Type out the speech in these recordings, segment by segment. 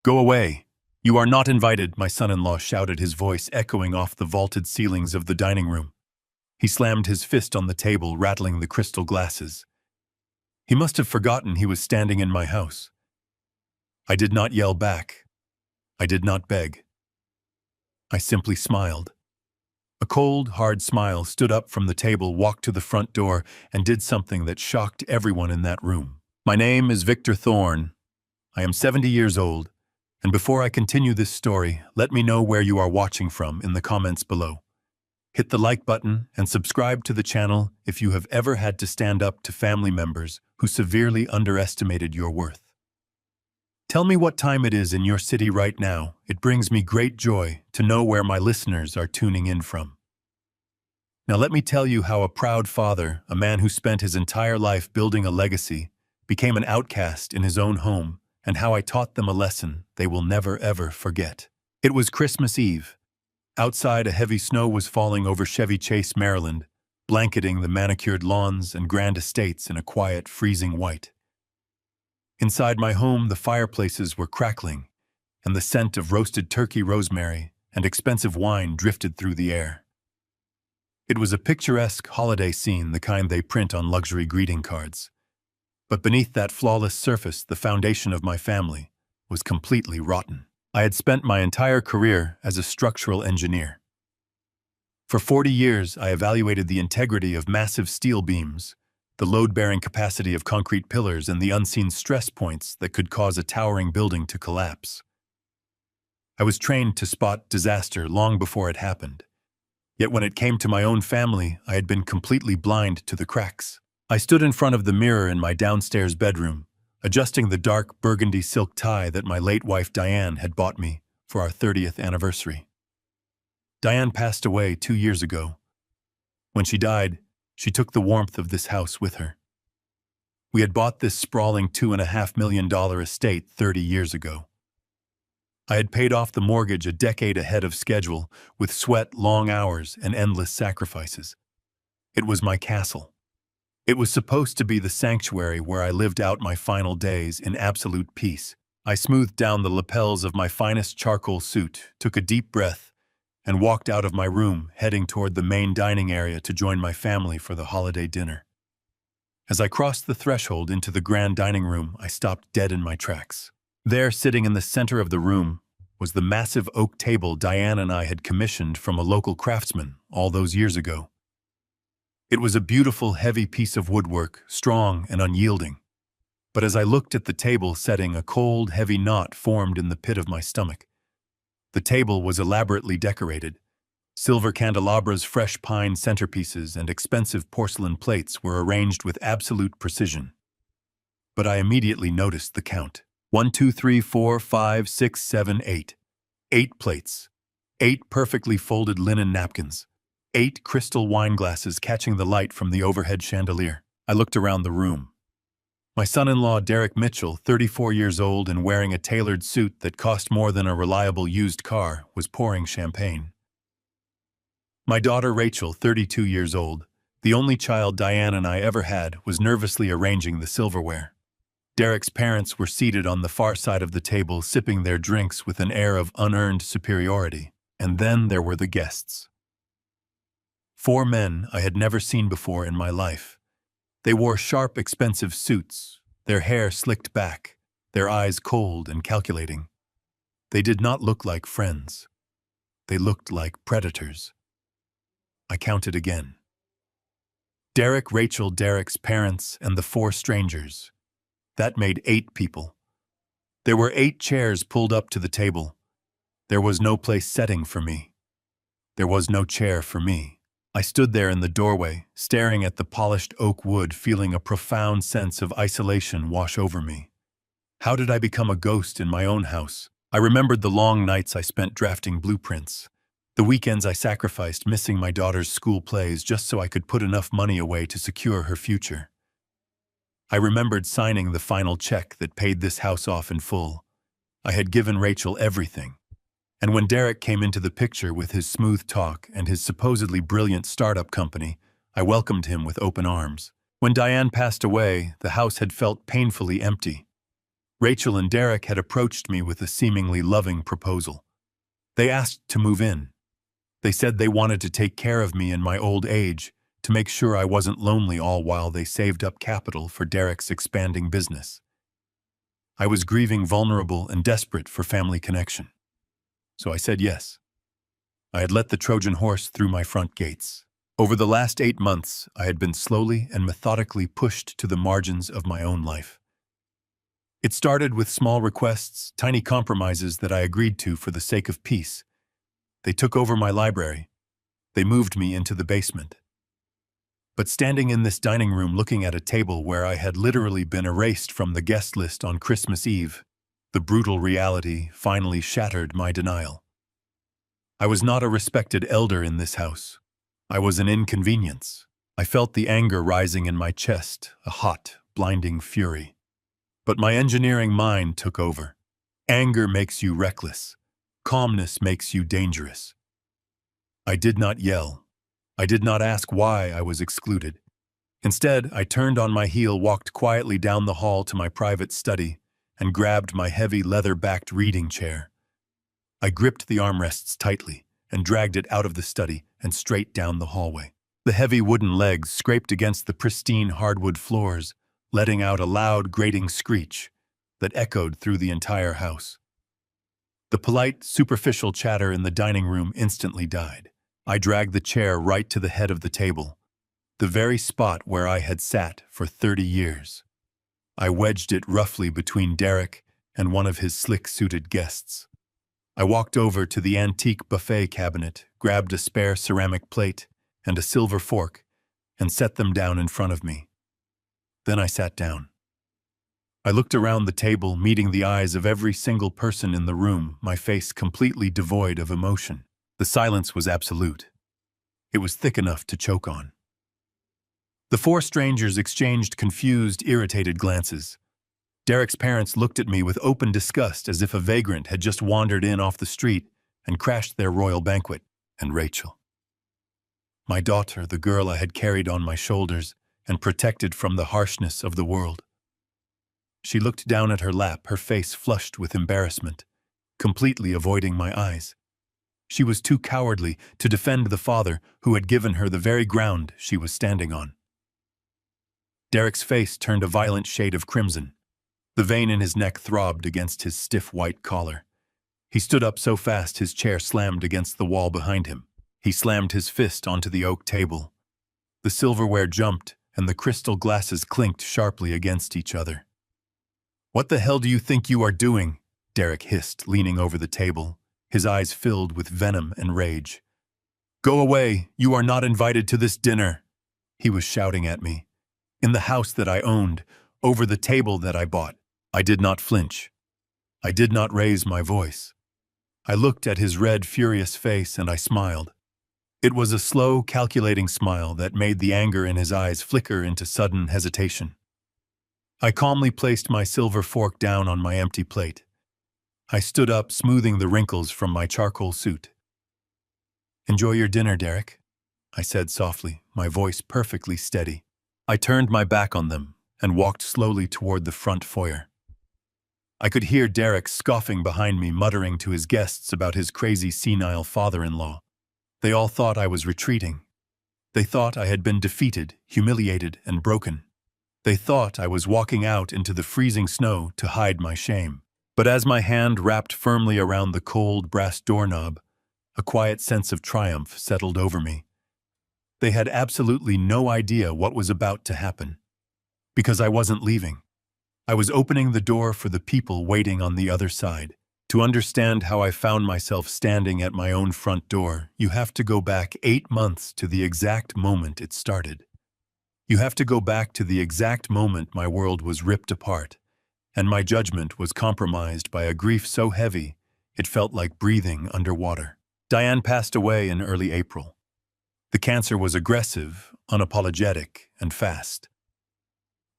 Go away. You are not invited, my son-in-law shouted, his voice echoing off the vaulted ceilings of the dining room. He slammed his fist on the table, rattling the crystal glasses. He must have forgotten he was standing in my house. I did not yell back. I did not beg. I simply smiled. A cold, hard smile stood up from the table, walked to the front door, and did something that shocked everyone in that room. My name is Victor Thorne. I am 70 years old, and before I continue this story, let me know where you are watching from in the comments below. Hit the like button and subscribe to the channel if you have ever had to stand up to family members who severely underestimated your worth. Tell me what time it is in your city right now. It brings me great joy to know where my listeners are tuning in from. Now let me tell you how a proud father, a man who spent his entire life building a legacy, became an outcast in his own home, and how I taught them a lesson they will never ever forget. It was Christmas Eve. Outside, a heavy snow was falling over Chevy Chase, Maryland, blanketing the manicured lawns and grand estates in a quiet, freezing white. Inside my home, the fireplaces were crackling, and the scent of roasted turkey, rosemary, and expensive wine drifted through the air. It was a picturesque holiday scene, the kind they print on luxury greeting cards. But beneath that flawless surface, the foundation of my family was completely rotten. I had spent my entire career as a structural engineer. For 40 years, I evaluated the integrity of massive steel beams, the load-bearing capacity of concrete pillars, and the unseen stress points that could cause a towering building to collapse. I was trained to spot disaster long before it happened. Yet when it came to my own family, I had been completely blind to the cracks. I stood in front of the mirror in my downstairs bedroom, adjusting the dark burgundy silk tie that my late wife Diane had bought me for our 30th anniversary. Diane passed away 2 years ago. When she died, she took the warmth of this house with her. We had bought this sprawling $2.5 million estate 30 years ago. I had paid off the mortgage a decade ahead of schedule, with sweat, long hours, and endless sacrifices. It was my castle. It was supposed to be the sanctuary where I lived out my final days in absolute peace. I smoothed down the lapels of my finest charcoal suit, took a deep breath, and walked out of my room, heading toward the main dining area to join my family for the holiday dinner. As I crossed the threshold into the grand dining room, I stopped dead in my tracks. There, sitting in the center of the room, was the massive oak table Diane and I had commissioned from a local craftsman all those years ago. It was a beautiful, heavy piece of woodwork, strong and unyielding. But as I looked at the table setting, a cold, heavy knot formed in the pit of my stomach. The table was elaborately decorated. Silver candelabras, fresh pine centerpieces, and expensive porcelain plates were arranged with absolute precision. But I immediately noticed the count. 1, 2, 3, 4, 5, 6, 7, 8. 8 plates. 8 perfectly folded linen napkins. 8 crystal wine glasses catching the light from the overhead chandelier. I looked around the room. My son-in-law, Derek Mitchell, 34 years old and wearing a tailored suit that cost more than a reliable used car, was pouring champagne. My daughter, Rachel, 32 years old, the only child Diane and I ever had, was nervously arranging the silverware. Derek's parents were seated on the far side of the table, sipping their drinks with an air of unearned superiority. And then there were the guests. 4 men I had never seen before in my life. They wore sharp, expensive suits, their hair slicked back, their eyes cold and calculating. They did not look like friends. They looked like predators. I counted again. Derek, Rachel, Derek's parents, and the 4 strangers. That made 8 people. There were 8 chairs pulled up to the table. There was no place setting for me. There was no chair for me. I stood there in the doorway, staring at the polished oak wood, feeling a profound sense of isolation wash over me. How did I become a ghost in my own house? I remembered the long nights I spent drafting blueprints, the weekends I sacrificed missing my daughter's school plays just so I could put enough money away to secure her future. I remembered signing the final check that paid this house off in full. I had given Rachel everything. And when Derek came into the picture with his smooth talk and his supposedly brilliant startup company, I welcomed him with open arms. When Diane passed away, the house had felt painfully empty. Rachel and Derek had approached me with a seemingly loving proposal. They asked to move in. They said they wanted to take care of me in my old age, to make sure I wasn't lonely, all while they saved up capital for Derek's expanding business. I was grieving, vulnerable, and desperate for family connection. So I said yes. I had let the Trojan horse through my front gates. Over the last 8 months, I had been slowly and methodically pushed to the margins of my own life. It started with small requests, tiny compromises that I agreed to for the sake of peace. They took over my library. They moved me into the basement. But standing in this dining room looking at a table where I had literally been erased from the guest list on Christmas Eve, the brutal reality finally shattered my denial. I was not a respected elder in this house. I was an inconvenience. I felt the anger rising in my chest, a hot, blinding fury. But my engineering mind took over. Anger makes you reckless. Calmness makes you dangerous. I did not yell. I did not ask why I was excluded. Instead, I turned on my heel, walked quietly down the hall to my private study, and grabbed my heavy leather-backed reading chair. I gripped the armrests tightly and dragged it out of the study and straight down the hallway. The heavy wooden legs scraped against the pristine hardwood floors, letting out a loud, grating screech that echoed through the entire house. The polite, superficial chatter in the dining room instantly died. I dragged the chair right to the head of the table, the very spot where I had sat for 30 years. I wedged it roughly between Derek and one of his slick-suited guests. I walked over to the antique buffet cabinet, grabbed a spare ceramic plate and a silver fork, and set them down in front of me. Then I sat down. I looked around the table, meeting the eyes of every single person in the room, my face completely devoid of emotion. The silence was absolute. It was thick enough to choke on. The 4 strangers exchanged confused, irritated glances. Derek's parents looked at me with open disgust, as if a vagrant had just wandered in off the street and crashed their royal banquet. And Rachel, my daughter, the girl I had carried on my shoulders and protected from the harshness of the world. She looked down at her lap, her face flushed with embarrassment, completely avoiding my eyes. She was too cowardly to defend the father who had given her the very ground she was standing on. Derek's face turned a violent shade of crimson. The vein in his neck throbbed against his stiff white collar. He stood up so fast his chair slammed against the wall behind him. He slammed his fist onto the oak table. The silverware jumped, and the crystal glasses clinked sharply against each other. "What the hell do you think you are doing?" Derek hissed, leaning over the table, his eyes filled with venom and rage. "Go away! You are not invited to this dinner!" He was shouting at me. In the house that I owned, over the table that I bought. I did not flinch. I did not raise my voice. I looked at his red, furious face and I smiled. It was a slow, calculating smile that made the anger in his eyes flicker into sudden hesitation. I calmly placed my silver fork down on my empty plate. I stood up, smoothing the wrinkles from my charcoal suit. "Enjoy your dinner, Derek," I said softly, my voice perfectly steady. I turned my back on them and walked slowly toward the front foyer. I could hear Derek scoffing behind me, muttering to his guests about his crazy senile father-in-law. They all thought I was retreating. They thought I had been defeated, humiliated, and broken. They thought I was walking out into the freezing snow to hide my shame. But as my hand wrapped firmly around the cold brass doorknob, a quiet sense of triumph settled over me. They had absolutely no idea what was about to happen. Because I wasn't leaving. I was opening the door for the people waiting on the other side. To understand how I found myself standing at my own front door, you have to go back 8 months to the exact moment it started. You have to go back to the exact moment my world was ripped apart, and my judgment was compromised by a grief so heavy it felt like breathing underwater. Diane passed away in early April. The cancer was aggressive, unapologetic, and fast.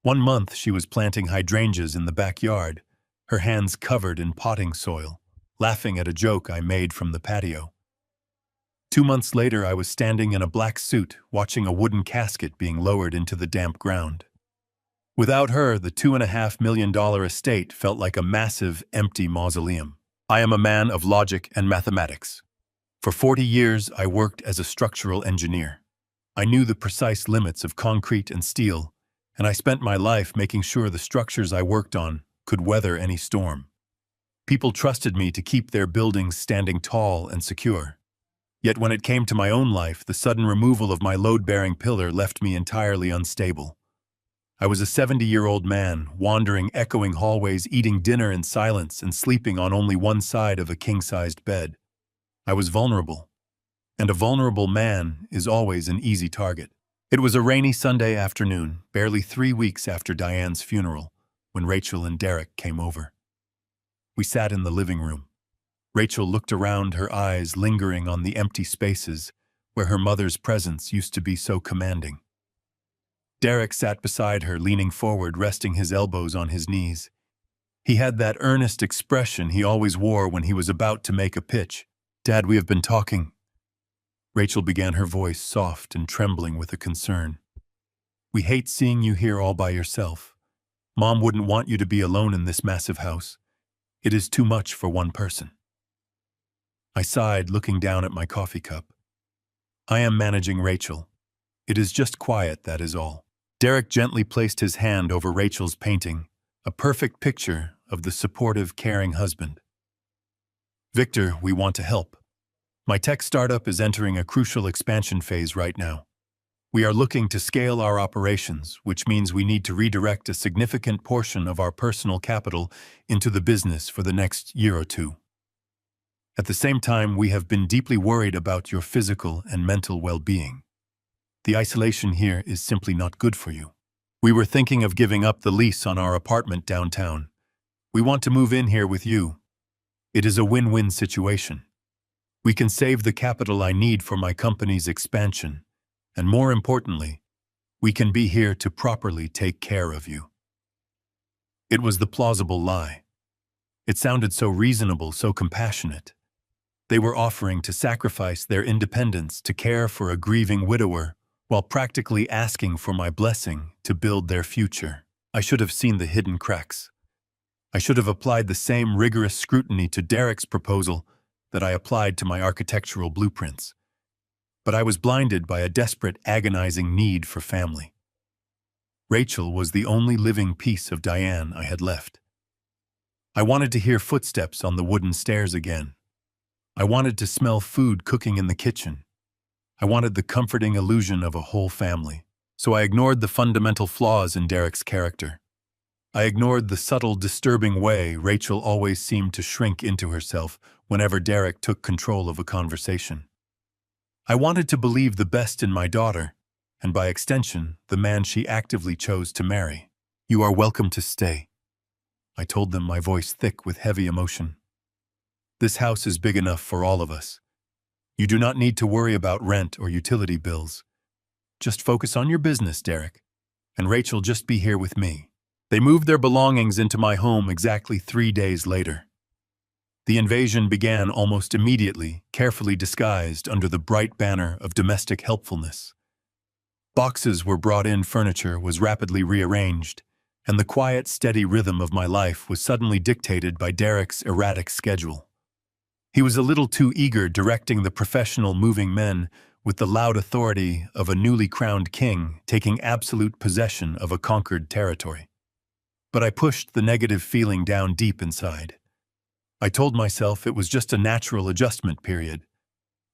1 month she was planting hydrangeas in the backyard, her hands covered in potting soil, laughing at a joke I made from the patio. 2 months later I was standing in a black suit watching a wooden casket being lowered into the damp ground. Without her, the $2.5 million estate felt like a massive, empty mausoleum. I am a man of logic and mathematics. For 40 years, I worked as a structural engineer. I knew the precise limits of concrete and steel, and I spent my life making sure the structures I worked on could weather any storm. People trusted me to keep their buildings standing tall and secure. Yet when it came to my own life, the sudden removal of my load-bearing pillar left me entirely unstable. I was a 70-year-old man, wandering echoing hallways, eating dinner in silence and sleeping on only one side of a king-sized bed. I was vulnerable, and a vulnerable man is always an easy target. It was a rainy Sunday afternoon, barely 3 weeks after Diane's funeral, when Rachel and Derek came over. We sat in the living room. Rachel looked around, her eyes lingering on the empty spaces where her mother's presence used to be so commanding. Derek sat beside her, leaning forward, resting his elbows on his knees. He had that earnest expression he always wore when he was about to make a pitch. "Dad, we have been talking." Rachel began, her voice soft and trembling with a concern. "We hate seeing you here all by yourself. Mom wouldn't want you to be alone in this massive house. It is too much for one person." I sighed, looking down at my coffee cup. "I am managing Rachel. It is just quiet, that is all." Derek gently placed his hand over Rachel's painting, a perfect picture of the supportive, caring husband. "Victor, we want to help. My tech startup is entering a crucial expansion phase right now. We are looking to scale our operations, which means we need to redirect a significant portion of our personal capital into the business for the next year or two. At the same time, we have been deeply worried about your physical and mental well-being. The isolation here is simply not good for you. We were thinking of giving up the lease on our apartment downtown. We want to move in here with you. It is a win-win situation. We can save the capital I need for my company's expansion, and more importantly, we can be here to properly take care of you." It was the plausible lie. It sounded so reasonable, so compassionate. They were offering to sacrifice their independence to care for a grieving widower, while practically asking for my blessing to build their future. I should have seen the hidden cracks. I should have applied the same rigorous scrutiny to Derek's proposal that I applied to my architectural blueprints. But I was blinded by a desperate, agonizing need for family. Rachel was the only living piece of Diane I had left. I wanted to hear footsteps on the wooden stairs again. I wanted to smell food cooking in the kitchen. I wanted the comforting illusion of a whole family. So I ignored the fundamental flaws in Derek's character. I ignored the subtle, disturbing way Rachel always seemed to shrink into herself whenever Derek took control of a conversation. I wanted to believe the best in my daughter, and by extension, the man she actively chose to marry. "You are welcome to stay," I told them, my voice thick with heavy emotion. "This house is big enough for all of us. You do not need to worry about rent or utility bills. Just focus on your business, Derek, and Rachel just be here with me." They moved their belongings into my home exactly 3 days later. The invasion began almost immediately, carefully disguised under the bright banner of domestic helpfulness. Boxes were brought in, furniture was rapidly rearranged, and the quiet, steady rhythm of my life was suddenly dictated by Derek's erratic schedule. He was a little too eager, directing the professional moving men with the loud authority of a newly crowned king taking absolute possession of a conquered territory. But I pushed the negative feeling down deep inside. I told myself it was just a natural adjustment period.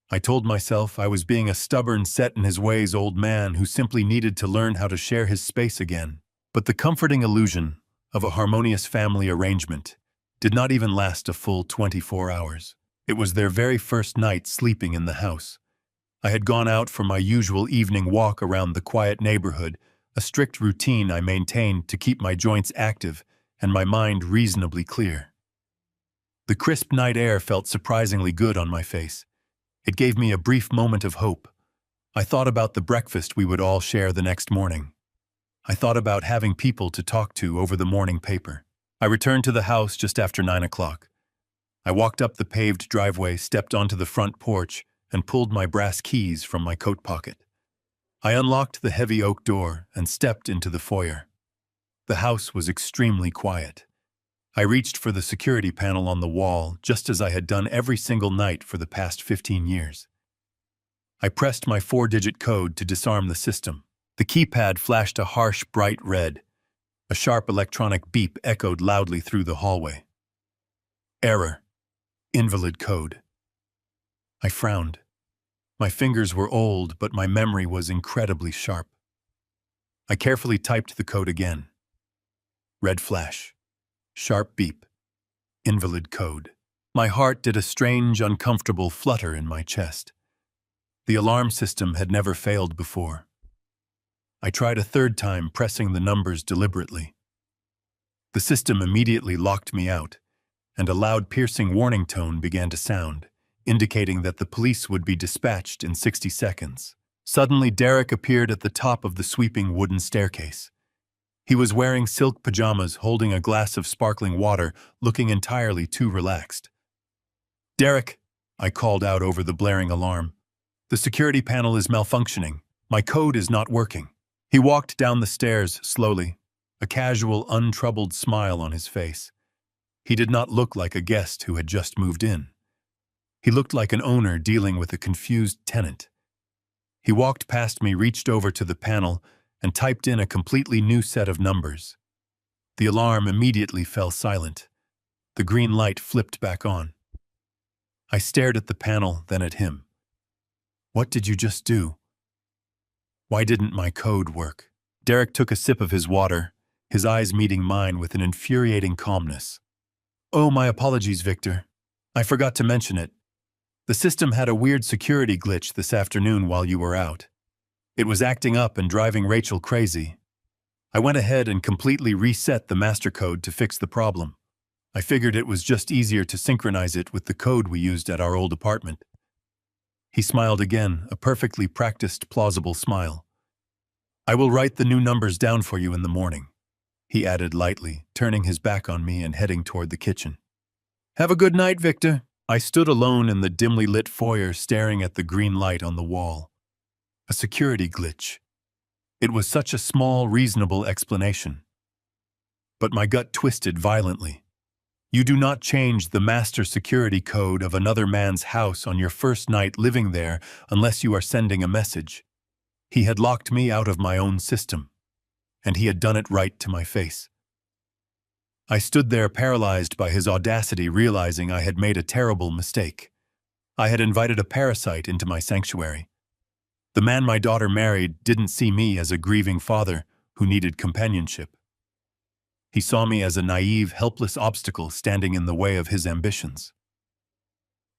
I told myself I was being a stubborn, set-in-his-ways old man who simply needed to learn how to share his space again. But the comforting illusion of a harmonious family arrangement did not even last a full 24 hours. It was their very first night sleeping in the house. I had gone out for my usual evening walk around the quiet neighborhood, a strict routine I maintained to keep my joints active and my mind reasonably clear. The crisp night air felt surprisingly good on my face. It gave me a brief moment of hope. I thought about the breakfast we would all share the next morning. I thought about having people to talk to over the morning paper. I returned to the house just after 9 o'clock. I walked up the paved driveway, stepped onto the front porch, and pulled my brass keys from my coat pocket. I unlocked the heavy oak door and stepped into the foyer. The house was extremely quiet. I reached for the security panel on the wall, just as I had done every single night for the past 15 years. I pressed my 4-digit code to disarm the system. The keypad flashed a harsh, bright red. A sharp electronic beep echoed loudly through the hallway. Error. Invalid code. I frowned. My fingers were old, but my memory was incredibly sharp. I carefully typed the code again. Red flash. Sharp beep. Invalid code. My heart did a strange, uncomfortable flutter in my chest. The alarm system had never failed before. I tried a third time, pressing the numbers deliberately. The system immediately locked me out, and a loud, piercing warning tone began to sound, indicating that the police would be dispatched in 60 seconds. Suddenly, Derek appeared at the top of the sweeping wooden staircase. He was wearing silk pajamas, holding a glass of sparkling water, looking entirely too relaxed. "Derek," I called out over the blaring alarm. "The security panel is malfunctioning. My code is not working." He walked down the stairs slowly, a casual, untroubled smile on his face. He did not look like a guest who had just moved in. He looked like an owner dealing with a confused tenant. He walked past me, reached over to the panel, and typed in a completely new set of numbers. The alarm immediately fell silent. The green light flipped back on. I stared at the panel, then at him. "What did you just do? Why didn't my code work?" Derek took a sip of his water, his eyes meeting mine with an infuriating calmness. "Oh, my apologies, Victor. I forgot to mention it. The system had a weird security glitch this afternoon while you were out. It was acting up and driving Rachel crazy. I went ahead and completely reset the master code to fix the problem. I figured it was just easier to synchronize it with the code we used at our old apartment." He smiled again, a perfectly practiced, plausible smile. "I will write the new numbers down for you in the morning," he added lightly, turning his back on me and heading toward the kitchen. "Have a good night, Victor." I stood alone in the dimly lit foyer, staring at the green light on the wall. A security glitch. It was such a small, reasonable explanation. But my gut twisted violently. You do not change the master security code of another man's house on your first night living there unless you are sending a message. He had locked me out of my own system, and he had done it right to my face. I stood there paralyzed by his audacity, realizing I had made a terrible mistake. I had invited a parasite into my sanctuary. The man my daughter married didn't see me as a grieving father who needed companionship. He saw me as a naive, helpless obstacle standing in the way of his ambitions.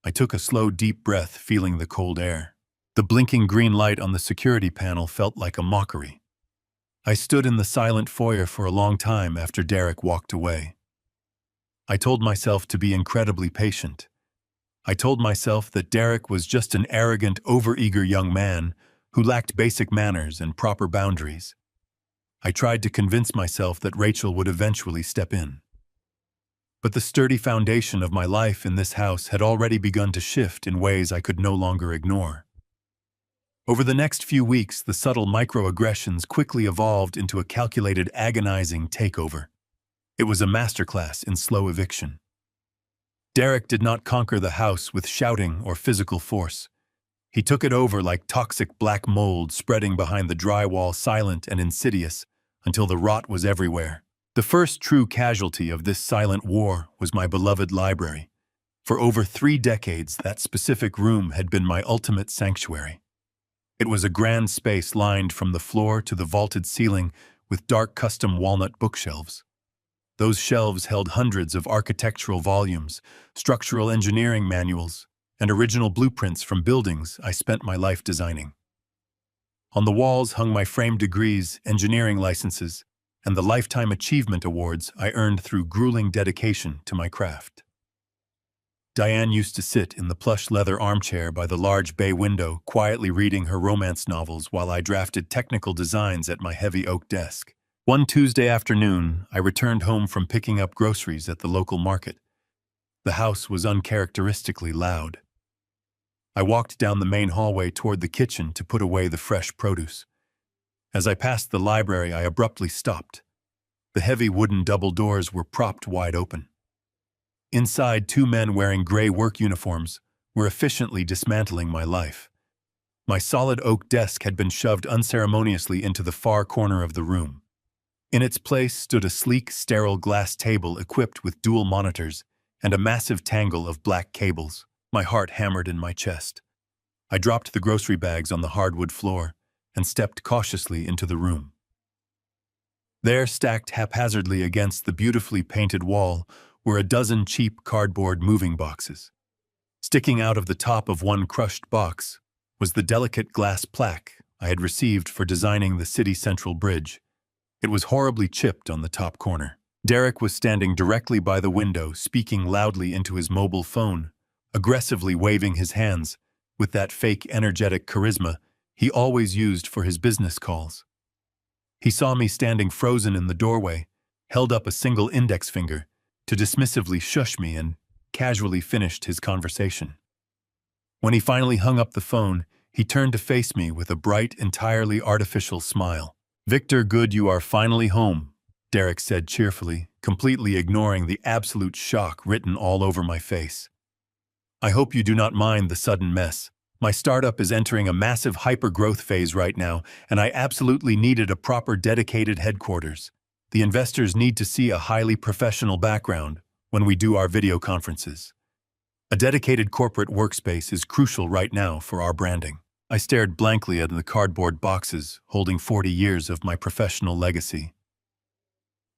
I took a slow, deep breath, feeling the cold air. The blinking green light on the security panel felt like a mockery. I stood in the silent foyer for a long time after Derek walked away. I told myself to be incredibly patient. I told myself that Derek was just an arrogant, overeager young man who lacked basic manners and proper boundaries. I tried to convince myself that Rachel would eventually step in. But the sturdy foundation of my life in this house had already begun to shift in ways I could no longer ignore. Over the next few weeks, the subtle microaggressions quickly evolved into a calculated, agonizing takeover. It was a masterclass in slow eviction. Derek did not conquer the house with shouting or physical force. He took it over like toxic black mold spreading behind the drywall, silent and insidious, until the rot was everywhere. The first true casualty of this silent war was my beloved library. For over 3 decades, that specific room had been my ultimate sanctuary. It was a grand space lined from the floor to the vaulted ceiling with dark custom walnut bookshelves. Those shelves held hundreds of architectural volumes, structural engineering manuals, and original blueprints from buildings I spent my life designing. On the walls hung my framed degrees, engineering licenses, and the lifetime achievement awards I earned through grueling dedication to my craft. Diane used to sit in the plush leather armchair by the large bay window, quietly reading her romance novels while I drafted technical designs at my heavy oak desk. One Tuesday afternoon, I returned home from picking up groceries at the local market. The house was uncharacteristically loud. I walked down the main hallway toward the kitchen to put away the fresh produce. As I passed the library, I abruptly stopped. The heavy wooden double doors were propped wide open. Inside, two men wearing gray work uniforms were efficiently dismantling my life. My solid oak desk had been shoved unceremoniously into the far corner of the room. In its place stood a sleek, sterile glass table equipped with dual monitors and a massive tangle of black cables. My heart hammered in my chest. I dropped the grocery bags on the hardwood floor and stepped cautiously into the room. There, stacked haphazardly against the beautifully painted wall, were a dozen cheap cardboard moving boxes. Sticking out of the top of one crushed box was the delicate glass plaque I had received for designing the city central bridge. It was horribly chipped on the top corner. Derek was standing directly by the window, speaking loudly into his mobile phone, aggressively waving his hands with that fake energetic charisma he always used for his business calls. He saw me standing frozen in the doorway, held up a single index finger to dismissively shush me, and casually finished his conversation. When he finally hung up the phone, he turned to face me with a bright, entirely artificial smile. "Victor, good you are finally home," Derek said cheerfully, completely ignoring the absolute shock written all over my face. "I hope you do not mind the sudden mess. My startup is entering a massive hyper-growth phase right now, and I absolutely needed a proper dedicated headquarters. The investors need to see a highly professional background when we do our video conferences. A dedicated corporate workspace is crucial right now for our branding." I stared blankly at the cardboard boxes holding 40 years of my professional legacy.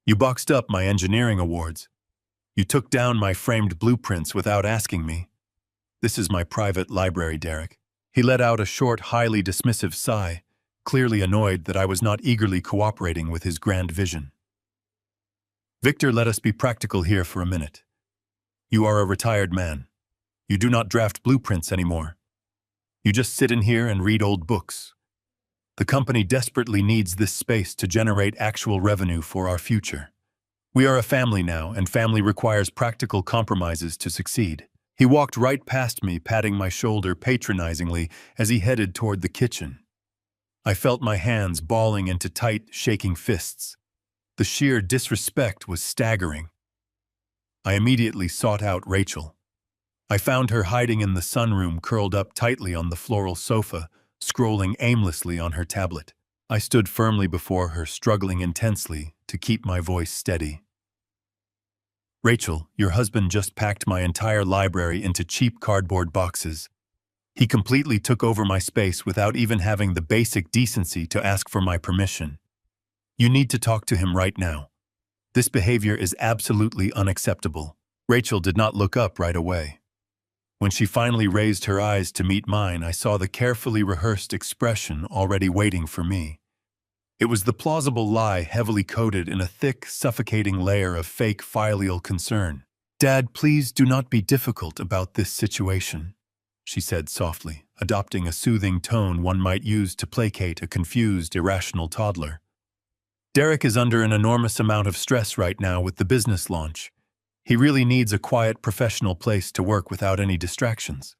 "You boxed up my engineering awards. You took down my framed blueprints without asking me. This is my private library, Derek." He let out a short, highly dismissive sigh, clearly annoyed that I was not eagerly cooperating with his grand vision. "Victor, let us be practical here for a minute. You are a retired man. You do not draft blueprints anymore. You just sit in here and read old books. The company desperately needs this space to generate actual revenue for our future. We are a family now, and family requires practical compromises to succeed." He walked right past me, patting my shoulder patronizingly as he headed toward the kitchen. I felt my hands balling into tight, shaking fists. The sheer disrespect was staggering. I immediately sought out Rachel. I found her hiding in the sunroom, curled up tightly on the floral sofa, scrolling aimlessly on her tablet. I stood firmly before her, struggling intensely to keep my voice steady. "Rachel, your husband just packed my entire library into cheap cardboard boxes. He completely took over my space without even having the basic decency to ask for my permission. You need to talk to him right now. This behavior is absolutely unacceptable." Rachel did not look up right away. When she finally raised her eyes to meet mine, I saw the carefully rehearsed expression already waiting for me. It was the plausible lie heavily coated in a thick, suffocating layer of fake filial concern. "Dad, please do not be difficult about this situation," she said softly, adopting a soothing tone one might use to placate a confused, irrational toddler. "Derek is under an enormous amount of stress right now with the business launch. He really needs a quiet, professional place to work without any distractions.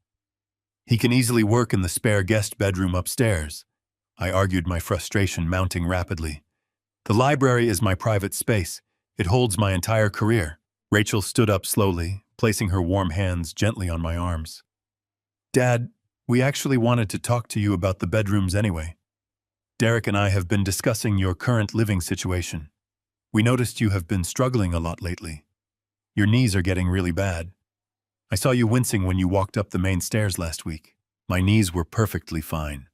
He can easily work in the spare guest bedroom upstairs." I argued, my frustration mounting rapidly. "The library is my private space. It holds my entire career." Rachel stood up slowly, placing her warm hands gently on my arms. "Dad, we actually wanted to talk to you about the bedrooms anyway. Derek and I have been discussing your current living situation. We noticed you have been struggling a lot lately. Your knees are getting really bad. I saw you wincing when you walked up the main stairs last week." My knees were perfectly fine.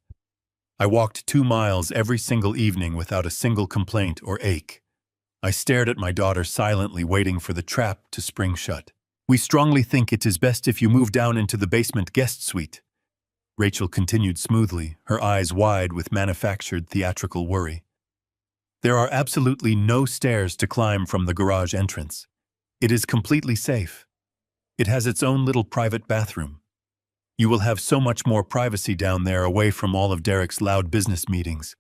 I walked 2 miles every single evening without a single complaint or ache. I stared at my daughter silently, waiting for the trap to spring shut. "We strongly think it is best if you move down into the basement guest suite," Rachel continued smoothly, her eyes wide with manufactured theatrical worry. "There are absolutely no stairs to climb from the garage entrance. It is completely safe. It has its own little private bathroom. You will have so much more privacy down there, away from all of Derek's loud business meetings.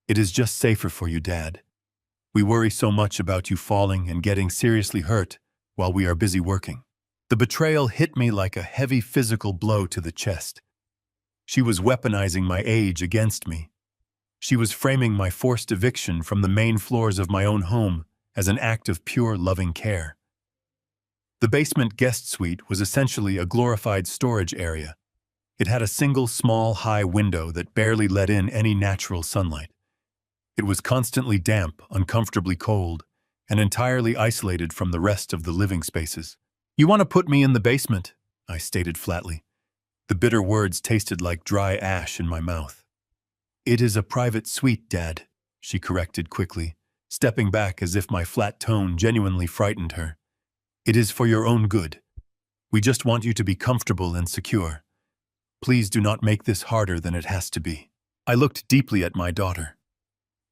It is just safer for you, Dad. We worry so much about you falling and getting seriously hurt while we are busy working." The betrayal hit me like a heavy physical blow to the chest. She was weaponizing my age against me. She was framing my forced eviction from the main floors of my own home as an act of pure loving care. The basement guest suite was essentially a glorified storage area. It had a single small, high window that barely let in any natural sunlight. It was constantly damp, uncomfortably cold, and entirely isolated from the rest of the living spaces. "You want to put me in the basement," I stated flatly. The bitter words tasted like dry ash in my mouth. "It is a private suite, Dad," she corrected quickly, stepping back as if my flat tone genuinely frightened her. "It is for your own good. We just want you to be comfortable and secure. Please do not make this harder than it has to be." I looked deeply at my daughter,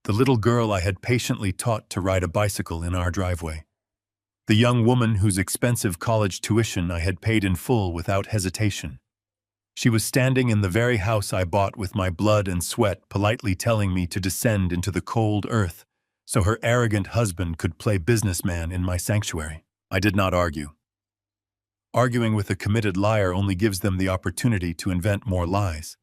the little girl I had patiently taught to ride a bicycle in our driveway. The young woman whose expensive college tuition I had paid in full without hesitation. She was standing in the very house I bought with my blood and sweat, politely telling me to descend into the cold earth so her arrogant husband could play businessman in my sanctuary. I did not argue. Arguing with a committed liar only gives them the opportunity to invent more lies.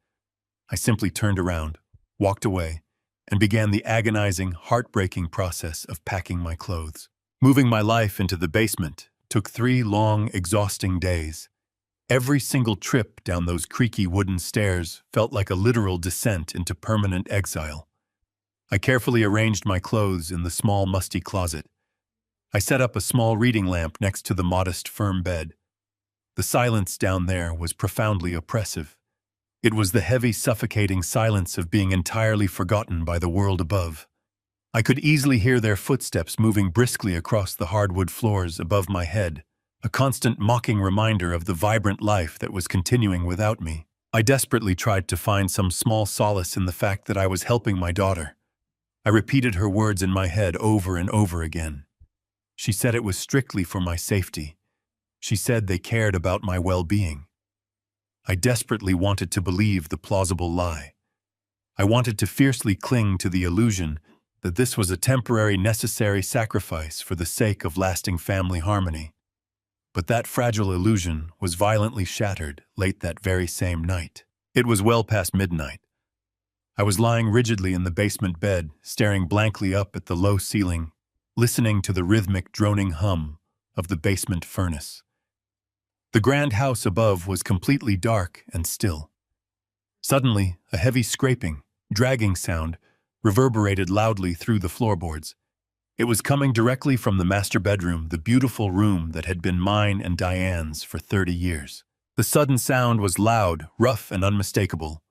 I simply turned around, walked away, and began the agonizing, heartbreaking process of packing my clothes. Moving my life into the basement took 3 long, exhausting days. Every single trip down those creaky wooden stairs felt like a literal descent into permanent exile. I carefully arranged my clothes in the small, musty closet. I set up a small reading lamp next to the modest, firm bed. The silence down there was profoundly oppressive. It was the heavy, suffocating silence of being entirely forgotten by the world above. I could easily hear their footsteps moving briskly across the hardwood floors above my head, a constant mocking reminder of the vibrant life that was continuing without me. I desperately tried to find some small solace in the fact that I was helping my daughter. I repeated her words in my head over and over again. She said it was strictly for my safety. She said they cared about my well-being. I desperately wanted to believe the plausible lie. I wanted to fiercely cling to the illusion that this was a temporary, necessary sacrifice for the sake of lasting family harmony. But that fragile illusion was violently shattered late that very same night. It was well past midnight. I was lying rigidly in the basement bed, staring blankly up at the low ceiling, listening to the rhythmic droning hum of the basement furnace. The grand house above was completely dark and still. Suddenly, a heavy scraping, dragging sound reverberated loudly through the floorboards. It was coming directly from the master bedroom, the beautiful room that had been mine and Diane's for 30 years. The sudden sound was loud, rough, and unmistakable.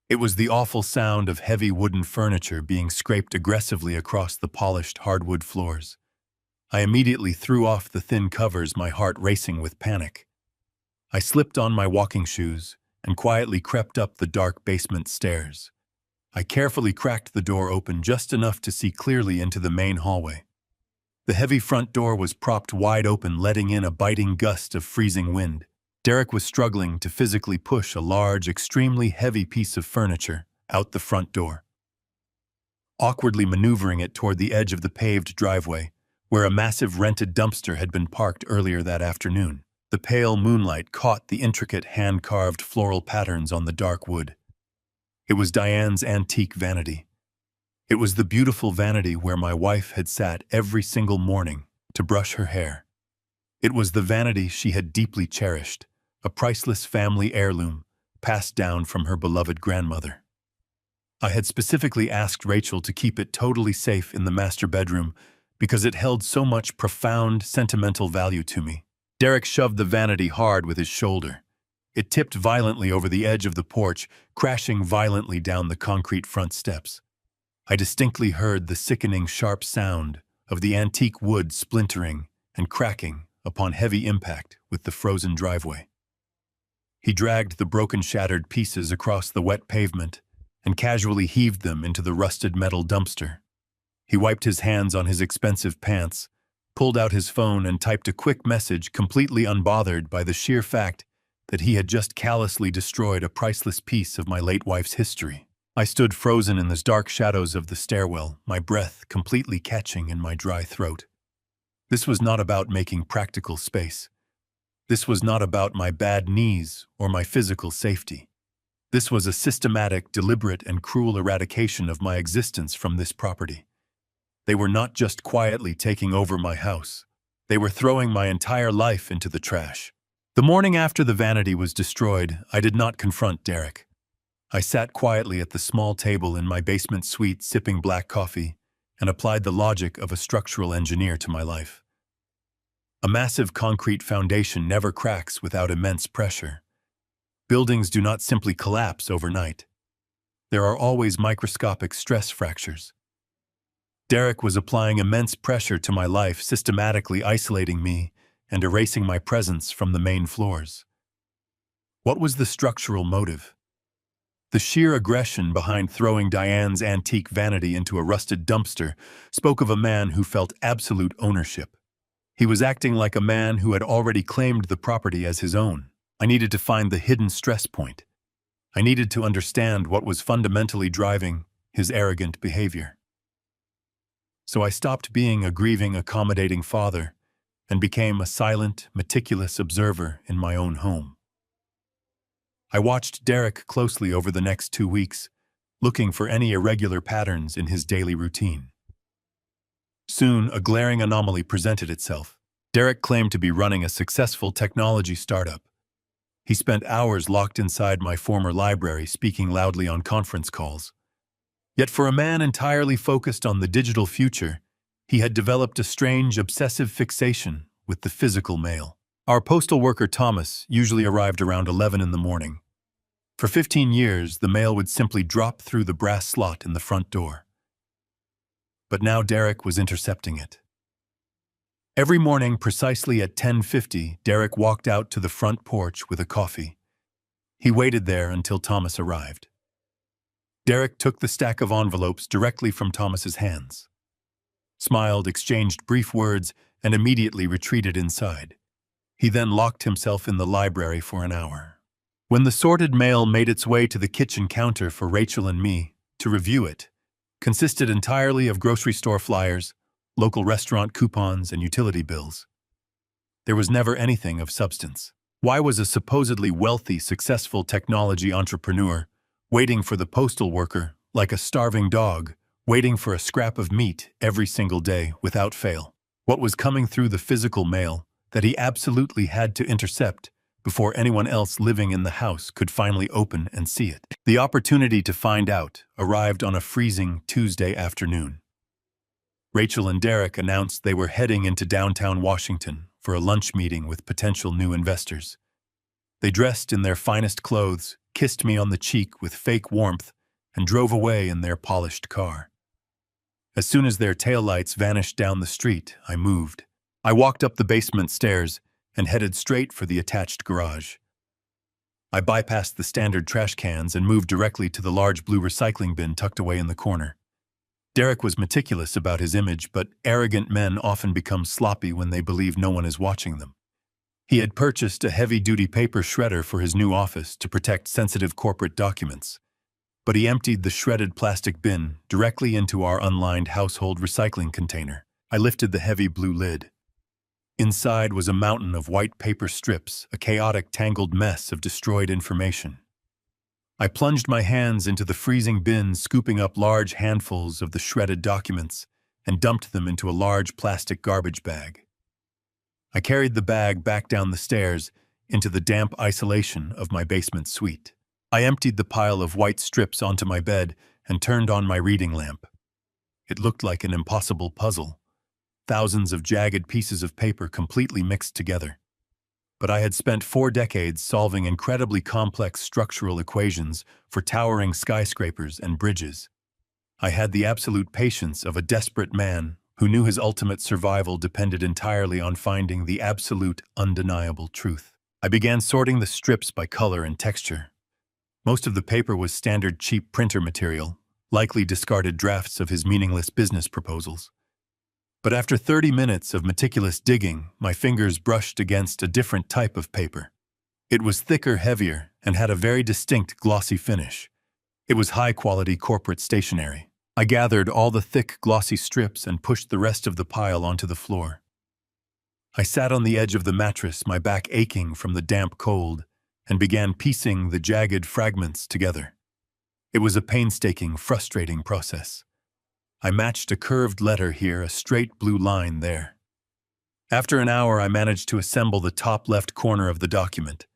It was the awful sound of heavy wooden furniture being scraped aggressively across the polished hardwood floors. I immediately threw off the thin covers, my heart racing with panic. I slipped on my walking shoes and quietly crept up the dark basement stairs. I carefully cracked the door open just enough to see clearly into the main hallway. The heavy front door was propped wide open, letting in a biting gust of freezing wind. Derek was struggling to physically push a large, extremely heavy piece of furniture out the front door, awkwardly maneuvering it toward the edge of the paved driveway, where a massive rented dumpster had been parked earlier that afternoon. The pale moonlight caught the intricate hand-carved floral patterns on the dark wood. It was Diane's antique vanity. It was the beautiful vanity where my wife had sat every single morning to brush her hair. It was the vanity she had deeply cherished, a priceless family heirloom passed down from her beloved grandmother. I had specifically asked Rachel to keep it totally safe in the master bedroom because it held so much profound, sentimental value to me. Derek shoved the vanity hard with his shoulder. It tipped violently over the edge of the porch, crashing violently down the concrete front steps. I distinctly heard the sickening, sharp sound of the antique wood splintering and cracking upon heavy impact with the frozen driveway. He dragged the broken, shattered pieces across the wet pavement and casually heaved them into the rusted metal dumpster. He wiped his hands on his expensive pants, pulled out his phone, and typed a quick message, completely unbothered by the sheer fact that he had just callously destroyed a priceless piece of my late wife's history. I stood frozen in the dark shadows of the stairwell, my breath completely catching in my dry throat. This was not about making practical space. This was not about my bad knees or my physical safety. This was a systematic, deliberate, and cruel eradication of my existence from this property. They were not just quietly taking over my house. They were throwing my entire life into the trash. The morning after the vanity was destroyed, I did not confront Derek. I sat quietly at the small table in my basement suite sipping black coffee and applied the logic of a structural engineer to my life. A massive concrete foundation never cracks without immense pressure. Buildings do not simply collapse overnight. There are always microscopic stress fractures. Derek was applying immense pressure to my life, systematically isolating me and erasing my presence from the main floors. What was the structural motive? The sheer aggression behind throwing Diane's antique vanity into a rusted dumpster spoke of a man who felt absolute ownership. He was acting like a man who had already claimed the property as his own. I needed to find the hidden stress point. I needed to understand what was fundamentally driving his arrogant behavior. So I stopped being a grieving, accommodating father and became a silent, meticulous observer in my own home. I watched Derek closely over the next 2 weeks, looking for any irregular patterns in his daily routine. Soon, a glaring anomaly presented itself. Derek claimed to be running a successful technology startup. He spent hours locked inside my former library, speaking loudly on conference calls. Yet for a man entirely focused on the digital future, he had developed a strange, obsessive fixation with the physical mail. Our postal worker Thomas usually arrived around 11 in the morning. For 15 years, the mail would simply drop through the brass slot in the front door. But now Derek was intercepting it. Every morning, precisely at 10:50, Derek walked out to the front porch with a coffee. He waited there until Thomas arrived. Derek took the stack of envelopes directly from Thomas's hands, smiled, exchanged brief words, and immediately retreated inside. He then locked himself in the library for an hour. When the sorted mail made its way to the kitchen counter for Rachel and me to review it, consisted entirely of grocery store flyers, local restaurant coupons, and utility bills. There was never anything of substance. Why was a supposedly wealthy, successful technology entrepreneur waiting for the postal worker like a starving dog, waiting for a scrap of meat every single day without fail? What was coming through the physical mail that he absolutely had to intercept before anyone else living in the house could finally open and see it? The opportunity to find out arrived on a freezing Tuesday afternoon. Rachel and Derek announced they were heading into downtown Washington for a lunch meeting with potential new investors. They dressed in their finest clothes, kissed me on the cheek with fake warmth, and drove away in their polished car. As soon as their taillights vanished down the street, I moved. I walked up the basement stairs and headed straight for the attached garage. I bypassed the standard trash cans and moved directly to the large blue recycling bin tucked away in the corner. Derek was meticulous about his image, but arrogant men often become sloppy when they believe no one is watching them. He had purchased a heavy-duty paper shredder for his new office to protect sensitive corporate documents, but he emptied the shredded plastic bin directly into our unlined household recycling container. I lifted the heavy blue lid. Inside was a mountain of white paper strips, a chaotic, tangled mess of destroyed information. I plunged my hands into the freezing bin, scooping up large handfuls of the shredded documents and dumped them into a large plastic garbage bag. I carried the bag back down the stairs into the damp isolation of my basement suite. I emptied the pile of white strips onto my bed and turned on my reading lamp. It looked like an impossible puzzle, thousands of jagged pieces of paper completely mixed together. But I had spent 4 decades solving incredibly complex structural equations for towering skyscrapers and bridges. I had the absolute patience of a desperate man who knew his ultimate survival depended entirely on finding the absolute, undeniable truth. I began sorting the strips by color and texture. Most of the paper was standard cheap printer material, likely discarded drafts of his meaningless business proposals. But after 30 minutes of meticulous digging, my fingers brushed against a different type of paper. It was thicker, heavier, and had a very distinct glossy finish. It was high-quality corporate stationery. I gathered all the thick, glossy strips and pushed the rest of the pile onto the floor. I sat on the edge of the mattress, my back aching from the damp cold, and began piecing the jagged fragments together. It was a painstaking, frustrating process. I matched a curved letter here, a straight blue line there. After an hour, I managed to assemble the top left corner of the document.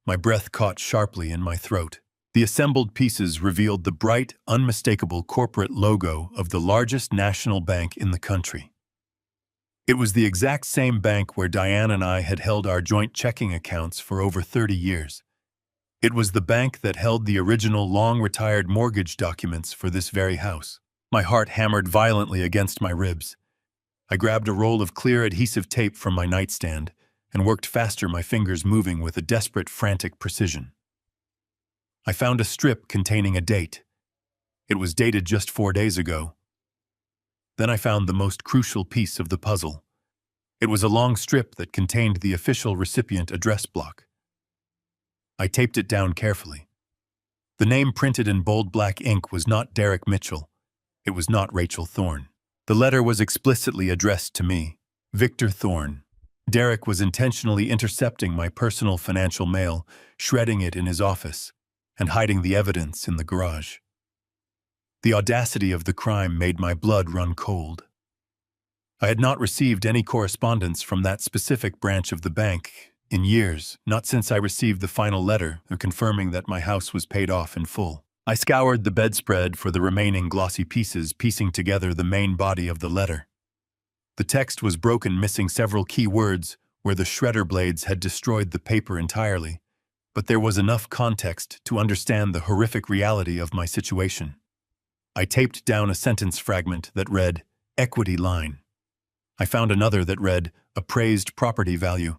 My breath caught sharply in my throat. The assembled pieces revealed the bright, unmistakable corporate logo of the largest national bank in the country. It was the exact same bank where Diane and I had held our joint checking accounts for over 30 years. It was the bank that held the original long-retired mortgage documents for this very house. My heart hammered violently against my ribs. I grabbed a roll of clear adhesive tape from my nightstand and worked faster, my fingers moving with a desperate, frantic precision. I found a strip containing a date. It was dated just 4 days ago. Then I found the most crucial piece of the puzzle. It was a long strip that contained the official recipient address block. I taped it down carefully. The name printed in bold black ink was not Derek Mitchell. It was not Rachel Thorne. The letter was explicitly addressed to me, Victor Thorne. Derek was intentionally intercepting my personal financial mail, shredding it in his office, and hiding the evidence in the garage. The audacity of the crime made my blood run cold. I had not received any correspondence from that specific branch of the bank in years, not since I received the final letter confirming that my house was paid off in full. I scoured the bedspread for the remaining glossy pieces, piecing together the main body of the letter. The text was broken, missing several key words where the shredder blades had destroyed the paper entirely, but there was enough context to understand the horrific reality of my situation. I taped down a sentence fragment that read, "Equity line." I found another that read, "Appraised property value."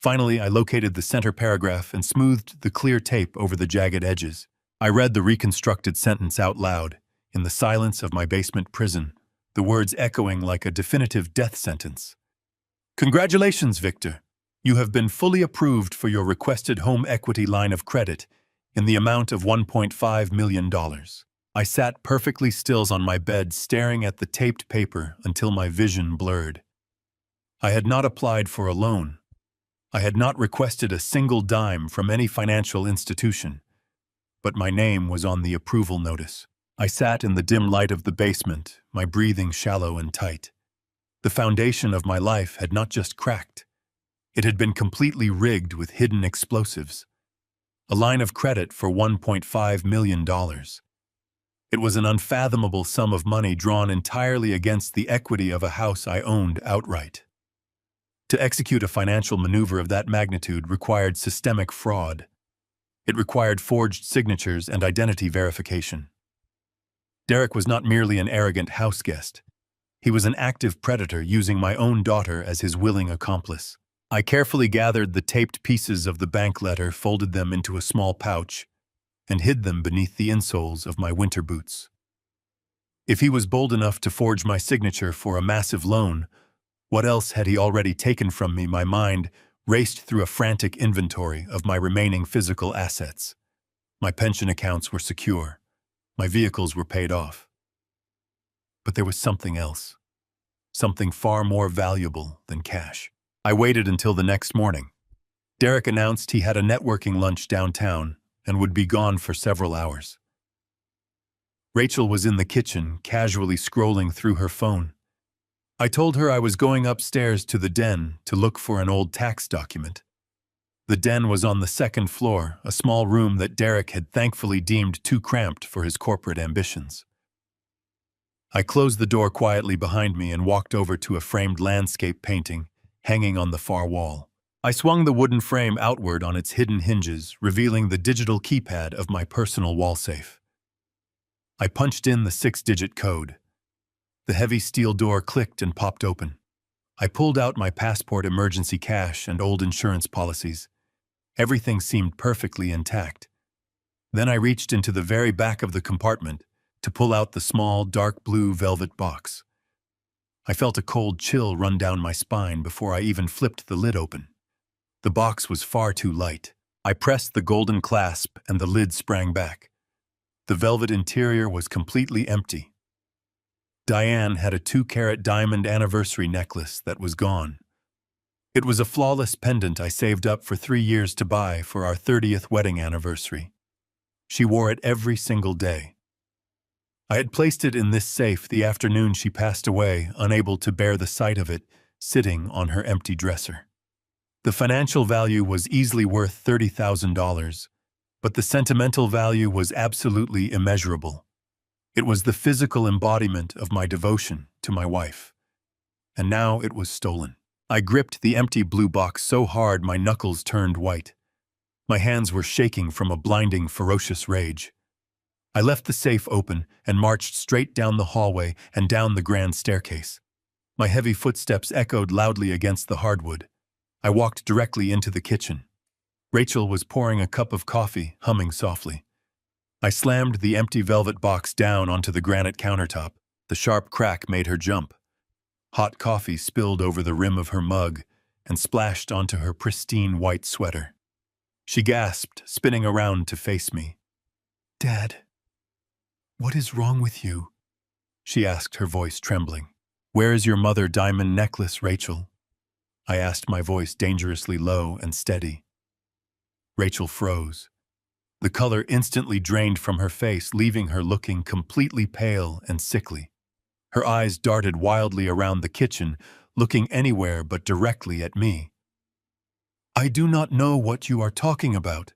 Finally, I located the center paragraph and smoothed the clear tape over the jagged edges. I read the reconstructed sentence out loud, in the silence of my basement prison, the words echoing like a definitive death sentence. "Congratulations, Victor. You have been fully approved for your requested home equity line of credit in the amount of $1.5 million. I sat perfectly still on my bed, staring at the taped paper until my vision blurred. I had not applied for a loan. I had not requested a single dime from any financial institution, but my name was on the approval notice. I sat in the dim light of the basement, my breathing shallow and tight. The foundation of my life had not just cracked. It had been completely rigged with hidden explosives. A line of credit for $1.5 million. It was an unfathomable sum of money drawn entirely against the equity of a house I owned outright. To execute a financial maneuver of that magnitude required systemic fraud. It required forged signatures and identity verification. Derek was not merely an arrogant house guest. He was an active predator using my own daughter as his willing accomplice. I carefully gathered the taped pieces of the bank letter, folded them into a small pouch, and hid them beneath the insoles of my winter boots. If he was bold enough to forge my signature for a massive loan, what else had he already taken from me? My mind raced through a frantic inventory of my remaining physical assets. My pension accounts were secure. My vehicles were paid off. But there was something else. Something far more valuable than cash. I waited until the next morning. Derek announced he had a networking lunch downtown and would be gone for several hours. Rachel was in the kitchen, casually scrolling through her phone. I told her I was going upstairs to the den to look for an old tax document. The den was on the second floor, a small room that Derek had thankfully deemed too cramped for his corporate ambitions. I closed the door quietly behind me and walked over to a framed landscape painting hanging on the far wall. I swung the wooden frame outward on its hidden hinges, revealing the digital keypad of my personal wall safe. I punched in the 6-digit code. The heavy steel door clicked and popped open. I pulled out my passport, emergency cash, and old insurance policies. Everything seemed perfectly intact. Then I reached into the very back of the compartment to pull out the small, dark blue velvet box. I felt a cold chill run down my spine before I even flipped the lid open. The box was far too light. I pressed the golden clasp and the lid sprang back. The velvet interior was completely empty. Diane had a 2-carat diamond anniversary necklace that was gone. It was a flawless pendant I saved up for 3 years to buy for our 30th wedding anniversary. She wore it every single day. I had placed it in this safe the afternoon she passed away, unable to bear the sight of it, sitting on her empty dresser. The financial value was easily worth $30,000, but the sentimental value was absolutely immeasurable. It was the physical embodiment of my devotion to my wife. And now it was stolen. I gripped the empty blue box so hard my knuckles turned white. My hands were shaking from a blinding, ferocious rage. I left the safe open and marched straight down the hallway and down the grand staircase. My heavy footsteps echoed loudly against the hardwood. I walked directly into the kitchen. Rachel was pouring a cup of coffee, humming softly. I slammed the empty velvet box down onto the granite countertop. The sharp crack made her jump. Hot coffee spilled over the rim of her mug and splashed onto her pristine white sweater. She gasped, spinning around to face me. "Dad, what is wrong with you?" she asked, her voice trembling. "Where is your mother diamond necklace, Rachel?" I asked, my voice dangerously low and steady. Rachel froze. The color instantly drained from her face, leaving her looking completely pale and sickly. Her eyes darted wildly around the kitchen, looking anywhere but directly at me. "I do not know what you are talking about,"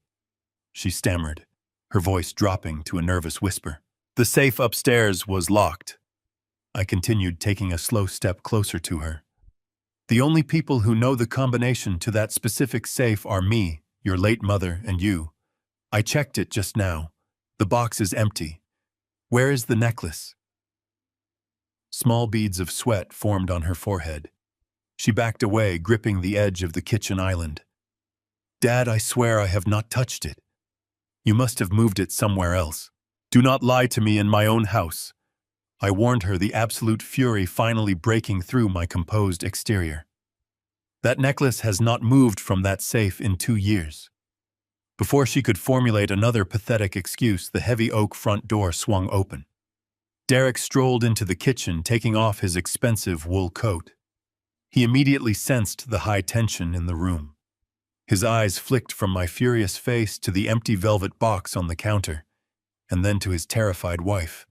she stammered, her voice dropping to a nervous whisper. "The safe upstairs was locked." I continued, taking a slow step closer to her. "The only people who know the combination to that specific safe are me, your late mother, and you. I checked it just now. The box is empty. Where is the necklace?" Small beads of sweat formed on her forehead. She backed away, gripping the edge of the kitchen island. "Dad, I swear I have not touched it. You must have moved it somewhere else. Do not lie to me in my own house." I warned her, the absolute fury finally breaking through my composed exterior. "That necklace has not moved from that safe in 2 years." Before she could formulate another pathetic excuse, the heavy oak front door swung open. Derek strolled into the kitchen, taking off his expensive wool coat. He immediately sensed the high tension in the room. His eyes flicked from my furious face to the empty velvet box on the counter, and then to his terrified wife.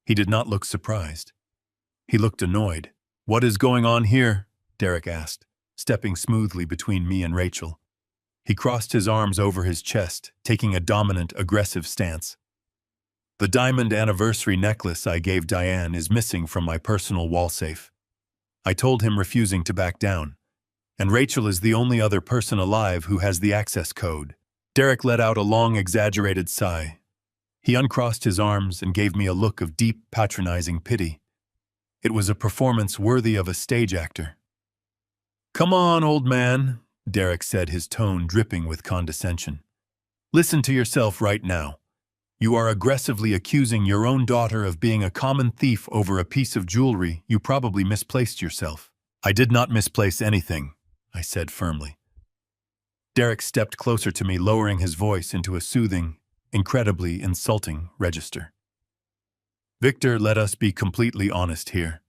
He did not look surprised. He looked annoyed. "What is going on here?" Derek asked, stepping smoothly between me and Rachel. He crossed his arms over his chest, taking a dominant, aggressive stance. "The diamond anniversary necklace I gave Diane is missing from my personal wall safe," I told him, refusing to back down. "And Rachel is the only other person alive who has the access code." Derek let out a long, exaggerated sigh. He uncrossed his arms and gave me a look of deep, patronizing pity. It was a performance worthy of a stage actor. "Come on, old man," Derek said, his tone dripping with condescension. "Listen to yourself right now. You are aggressively accusing your own daughter of being a common thief over a piece of jewelry. You probably misplaced yourself." "I did not misplace anything," I said firmly. Derek stepped closer to me, lowering his voice into a soothing, incredibly insulting register. "Victor, let us be completely honest here.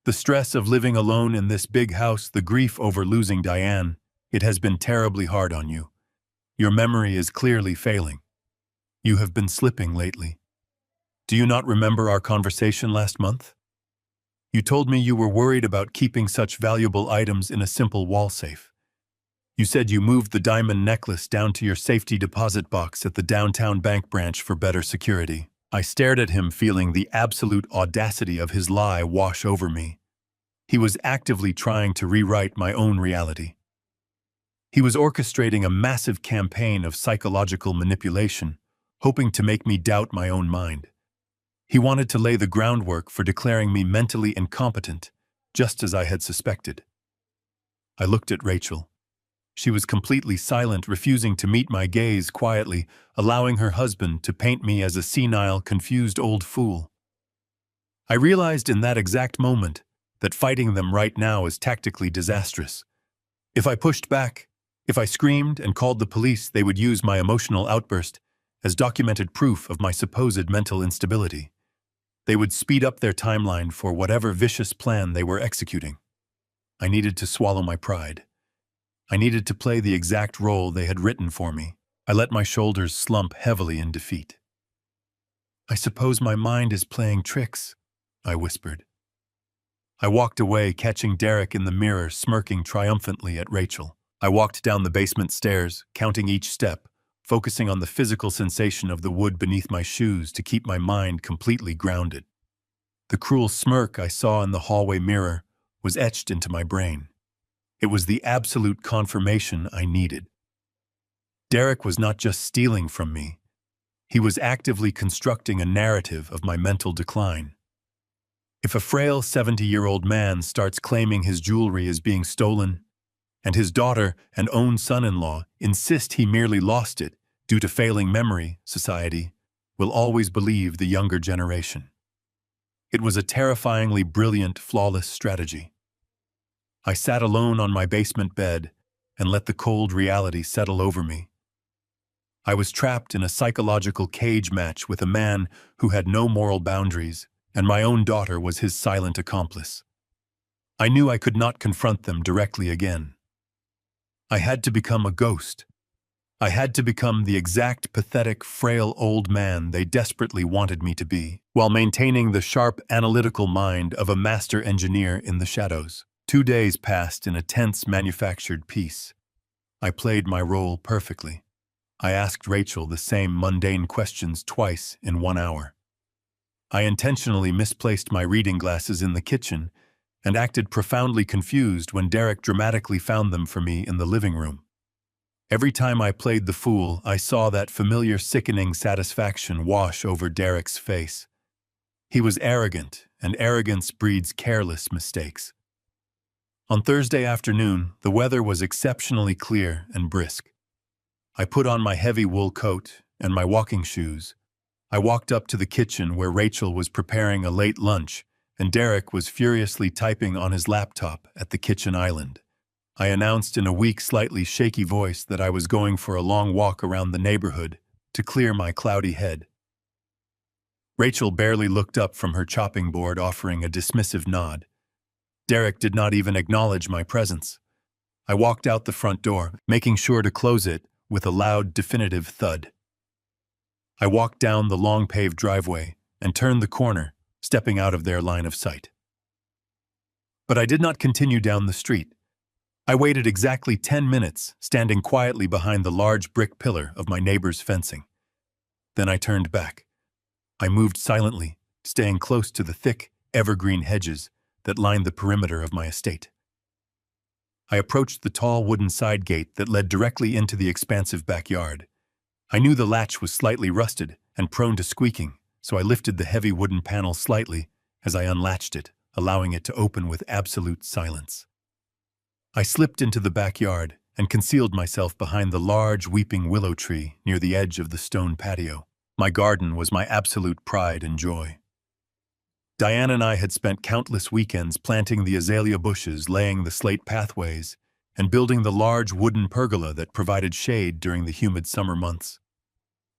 The stress of living alone in this big house, the grief over losing Diane, it has been terribly hard on you. Your memory is clearly failing. You have been slipping lately. Do you not remember our conversation last month? You told me you were worried about keeping such valuable items in a simple wall safe. You said you moved the diamond necklace down to your safety deposit box at the downtown bank branch for better security." I stared at him, feeling the absolute audacity of his lie wash over me. He was actively trying to rewrite my own reality. He was orchestrating a massive campaign of psychological manipulation, hoping to make me doubt my own mind. He wanted to lay the groundwork for declaring me mentally incompetent, just as I had suspected. I looked at Rachel. She was completely silent, refusing to meet my gaze, quietly allowing her husband to paint me as a senile, confused old fool. I realized in that exact moment that fighting them right now is tactically disastrous. If I pushed back, if I screamed and called the police, they would use my emotional outburst as documented proof of my supposed mental instability. They would speed up their timeline for whatever vicious plan they were executing. I needed to swallow my pride. I needed to play the exact role they had written for me. I let my shoulders slump heavily in defeat. "I suppose my mind is playing tricks," I whispered. I walked away, catching Derek in the mirror, smirking triumphantly at Rachel. I walked down the basement stairs, counting each step, focusing on the physical sensation of the wood beneath my shoes to keep my mind completely grounded. The cruel smirk I saw in the hallway mirror was etched into my brain. It was the absolute confirmation I needed. Derek was not just stealing from me. He was actively constructing a narrative of my mental decline. If a frail 70-year-old man starts claiming his jewelry is being stolen, and his daughter and own son-in-law insist he merely lost it due to failing memory, society will always believe the younger generation. It was a terrifyingly brilliant, flawless strategy. I sat alone on my basement bed and let the cold reality settle over me. I was trapped in a psychological cage match with a man who had no moral boundaries, and my own daughter was his silent accomplice. I knew I could not confront them directly again. I had to become a ghost. I had to become the exact pathetic, frail old man they desperately wanted me to be, while maintaining the sharp, analytical mind of a master engineer in the shadows. 2 days passed in a tense, manufactured peace. I played my role perfectly. I asked Rachel the same mundane questions twice in 1 hour. I intentionally misplaced my reading glasses in the kitchen and acted profoundly confused when Derek dramatically found them for me in the living room. Every time I played the fool, I saw that familiar sickening satisfaction wash over Derek's face. He was arrogant, and arrogance breeds careless mistakes. On Thursday afternoon, the weather was exceptionally clear and brisk. I put on my heavy wool coat and my walking shoes. I walked up to the kitchen where Rachel was preparing a late lunch, and Derek was furiously typing on his laptop at the kitchen island. I announced in a weak, slightly shaky voice that I was going for a long walk around the neighborhood to clear my cloudy head. Rachel barely looked up from her chopping board, offering a dismissive nod. Derek did not even acknowledge my presence. I walked out the front door, making sure to close it with a loud, definitive thud. I walked down the long paved driveway and turned the corner, stepping out of their line of sight. But I did not continue down the street. I waited exactly 10 minutes, standing quietly behind the large brick pillar of my neighbor's fencing. Then I turned back. I moved silently, staying close to the thick, evergreen hedges that lined the perimeter of my estate. I approached the tall wooden side gate that led directly into the expansive backyard. I knew the latch was slightly rusted and prone to squeaking, so I lifted the heavy wooden panel slightly as I unlatched it, allowing it to open with absolute silence. I slipped into the backyard and concealed myself behind the large weeping willow tree near the edge of the stone patio. My garden was my absolute pride and joy. Diane and I had spent countless weekends planting the azalea bushes, laying the slate pathways, and building the large wooden pergola that provided shade during the humid summer months.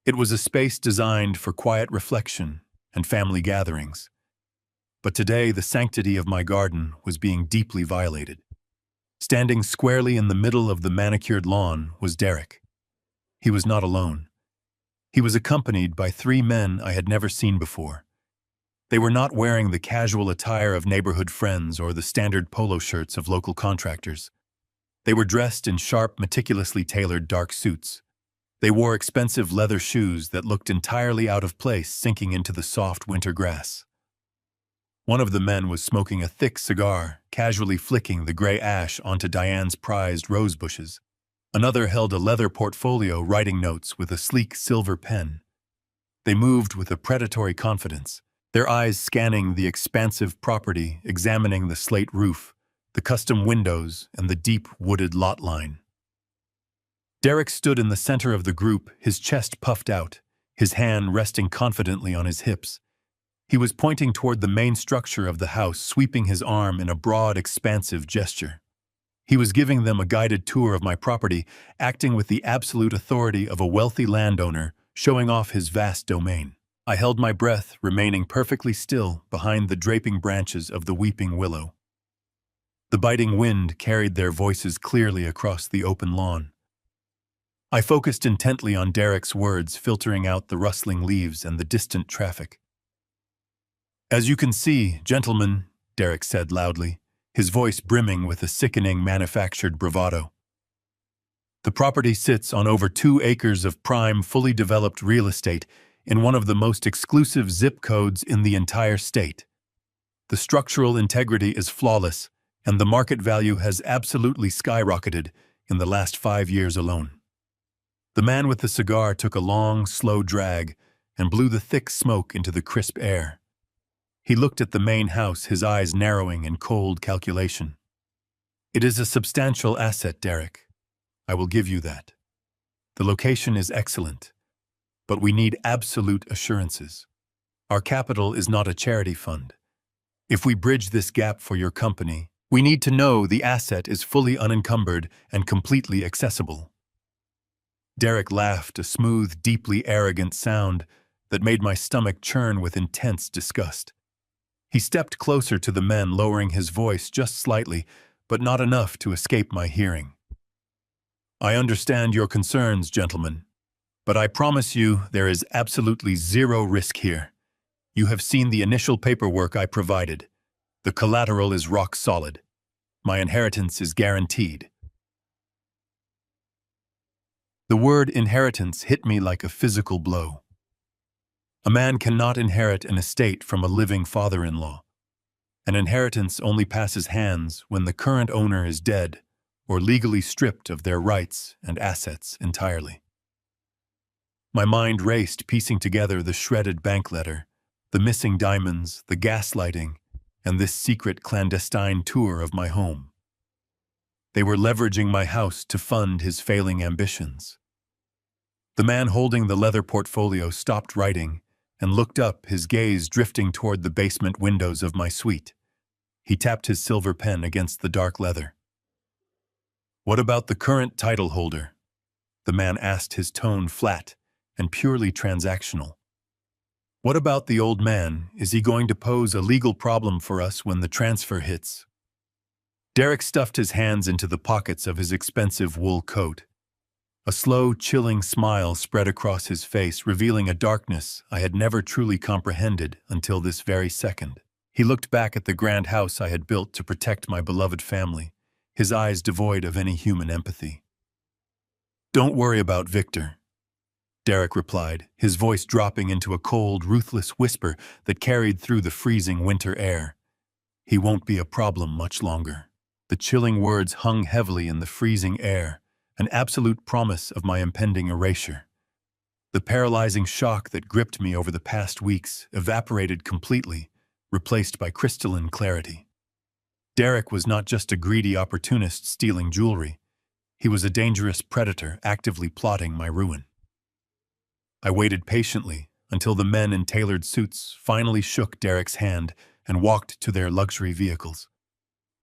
It was a space designed for quiet reflection and family gatherings. But today, the sanctity of my garden was being deeply violated. Standing squarely in the middle of the manicured lawn was Derek. He was not alone. He was accompanied by 3 men I had never seen before. They were not wearing the casual attire of neighborhood friends or the standard polo shirts of local contractors. They were dressed in sharp, meticulously tailored dark suits. They wore expensive leather shoes that looked entirely out of place sinking into the soft winter grass. One of the men was smoking a thick cigar, casually flicking the gray ash onto Diane's prized rose bushes. Another held a leather portfolio writing notes with a sleek silver pen. They moved with a predatory confidence, their eyes scanning the expansive property, examining the slate roof, the custom windows, and the deep wooded lot line. Derek stood in the center of the group, his chest puffed out, his hand resting confidently on his hips. He was pointing toward the main structure of the house, sweeping his arm in a broad, expansive gesture. He was giving them a guided tour of my property, acting with the absolute authority of a wealthy landowner, showing off his vast domain. I held my breath, remaining perfectly still behind the draping branches of the weeping willow. The biting wind carried their voices clearly across the open lawn. I focused intently on Derek's words, filtering out the rustling leaves and the distant traffic. "As you can see, gentlemen," Derek said loudly, his voice brimming with a sickening manufactured bravado. "The property sits on over 2 acres of prime, fully developed real estate in one of the most exclusive zip codes in the entire state. The structural integrity is flawless, and the market value has absolutely skyrocketed in the last 5 years alone." The man with the cigar took a long, slow drag and blew the thick smoke into the crisp air. He looked at the main house, his eyes narrowing in cold calculation. "It is a substantial asset, Derek. I will give you that. The location is excellent, but we need absolute assurances. Our capital is not a charity fund. If we bridge this gap for your company, we need to know the asset is fully unencumbered and completely accessible." Derek laughed, a smooth, deeply arrogant sound that made my stomach churn with intense disgust. He stepped closer to the men, lowering his voice just slightly, but not enough to escape my hearing. "I understand your concerns, gentlemen, but I promise you there is absolutely zero risk here. You have seen the initial paperwork I provided. The collateral is rock solid. My inheritance is guaranteed." The word inheritance hit me like a physical blow. A man cannot inherit an estate from a living father-in-law. An inheritance only passes hands when the current owner is dead or legally stripped of their rights and assets entirely. My mind raced, piecing together the shredded bank letter, the missing diamonds, the gaslighting, and this secret clandestine tour of my home. They were leveraging my house to fund his failing ambitions. The man holding the leather portfolio stopped writing and looked up, his gaze drifting toward the basement windows of my suite. He tapped his silver pen against the dark leather. "What about the current title holder?" the man asked, his tone flat and purely transactional. "What about the old man? Is he going to pose a legal problem for us when the transfer hits?" Derek stuffed his hands into the pockets of his expensive wool coat. A slow, chilling smile spread across his face, revealing a darkness I had never truly comprehended until this very second. He looked back at the grand house I had built to protect my beloved family, his eyes devoid of any human empathy. "Don't worry about Victor," Derek replied, his voice dropping into a cold, ruthless whisper that carried through the freezing winter air. "He won't be a problem much longer." The chilling words hung heavily in the freezing air, an absolute promise of my impending erasure. The paralyzing shock that gripped me over the past weeks evaporated completely, replaced by crystalline clarity. Derek was not just a greedy opportunist stealing jewelry. He was a dangerous predator actively plotting my ruin. I waited patiently until the men in tailored suits finally shook Derek's hand and walked to their luxury vehicles.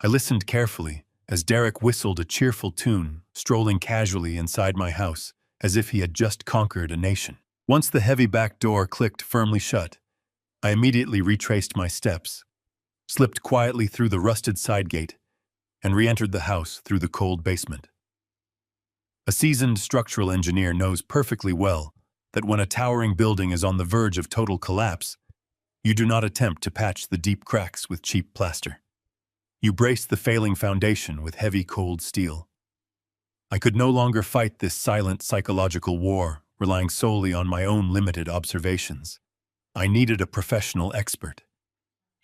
I listened carefully as Derek whistled a cheerful tune, strolling casually inside my house as if he had just conquered a nation. Once the heavy back door clicked firmly shut, I immediately retraced my steps, slipped quietly through the rusted side gate, and re-entered the house through the cold basement. A seasoned structural engineer knows perfectly well that when a towering building is on the verge of total collapse, you do not attempt to patch the deep cracks with cheap plaster. You brace the failing foundation with heavy, cold steel. I could no longer fight this silent psychological war, relying solely on my own limited observations. I needed a professional expert.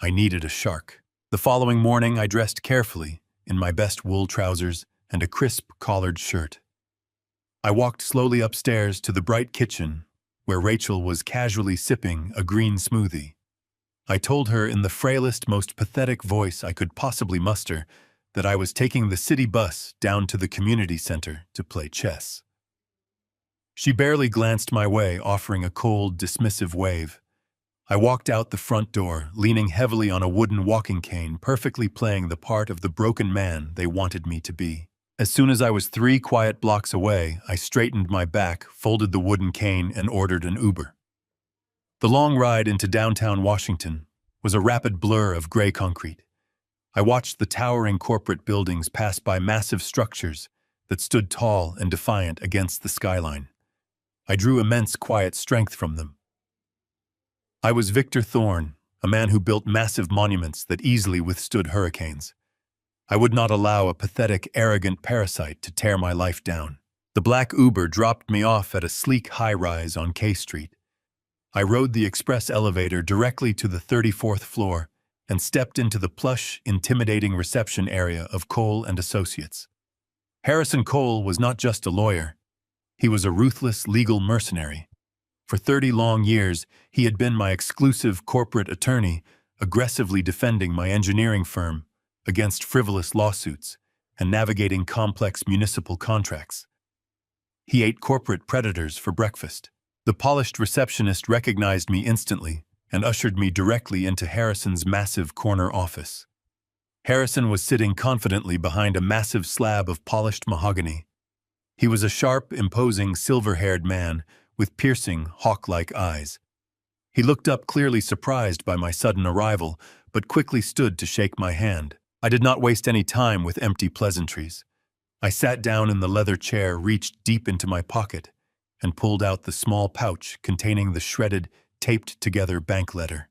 I needed a shark. The following morning, I dressed carefully in my best wool trousers and a crisp collared shirt. I walked slowly upstairs to the bright kitchen where Rachel was casually sipping a green smoothie. I told her in the frailest, most pathetic voice I could possibly muster that I was taking the city bus down to the community center to play chess. She barely glanced my way, offering a cold, dismissive wave. I walked out the front door, leaning heavily on a wooden walking cane, perfectly playing the part of the broken man they wanted me to be. As soon as I was 3 quiet blocks away, I straightened my back, folded the wooden cane, and ordered an Uber. The long ride into downtown Washington was a rapid blur of gray concrete. I watched the towering corporate buildings pass by massive structures that stood tall and defiant against the skyline. I drew immense quiet strength from them. I was Victor Thorne, a man who built massive monuments that easily withstood hurricanes. I would not allow a pathetic, arrogant parasite to tear my life down. The black Uber dropped me off at a sleek high-rise on K Street. I rode the express elevator directly to the 34th floor and stepped into the plush, intimidating reception area of Cole & Associates. Harrison Cole was not just a lawyer. He was a ruthless legal mercenary. For 30 long years, he had been my exclusive corporate attorney, aggressively defending my engineering firm against frivolous lawsuits and navigating complex municipal contracts. He ate corporate predators for breakfast. The polished receptionist recognized me instantly and ushered me directly into Harrison's massive corner office. Harrison was sitting confidently behind a massive slab of polished mahogany. He was a sharp, imposing, silver-haired man with piercing, hawk-like eyes. He looked up clearly surprised by my sudden arrival, but quickly stood to shake my hand. I did not waste any time with empty pleasantries. I sat down in the leather chair, reached deep into my pocket, and pulled out the small pouch containing the shredded, taped-together bank letter.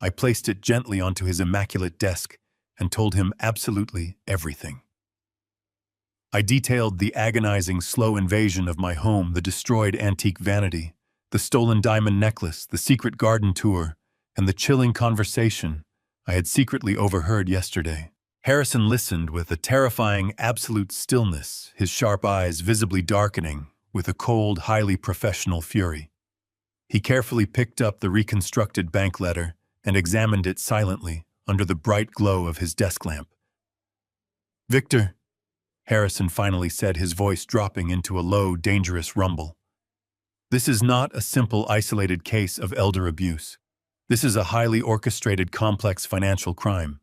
I placed it gently onto his immaculate desk and told him absolutely everything. I detailed the agonizing, slow invasion of my home, the destroyed antique vanity, the stolen diamond necklace, the secret garden tour, and the chilling conversation I had secretly overheard yesterday. Harrison listened with a terrifying, absolute stillness, his sharp eyes visibly darkening with a cold, highly professional fury. He carefully picked up the reconstructed bank letter and examined it silently under the bright glow of his desk lamp. "Victor," Harrison finally said, his voice dropping into a low, dangerous rumble. "This is not a simple, isolated case of elder abuse. This is a highly orchestrated, complex financial crime.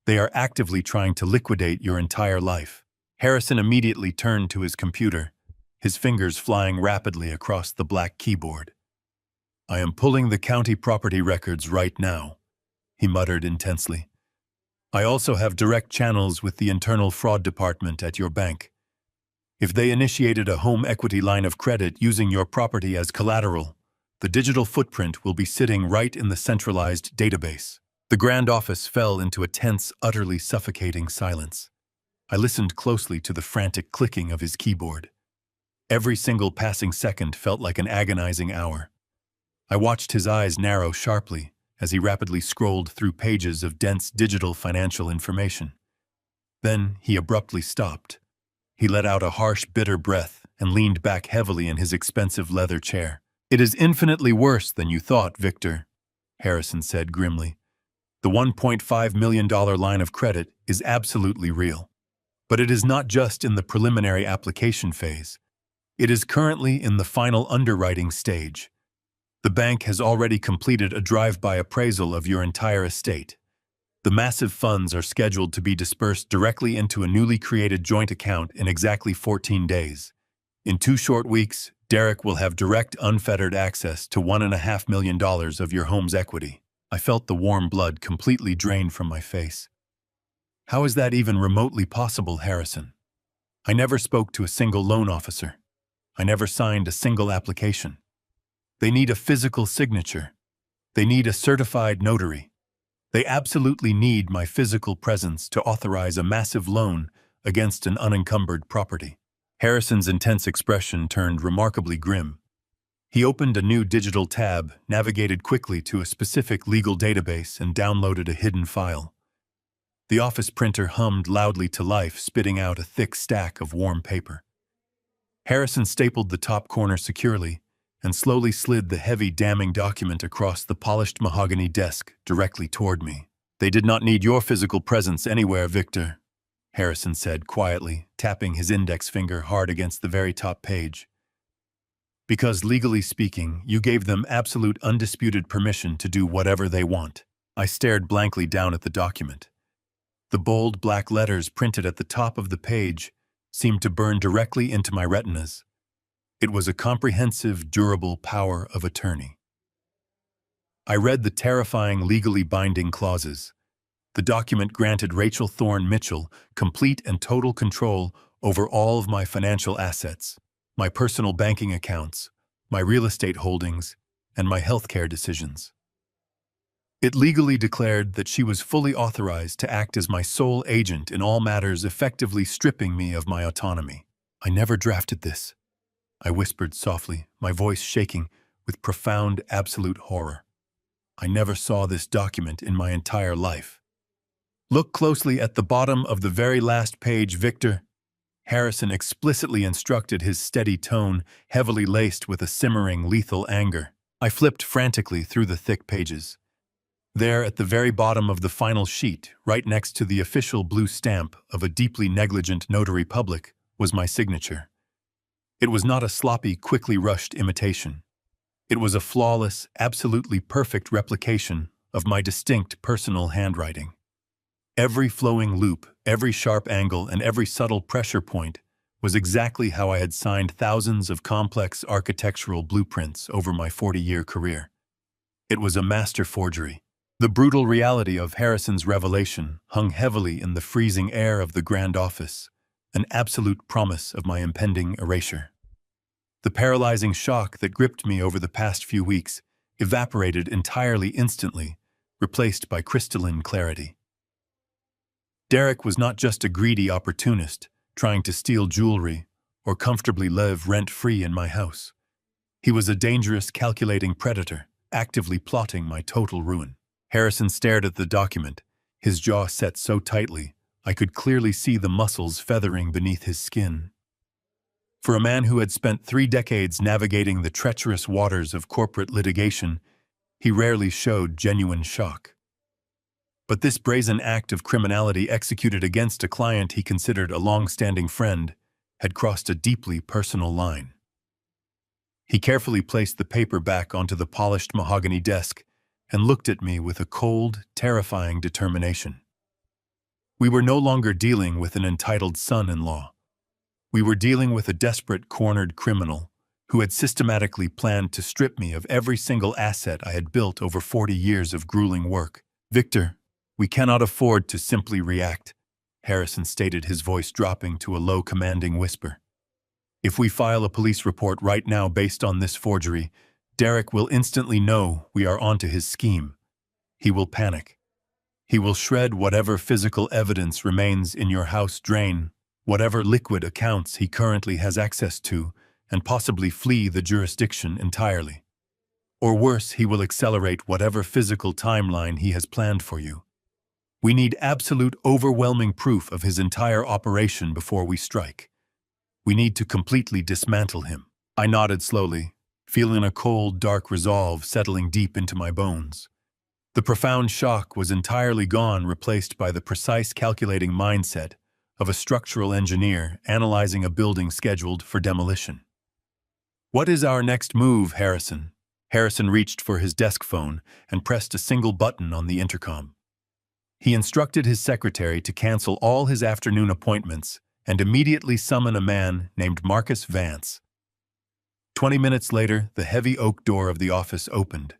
They are actively trying to liquidate your entire life." Harrison immediately turned to his computer, his fingers flying rapidly across the black keyboard. "I am pulling the county property records right now," he muttered intensely. "I also have direct channels with the internal fraud department at your bank. If they initiated a home equity line of credit using your property as collateral, the digital footprint will be sitting right in the centralized database." The grand office fell into a tense, utterly suffocating silence. I listened closely to the frantic clicking of his keyboard. Every single passing second felt like an agonizing hour. I watched his eyes narrow sharply as he rapidly scrolled through pages of dense digital financial information. Then he abruptly stopped. He let out a harsh, bitter breath and leaned back heavily in his expensive leather chair. "It is infinitely worse than you thought, Victor," Harrison said grimly. "The $1.5 million line of credit is absolutely real. But it is not just in the preliminary application phase. It is currently in the final underwriting stage. The bank has already completed a drive-by appraisal of your entire estate. The massive funds are scheduled to be dispersed directly into a newly created joint account in exactly 14 days. In 2 short weeks, Derek will have direct, unfettered access to $1.5 million of your home's equity." I felt the warm blood completely drained from my face. "How is that even remotely possible, Harrison? I never spoke to a single loan officer. I never signed a single application. They need a physical signature. They need a certified notary. They absolutely need my physical presence to authorize a massive loan against an unencumbered property." Harrison's intense expression turned remarkably grim. He opened a new digital tab, navigated quickly to a specific legal database, and downloaded a hidden file. The office printer hummed loudly to life, spitting out a thick stack of warm paper. Harrison stapled the top corner securely and slowly slid the heavy, damning document across the polished mahogany desk directly toward me. "They did not need your physical presence anywhere, Victor," Harrison said quietly, tapping his index finger hard against the very top page. "Because legally speaking, you gave them absolute undisputed permission to do whatever they want." I stared blankly down at the document. The bold black letters printed at the top of the page seemed to burn directly into my retinas. It was a comprehensive, durable power of attorney. I read the terrifying, legally binding clauses. The document granted Rachel Thorne Mitchell complete and total control over all of my financial assets, my personal banking accounts, my real estate holdings, and my healthcare decisions. It legally declared that she was fully authorized to act as my sole agent in all matters, effectively stripping me of my autonomy. "I never drafted this," I whispered softly, my voice shaking with profound, absolute horror. "I never saw this document in my entire life." "Look closely at the bottom of the very last page, Victor," Harrison explicitly instructed, his steady tone heavily laced with a simmering, lethal anger. I flipped frantically through the thick pages. There, at the very bottom of the final sheet, right next to the official blue stamp of a deeply negligent notary public, was my signature. It was not a sloppy, quickly rushed imitation. It was a flawless, absolutely perfect replication of my distinct personal handwriting. Every flowing loop, every sharp angle, and every subtle pressure point was exactly how I had signed thousands of complex architectural blueprints over my 40-year career. It was a master forgery. The brutal reality of Harrison's revelation hung heavily in the freezing air of the Grand Office, an absolute promise of my impending erasure. The paralyzing shock that gripped me over the past few weeks evaporated entirely instantly, replaced by crystalline clarity. Derek was not just a greedy opportunist trying to steal jewelry or comfortably live rent-free in my house. He was a dangerous, calculating predator, actively plotting my total ruin. Harrison stared at the document, his jaw set so tightly I could clearly see the muscles feathering beneath his skin. For a man who had spent 3 decades navigating the treacherous waters of corporate litigation, he rarely showed genuine shock. But this brazen act of criminality executed against a client he considered a long-standing friend had crossed a deeply personal line. He carefully placed the paper back onto the polished mahogany desk and looked at me with a cold, terrifying determination. We were no longer dealing with an entitled son-in-law. We were dealing with a desperate, cornered criminal who had systematically planned to strip me of every single asset I had built over 40 years of grueling work. "Victor, we cannot afford to simply react," Harrison stated, his voice dropping to a low, commanding whisper. "If we file a police report right now based on this forgery, Derek will instantly know we are onto his scheme. He will panic. He will shred whatever physical evidence remains in your house, drain whatever liquid accounts he currently has access to, and possibly flee the jurisdiction entirely. Or worse, he will accelerate whatever physical timeline he has planned for you. We need absolute, overwhelming proof of his entire operation before we strike. We need to completely dismantle him." I nodded slowly, feeling a cold, dark resolve settling deep into my bones. The profound shock was entirely gone, replaced by the precise, calculating mindset of a structural engineer analyzing a building scheduled for demolition. "What is our next move, Harrison?" Harrison reached for his desk phone and pressed a single button on the intercom. He instructed his secretary to cancel all his afternoon appointments and immediately summon a man named Marcus Vance. 20 minutes later, the heavy oak door of the office opened.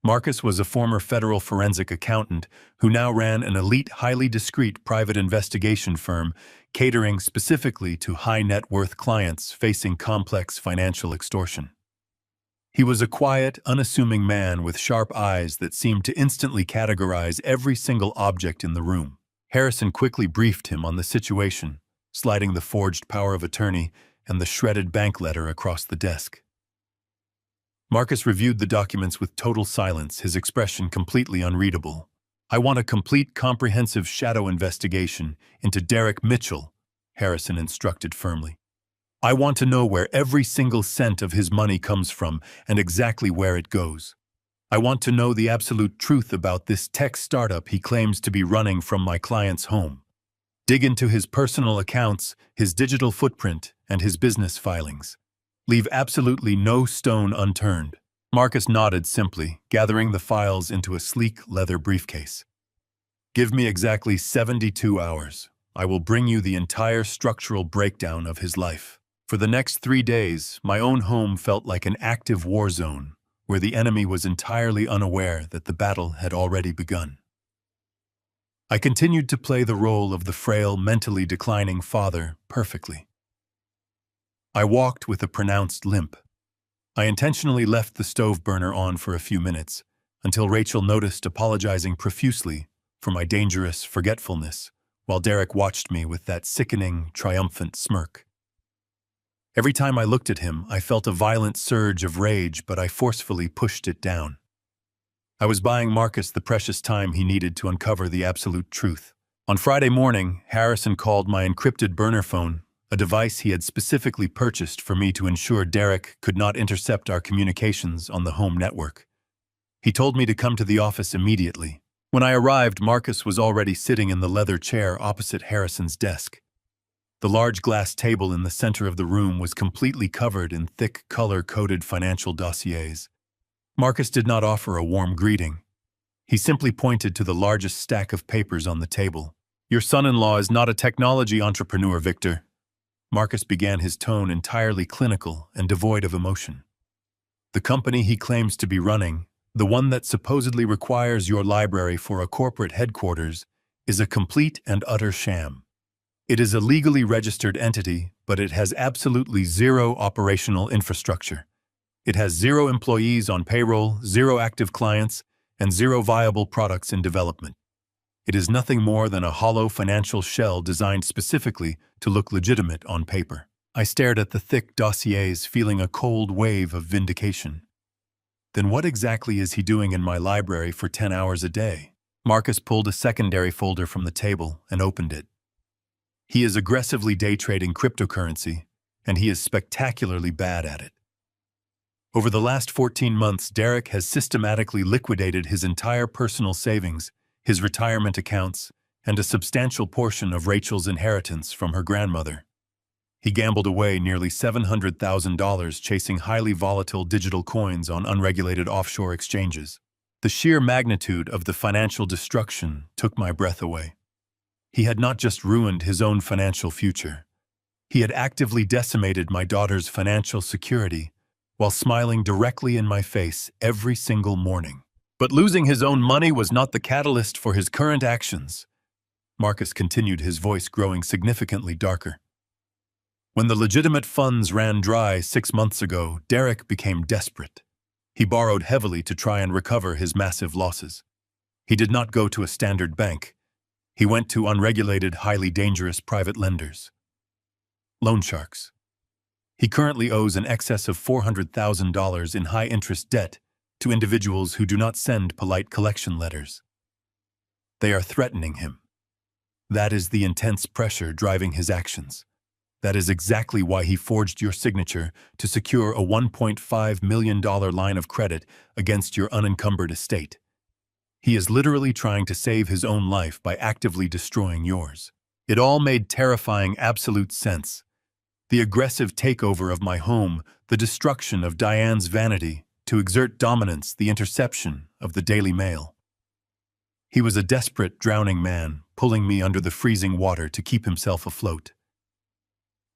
Marcus was a former federal forensic accountant who now ran an elite, highly discreet private investigation firm catering specifically to high-net-worth clients facing complex financial extortion. He was a quiet, unassuming man with sharp eyes that seemed to instantly categorize every single object in the room. Harrison quickly briefed him on the situation, sliding the forged power of attorney and the shredded bank letter across the desk. Marcus reviewed the documents with total silence, his expression completely unreadable. "I want a complete, comprehensive shadow investigation into Derek Mitchell," Harrison instructed firmly. "I want to know where every single cent of his money comes from and exactly where it goes. I want to know the absolute truth about this tech startup he claims to be running from my client's home. Dig into his personal accounts, his digital footprint, and his business filings. Leave absolutely no stone unturned." Marcus nodded simply, gathering the files into a sleek leather briefcase. "Give me exactly 72 hours. I will bring you the entire structural breakdown of his life." For the next 3 days, my own home felt like an active war zone, where the enemy was entirely unaware that the battle had already begun. I continued to play the role of the frail, mentally declining father perfectly. I walked with a pronounced limp. I intentionally left the stove burner on for a few minutes, until Rachel noticed, apologizing profusely for my dangerous forgetfulness, while Derek watched me with that sickening, triumphant smirk. Every time I looked at him, I felt a violent surge of rage, but I forcefully pushed it down. I was buying Marcus the precious time he needed to uncover the absolute truth. On Friday morning, Harrison called my encrypted burner phone, a device he had specifically purchased for me to ensure Derek could not intercept our communications on the home network. He told me to come to the office immediately. When I arrived, Marcus was already sitting in the leather chair opposite Harrison's desk. The large glass table in the center of the room was completely covered in thick, color-coded financial dossiers. Marcus did not offer a warm greeting. He simply pointed to the largest stack of papers on the table. "Your son-in-law is not a technology entrepreneur, Victor." Marcus began, his tone entirely clinical and devoid of emotion. "The company he claims to be running, the one that supposedly requires your library for a corporate headquarters, is a complete and utter sham. It is a legally registered entity, but it has absolutely zero operational infrastructure. It has 0 employees on payroll, 0 active clients, and 0 viable products in development. It is nothing more than a hollow financial shell designed specifically to look legitimate on paper." I stared at the thick dossiers, feeling a cold wave of vindication. Then what exactly is he doing in my library for 10 hours a day? Marcus pulled a secondary folder from the table and opened it. "He is aggressively day trading cryptocurrency, and he is spectacularly bad at it. Over the last 14 months, Derek has systematically liquidated his entire personal savings, his retirement accounts, and a substantial portion of Rachel's inheritance from her grandmother. He gambled away nearly $700,000 chasing highly volatile digital coins on unregulated offshore exchanges. The sheer magnitude of the financial destruction took my breath away. He had not just ruined his own financial future. He had actively decimated my daughter's financial security while smiling directly in my face every single morning. But losing his own money was not the catalyst for his current actions." Marcus continued, his voice growing significantly darker. "When the legitimate funds ran dry 6 months ago, Derek became desperate. He borrowed heavily to try and recover his massive losses. He did not go to a standard bank. He went to unregulated, highly dangerous private lenders. Loan sharks. He currently owes in excess of $400,000 in high-interest debt to individuals who do not send polite collection letters. They are threatening him. That is the intense pressure driving his actions. That is exactly why he forged your signature to secure a $1.5 million line of credit against your unencumbered estate. He is literally trying to save his own life by actively destroying yours." It all made terrifying absolute sense. The aggressive takeover of my home, the destruction of Diane's vanity to exert dominance, the interception of the Daily Mail. He was a desperate, drowning man, pulling me under the freezing water to keep himself afloat.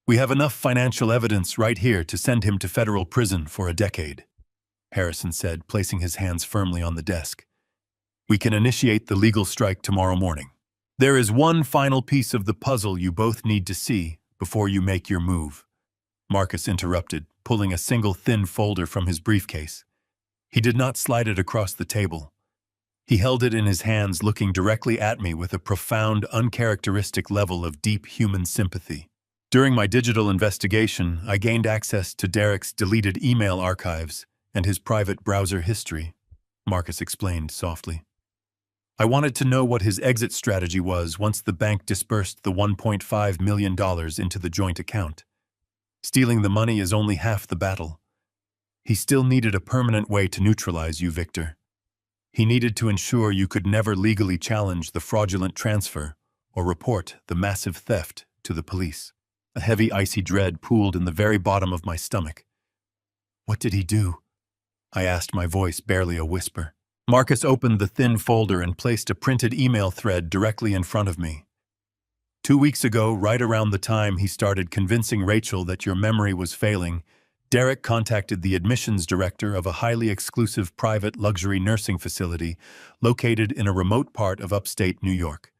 "We have enough financial evidence right here to send him to federal prison for a decade," Harrison said, placing his hands firmly on the desk. "We can initiate the legal strike tomorrow morning. There is one final piece of the puzzle you both need to see before you make your move," Marcus interrupted, pulling a single thin folder from his briefcase. He did not slide it across the table. He held it in his hands, looking directly at me with a profound, uncharacteristic level of deep human sympathy. "During my digital investigation, I gained access to Derek's deleted email archives and his private browser history," Marcus explained softly. "I wanted to know what his exit strategy was once the bank dispersed the $1.5 million into the joint account. Stealing the money is only half the battle. He still needed a permanent way to neutralize you, Victor. He needed to ensure you could never legally challenge the fraudulent transfer or report the massive theft to the police." A heavy, icy dread pooled in the very bottom of my stomach. "What did he do?" I asked, my voice barely a whisper. Marcus opened the thin folder and placed a printed email thread directly in front of me. "2 weeks ago, right around the time he started convincing Rachel that your memory was failing, Derek contacted the admissions director of a highly exclusive private luxury nursing facility located in a remote part of upstate New York.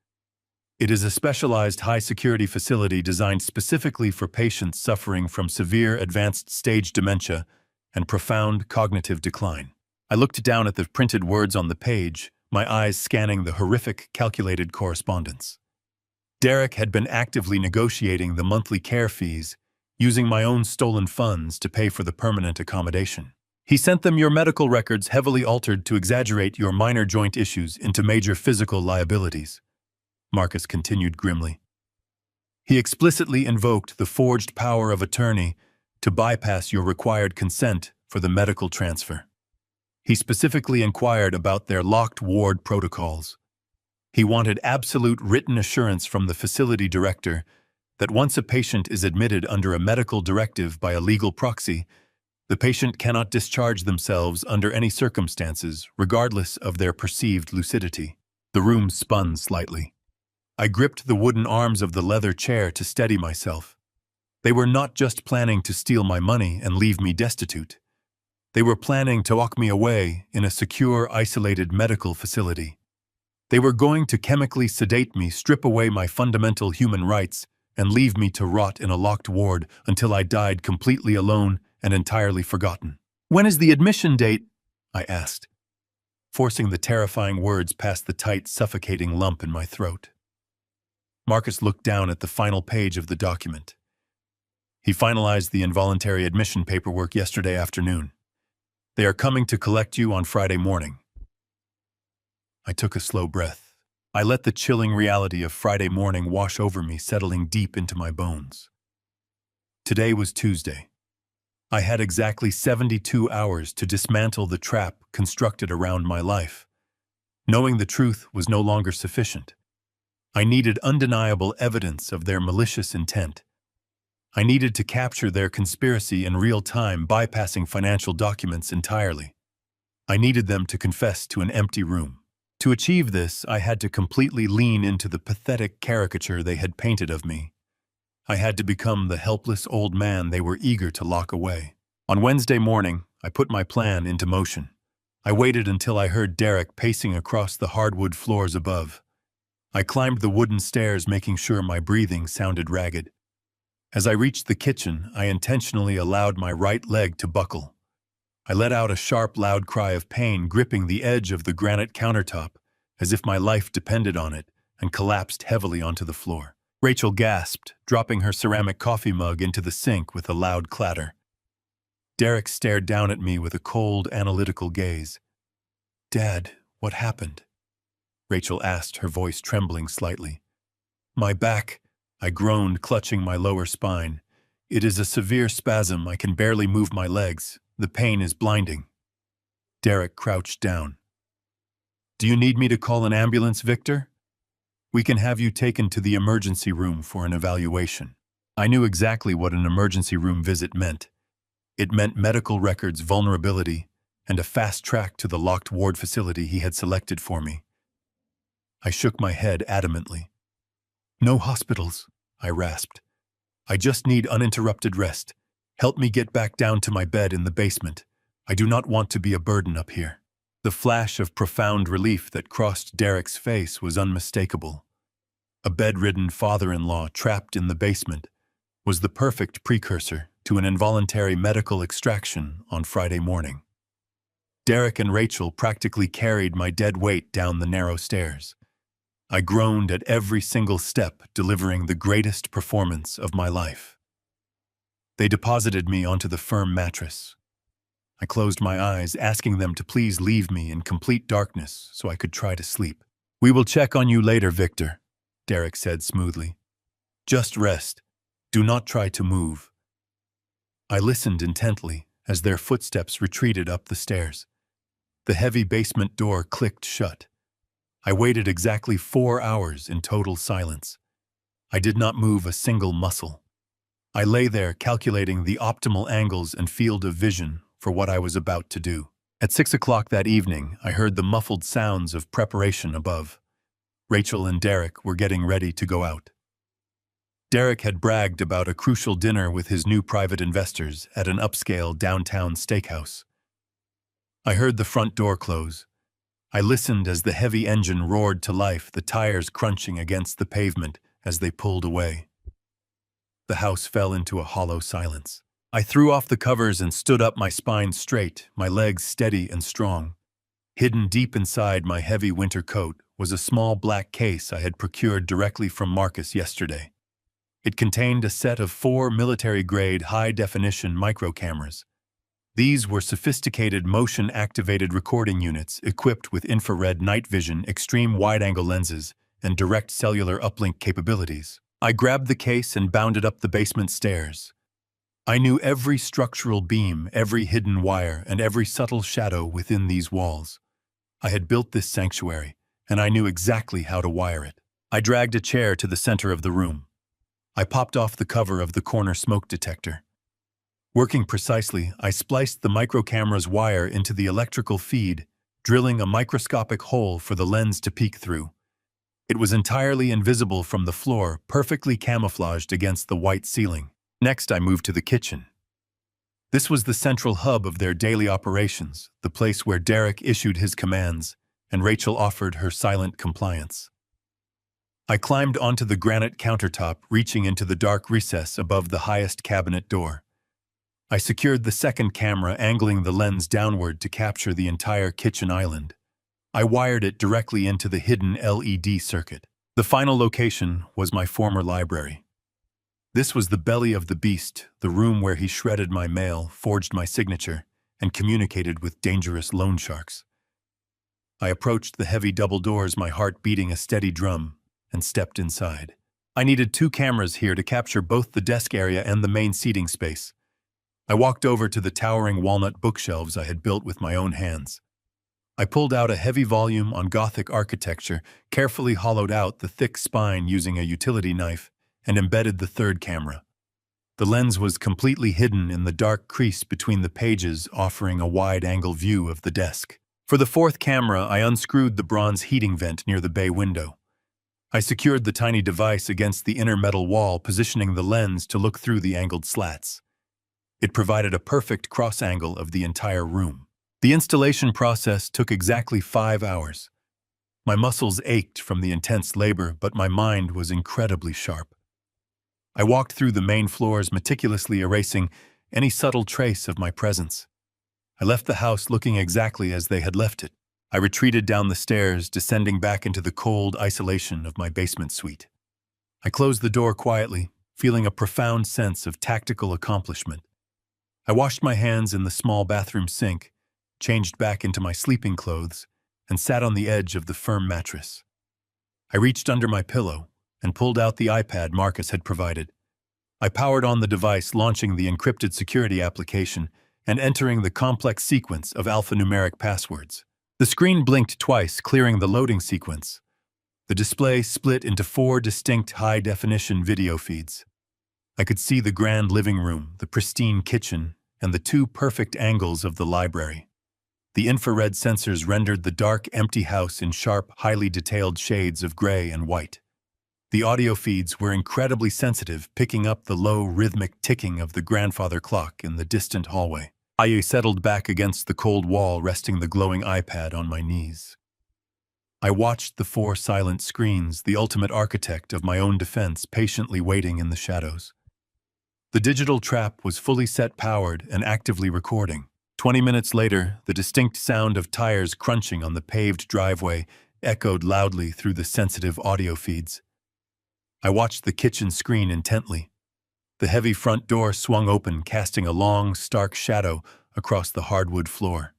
It is a specialized high-security facility designed specifically for patients suffering from severe advanced stage dementia and profound cognitive decline. I looked down at the printed words on the page, my eyes scanning the horrific calculated correspondence. Derek had been actively negotiating the monthly care fees, using my own stolen funds to pay for the permanent accommodation. He sent them your medical records heavily altered to exaggerate your minor joint issues into major physical liabilities, Marcus continued grimly. He explicitly invoked the forged power of attorney to bypass your required consent for the medical transfer. He specifically inquired about their locked ward protocols. He wanted absolute written assurance from the facility director that once a patient is admitted under a medical directive by a legal proxy, the patient cannot discharge themselves under any circumstances, regardless of their perceived lucidity. The room spun slightly. I gripped the wooden arms of the leather chair to steady myself. They were not just planning to steal my money and leave me destitute. They were planning to lock me away in a secure, isolated medical facility. They were going to chemically sedate me, strip away my fundamental human rights, and leave me to rot in a locked ward until I died completely alone and entirely forgotten. "When is the admission date?" I asked, forcing the terrifying words past the tight, suffocating lump in my throat. Marcus looked down at the final page of the document. He finalized the involuntary admission paperwork yesterday afternoon. They are coming to collect you on Friday morning. I took a slow breath. I let the chilling reality of Friday morning wash over me, settling deep into my bones. Today was Tuesday. I had exactly 72 hours to dismantle the trap constructed around my life. Knowing the truth was no longer sufficient. I needed undeniable evidence of their malicious intent. I needed to capture their conspiracy in real time, bypassing financial documents entirely. I needed them to confess to an empty room. To achieve this, I had to completely lean into the pathetic caricature they had painted of me. I had to become the helpless old man they were eager to lock away. On Wednesday morning, I put my plan into motion. I waited until I heard Derek pacing across the hardwood floors above. I climbed the wooden stairs, making sure my breathing sounded ragged. As I reached the kitchen, I intentionally allowed my right leg to buckle. I let out a sharp, loud cry of pain, gripping the edge of the granite countertop, as if my life depended on it, and collapsed heavily onto the floor. Rachel gasped, dropping her ceramic coffee mug into the sink with a loud clatter. Derek stared down at me with a cold, analytical gaze. "Dad, what happened?" Rachel asked, her voice trembling slightly. "My back," I groaned, clutching my lower spine. "It is a severe spasm. I can barely move my legs. The pain is blinding." Derek crouched down. "Do you need me to call an ambulance, Victor? We can have you taken to the emergency room for an evaluation." I knew exactly what an emergency room visit meant. It meant medical records vulnerability and a fast track to the locked ward facility he had selected for me. I shook my head adamantly. "No hospitals," I rasped. "I just need uninterrupted rest. Help me get back down to my bed in the basement. I do not want to be a burden up here." The flash of profound relief that crossed Derek's face was unmistakable. A bedridden father-in-law trapped in the basement was the perfect precursor to an involuntary medical extraction on Friday morning. Derek and Rachel practically carried my dead weight down the narrow stairs. I groaned at every single step, delivering the greatest performance of my life. They deposited me onto the firm mattress. I closed my eyes, asking them to please leave me in complete darkness so I could try to sleep. "We will check on you later, Victor," Derek said smoothly. "Just rest. Do not try to move." I listened intently as their footsteps retreated up the stairs. The heavy basement door clicked shut. I waited exactly 4 hours in total silence. I did not move a single muscle. I lay there calculating the optimal angles and field of vision for what I was about to do. At 6 o'clock that evening, I heard the muffled sounds of preparation above. Rachel and Derek were getting ready to go out. Derek had bragged about a crucial dinner with his new private investors at an upscale downtown steakhouse. I heard the front door close. I listened as the heavy engine roared to life, the tires crunching against the pavement as they pulled away. The house fell into a hollow silence. I threw off the covers and stood up, my spine straight, my legs steady and strong. Hidden deep inside my heavy winter coat was a small black case I had procured directly from Marcus yesterday. It contained a set of 4 military-grade high-definition microcameras. These were sophisticated motion-activated recording units equipped with infrared night vision, extreme wide-angle lenses, and direct cellular uplink capabilities. I grabbed the case and bounded up the basement stairs. I knew every structural beam, every hidden wire, and every subtle shadow within these walls. I had built this sanctuary, and I knew exactly how to wire it. I dragged a chair to the center of the room. I popped off the cover of the corner smoke detector. Working precisely, I spliced the microcamera's wire into the electrical feed, drilling a microscopic hole for the lens to peek through. It was entirely invisible from the floor, perfectly camouflaged against the white ceiling. Next, I moved to the kitchen. This was the central hub of their daily operations, the place where Derek issued his commands, and Rachel offered her silent compliance. I climbed onto the granite countertop, reaching into the dark recess above the highest cabinet door. I secured the second camera, angling the lens downward to capture the entire kitchen island. I wired it directly into the hidden LED circuit. The final location was my former library. This was the belly of the beast, the room where he shredded my mail, forged my signature, and communicated with dangerous loan sharks. I approached the heavy double doors, my heart beating a steady drum, and stepped inside. I needed 2 cameras here to capture both the desk area and the main seating space. I walked over to the towering walnut bookshelves I had built with my own hands. I pulled out a heavy volume on Gothic architecture, carefully hollowed out the thick spine using a utility knife, and embedded the third camera. The lens was completely hidden in the dark crease between the pages, offering a wide-angle view of the desk. For the fourth camera, I unscrewed the bronze heating vent near the bay window. I secured the tiny device against the inner metal wall, positioning the lens to look through the angled slats. It provided a perfect cross-angle of the entire room. The installation process took exactly 5 hours. My muscles ached from the intense labor, but my mind was incredibly sharp. I walked through the main floors, meticulously erasing any subtle trace of my presence. I left the house looking exactly as they had left it. I retreated down the stairs, descending back into the cold isolation of my basement suite. I closed the door quietly, feeling a profound sense of tactical accomplishment. I washed my hands in the small bathroom sink, changed back into my sleeping clothes, and sat on the edge of the firm mattress. I reached under my pillow and pulled out the iPad Marcus had provided. I powered on the device, launching the encrypted security application and entering the complex sequence of alphanumeric passwords. The screen blinked twice, clearing the loading sequence. The display split into 4 distinct high-definition video feeds. I could see the grand living room, the pristine kitchen, and the 2 perfect angles of the library. The infrared sensors rendered the dark, empty house in sharp, highly detailed shades of gray and white. The audio feeds were incredibly sensitive, picking up the low, rhythmic ticking of the grandfather clock in the distant hallway. I settled back against the cold wall, resting the glowing iPad on my knees. I watched the 4 silent screens, the ultimate architect of my own defense, patiently waiting in the shadows. The digital trap was fully set, powered, and actively recording. 20 minutes later, the distinct sound of tires crunching on the paved driveway echoed loudly through the sensitive audio feeds. I watched the kitchen screen intently. The heavy front door swung open, casting a long, stark shadow across the hardwood floor.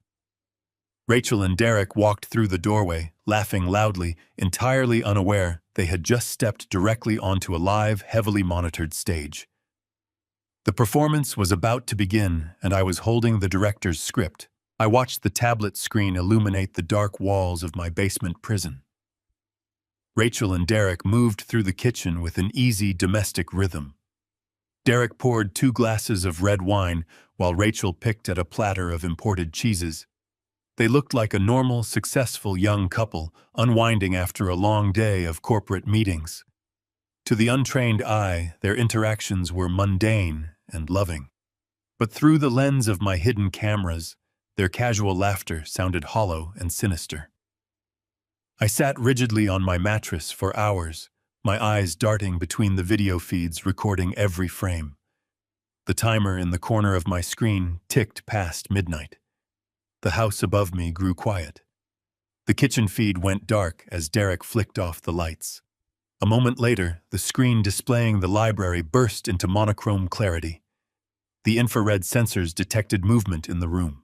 Rachel and Derek walked through the doorway, laughing loudly, entirely unaware they had just stepped directly onto a live, heavily monitored stage. The performance was about to begin, and I was holding the director's script. I watched the tablet screen illuminate the dark walls of my basement prison. Rachel and Derek moved through the kitchen with an easy domestic rhythm. Derek poured 2 glasses of red wine, while Rachel picked at a platter of imported cheeses. They looked like a normal, successful young couple, unwinding after a long day of corporate meetings. To the untrained eye, their interactions were mundane and loving. But through the lens of my hidden cameras, their casual laughter sounded hollow and sinister. I sat rigidly on my mattress for hours, my eyes darting between the video feeds recording every frame. The timer in the corner of my screen ticked past midnight. The house above me grew quiet. The kitchen feed went dark as Derek flicked off the lights. A moment later, the screen displaying the library burst into monochrome clarity. The infrared sensors detected movement in the room.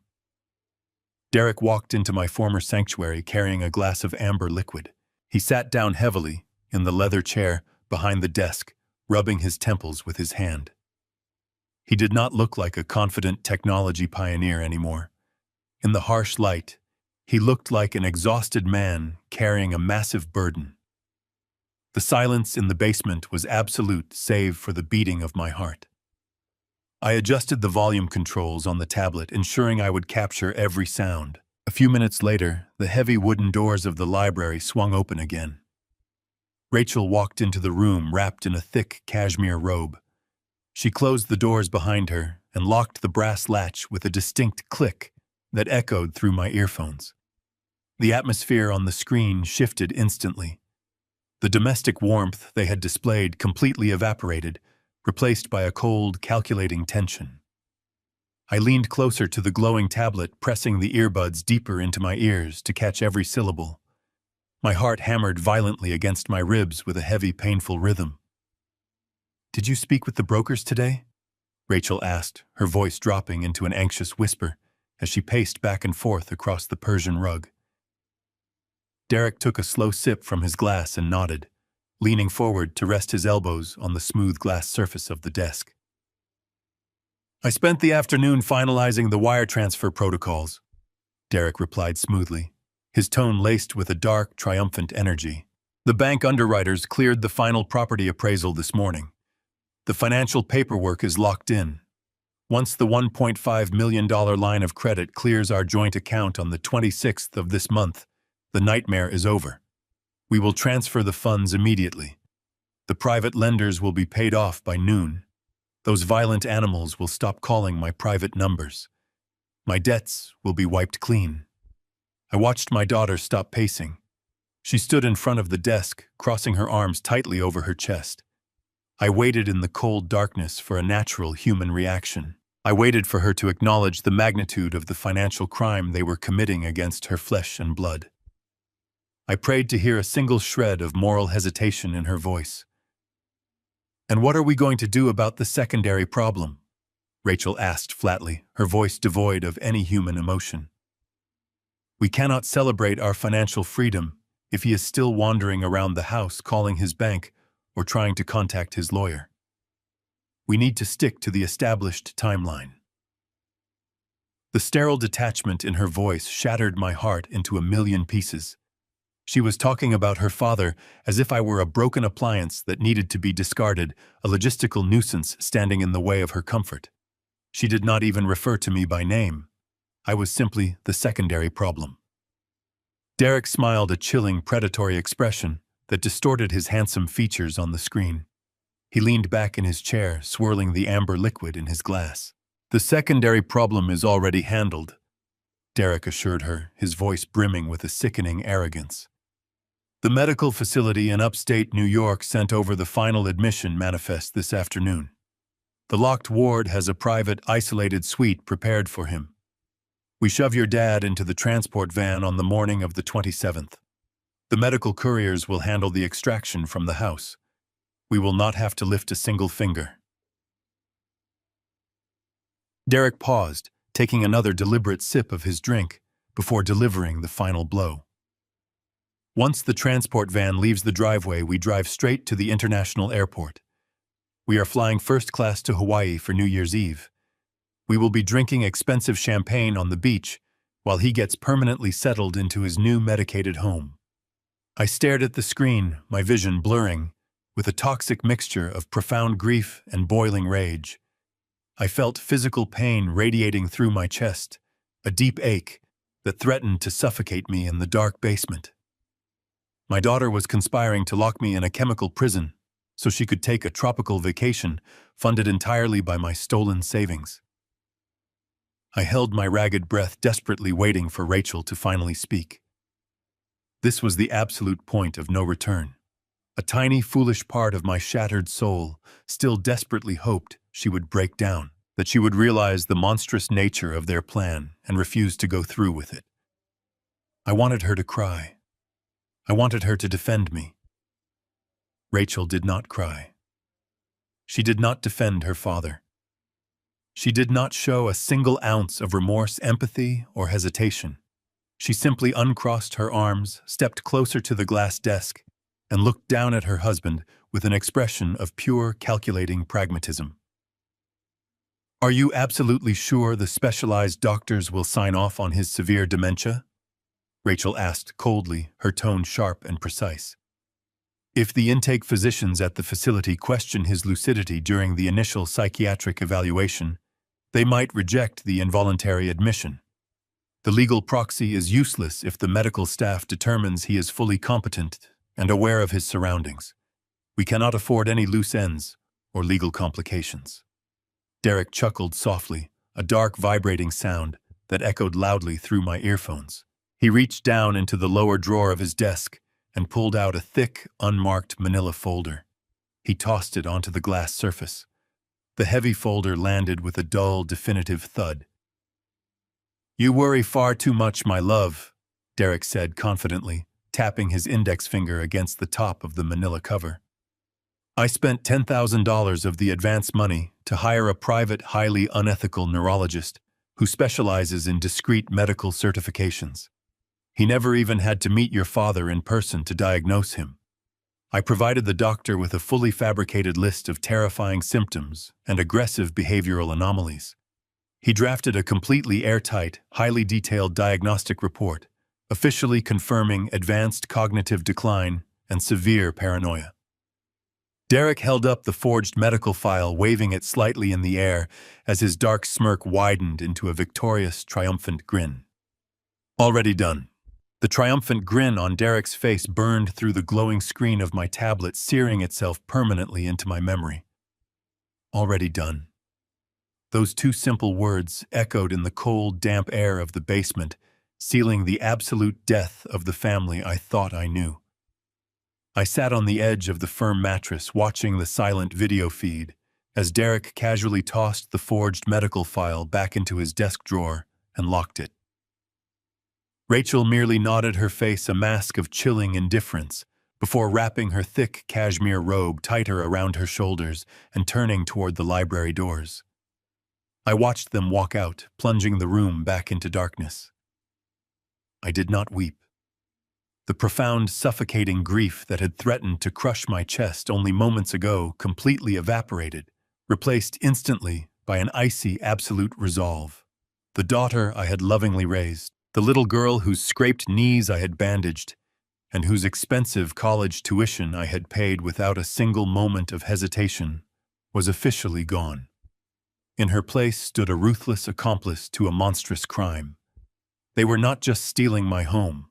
Derek walked into my former sanctuary carrying a glass of amber liquid. He sat down heavily in the leather chair behind the desk, rubbing his temples with his hand. He did not look like a confident technology pioneer anymore. In the harsh light, he looked like an exhausted man carrying a massive burden. The silence in the basement was absolute save for the beating of my heart. I adjusted the volume controls on the tablet, ensuring I would capture every sound. A few minutes later, the heavy wooden doors of the library swung open again. Rachel walked into the room wrapped in a thick cashmere robe. She closed the doors behind her and locked the brass latch with a distinct click that echoed through my earphones. The atmosphere on the screen shifted instantly. The domestic warmth they had displayed completely evaporated, replaced by a cold, calculating tension. I leaned closer to the glowing tablet, pressing the earbuds deeper into my ears to catch every syllable. My heart hammered violently against my ribs with a heavy, painful rhythm. "Did you speak with the brokers today?" Rachel asked, her voice dropping into an anxious whisper as she paced back and forth across the Persian rug. Derek took a slow sip from his glass and nodded, leaning forward to rest his elbows on the smooth glass surface of the desk. "I spent the afternoon finalizing the wire transfer protocols," Derek replied smoothly, his tone laced with a dark, triumphant energy. "The bank underwriters cleared the final property appraisal this morning. The financial paperwork is locked in. Once the $1.5 million line of credit clears our joint account on the 26th of this month, the nightmare is over. We will transfer the funds immediately. The private lenders will be paid off by noon. Those violent animals will stop calling my private numbers. My debts will be wiped clean." I watched my daughter stop pacing. She stood in front of the desk, crossing her arms tightly over her chest. I waited in the cold darkness for a natural human reaction. I waited for her to acknowledge the magnitude of the financial crime they were committing against her flesh and blood. I prayed to hear a single shred of moral hesitation in her voice. "And what are we going to do about the secondary problem?" Rachel asked flatly, her voice devoid of any human emotion. "We cannot celebrate our financial freedom if he is still wandering around the house calling his bank or trying to contact his lawyer. We need to stick to the established timeline." The sterile detachment in her voice shattered my heart into a million pieces. She was talking about her father as if I were a broken appliance that needed to be discarded, a logistical nuisance standing in the way of her comfort. She did not even refer to me by name. I was simply the secondary problem. Derek smiled a chilling, predatory expression that distorted his handsome features on the screen. He leaned back in his chair, swirling the amber liquid in his glass. "The secondary problem is already handled," Derek assured her, his voice brimming with a sickening arrogance. "The medical facility in upstate New York sent over the final admission manifest this afternoon. The locked ward has a private, isolated suite prepared for him. We shove your dad into the transport van on the morning of the 27th. The medical couriers will handle the extraction from the house. We will not have to lift a single finger." Derek paused, taking another deliberate sip of his drink before delivering the final blow. "Once the transport van leaves the driveway, we drive straight to the international airport. We are flying first class to Hawaii for New Year's Eve. We will be drinking expensive champagne on the beach while he gets permanently settled into his new medicated home." I stared at the screen, my vision blurring, with a toxic mixture of profound grief and boiling rage. I felt physical pain radiating through my chest, a deep ache that threatened to suffocate me in the dark basement. My daughter was conspiring to lock me in a chemical prison so she could take a tropical vacation funded entirely by my stolen savings. I held my ragged breath, desperately waiting for Rachel to finally speak. This was the absolute point of no return. A tiny, foolish part of my shattered soul still desperately hoped she would break down, that she would realize the monstrous nature of their plan and refuse to go through with it. I wanted her to cry. I wanted her to defend me. Rachel did not cry. She did not defend her father. She did not show a single ounce of remorse, empathy, or hesitation. She simply uncrossed her arms, stepped closer to the glass desk, and looked down at her husband with an expression of pure, calculating pragmatism. "Are you absolutely sure the specialized doctors will sign off on his severe dementia?" Rachel asked coldly, her tone sharp and precise. "If the intake physicians at the facility question his lucidity during the initial psychiatric evaluation, they might reject the involuntary admission. The legal proxy is useless if the medical staff determines he is fully competent and aware of his surroundings. We cannot afford any loose ends or legal complications." Derek chuckled softly, a dark vibrating sound that echoed loudly through my earphones. He reached down into the lower drawer of his desk and pulled out a thick, unmarked manila folder. He tossed it onto the glass surface. The heavy folder landed with a dull, definitive thud. "You worry far too much, my love," Derek said confidently, tapping his index finger against the top of the manila cover. "I spent $10,000 of the advance money to hire a private, highly unethical neurologist who specializes in discrete medical certifications. He never even had to meet your father in person to diagnose him. I provided the doctor with a fully fabricated list of terrifying symptoms and aggressive behavioral anomalies. He drafted a completely airtight, highly detailed diagnostic report, officially confirming advanced cognitive decline and severe paranoia." Derek held up the forged medical file, waving it slightly in the air as his dark smirk widened into a victorious, triumphant grin. "Already done." The triumphant grin on Derek's face burned through the glowing screen of my tablet, searing itself permanently into my memory. Already done. Those two simple words echoed in the cold, damp air of the basement, sealing the absolute death of the family I thought I knew. I sat on the edge of the firm mattress, watching the silent video feed, as Derek casually tossed the forged medical file back into his desk drawer and locked it. Rachel merely nodded, her face a mask of chilling indifference, before wrapping her thick cashmere robe tighter around her shoulders and turning toward the library doors. I watched them walk out, plunging the room back into darkness. I did not weep. The profound, suffocating grief that had threatened to crush my chest only moments ago completely evaporated, replaced instantly by an icy, absolute resolve. The daughter I had lovingly raised, the little girl whose scraped knees I had bandaged, and whose expensive college tuition I had paid without a single moment of hesitation, was officially gone. In her place stood a ruthless accomplice to a monstrous crime. They were not just stealing my home.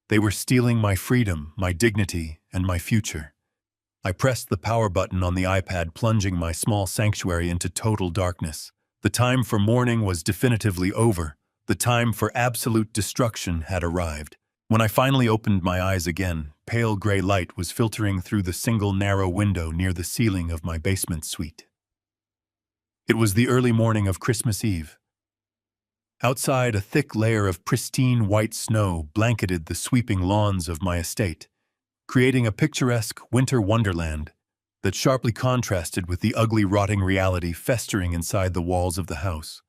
They were stealing my freedom, my dignity, and my future. I pressed the power button on the iPad, plunging my small sanctuary into total darkness. The time for mourning was definitively over. The time for absolute destruction had arrived. When I finally opened my eyes again, pale gray light was filtering through the single narrow window near the ceiling of my basement suite. It was the early morning of Christmas Eve. Outside, a thick layer of pristine white snow blanketed the sweeping lawns of my estate, creating a picturesque winter wonderland that sharply contrasted with the ugly, rotting reality festering inside the walls of the house.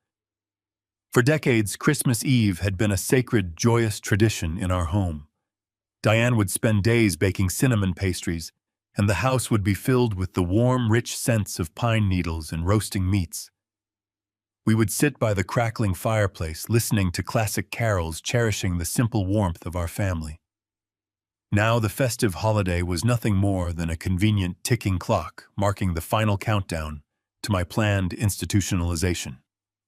For decades, Christmas Eve had been a sacred, joyous tradition in our home. Diane would spend days baking cinnamon pastries, and the house would be filled with the warm, rich scents of pine needles and roasting meats. We would sit by the crackling fireplace, listening to classic carols, cherishing the simple warmth of our family. Now the festive holiday was nothing more than a convenient ticking clock, marking the final countdown to my planned institutionalization.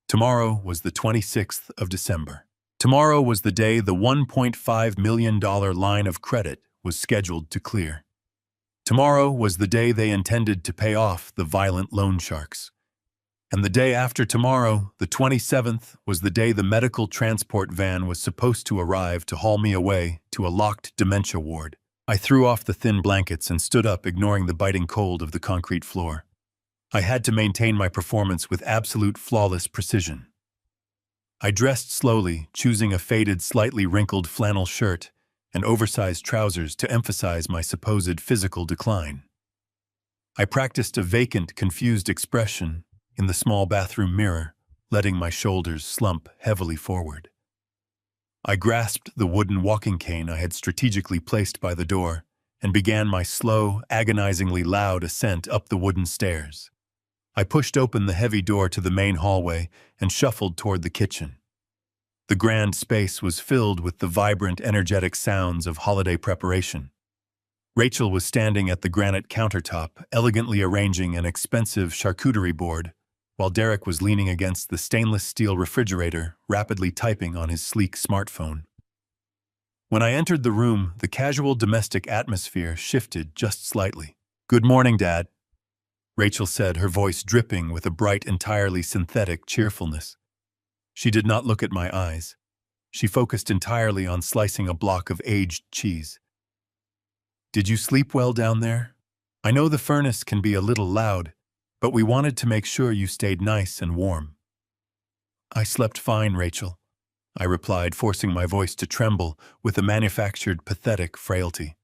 Tomorrow was the 26th of December. Tomorrow was the day the $1.5 million line of credit was scheduled to clear. Tomorrow was the day they intended to pay off the violent loan sharks. And the day after tomorrow, the 27th, was the day the medical transport van was supposed to arrive to haul me away to a locked dementia ward. I threw off the thin blankets and stood up, ignoring the biting cold of the concrete floor. I had to maintain my performance with absolute flawless precision. I dressed slowly, choosing a faded, slightly wrinkled flannel shirt and oversized trousers to emphasize my supposed physical decline. I practiced a vacant, confused expression in the small bathroom mirror, letting my shoulders slump heavily forward. I grasped the wooden walking cane I had strategically placed by the door and began my slow, agonizingly loud ascent up the wooden stairs. I pushed open the heavy door to the main hallway and shuffled toward the kitchen. The grand space was filled with the vibrant, energetic sounds of holiday preparation. Rachel was standing at the granite countertop, elegantly arranging an expensive charcuterie board, while Derek was leaning against the stainless steel refrigerator, rapidly typing on his sleek smartphone. When I entered the room, the casual domestic atmosphere shifted just slightly. "Good morning, Dad," Rachel said, her voice dripping with a bright, entirely synthetic cheerfulness. She did not look at my eyes. She focused entirely on slicing a block of aged cheese. "Did you sleep well down there? I know the furnace can be a little loud, but we wanted to make sure you stayed nice and warm." "I slept fine, Rachel," I replied, forcing my voice to tremble with a manufactured, pathetic frailty.